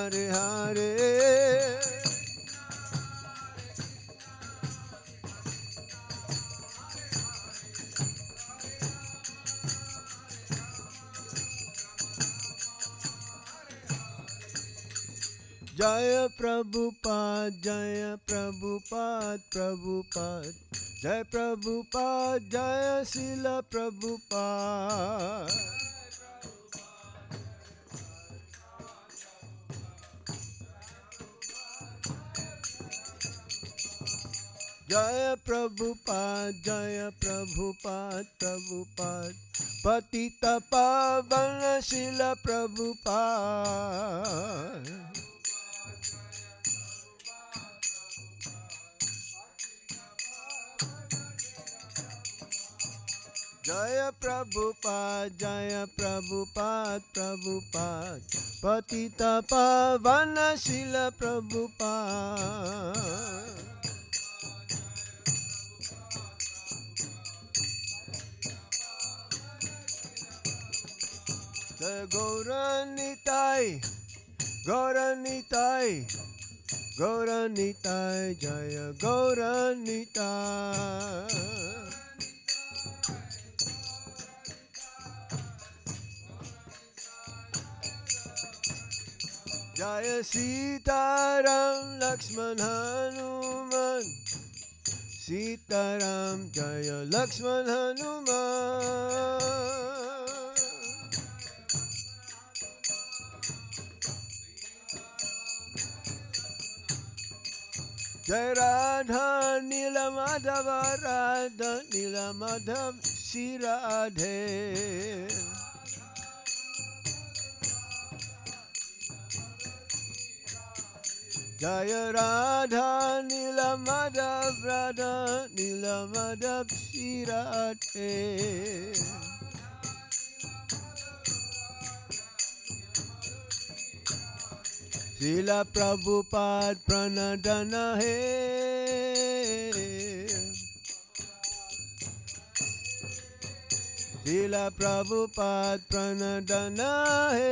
Hare Hare. Jaya Prabhupada, Jaya Prabhupada, Prabhupada. Jai Prabhupada, Jai Srila Prabhupada. Jaya Prabhupada, Jaya Prabhupada, Prabhupada. Patita Pavana Srila Prabhupada. Jaya Prabhupada, Jaya Prabhupada, Prabhupada. Patita Pavana Srila Prabhupada. Jaya Gauranitai, Gauranitai, Gauranitai, Jaya Gauranitai. Jaya Sitaram, Lakshman Hanuman. Sitaram, Jaya Lakshman Hanuman. Jai Radha Nila Madhava Radha Nila Madhav Shri Radhe. Jaya Radha Nila Madhav Radha Nila Madhav Shri Radhe. Srila Prabhupada Pranadana He. Srila Prabhupada Pranadana He.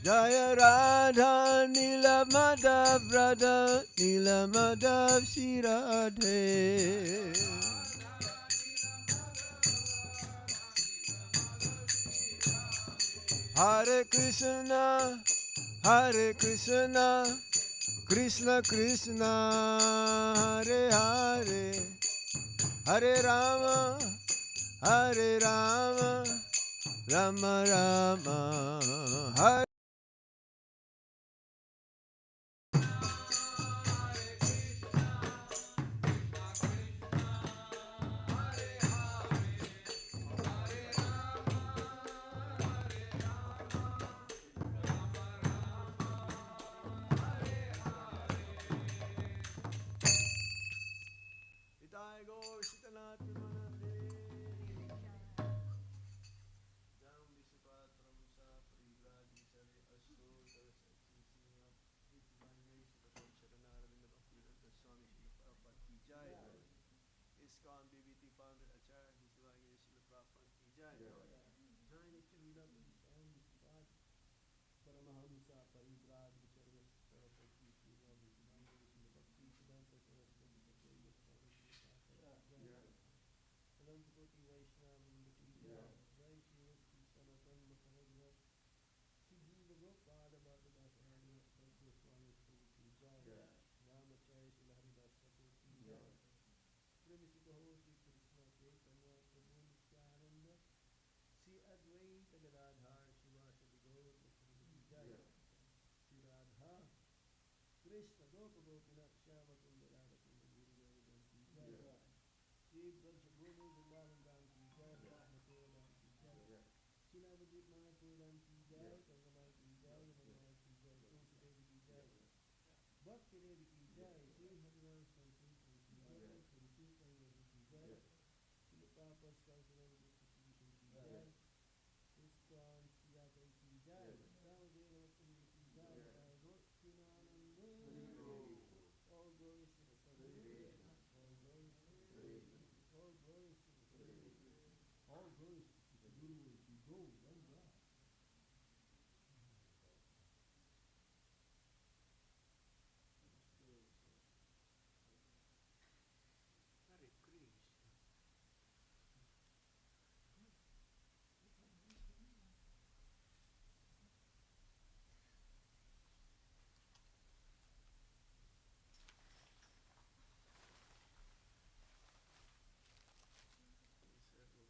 Jaya Radha Nila Madhav Radha Nila Madhav Shri Radhe. Hare Krishna, Hare Krishna, Krishna Krishna, Hare Hare, Hare Rama, Hare Rama, Rama Rama, Hare.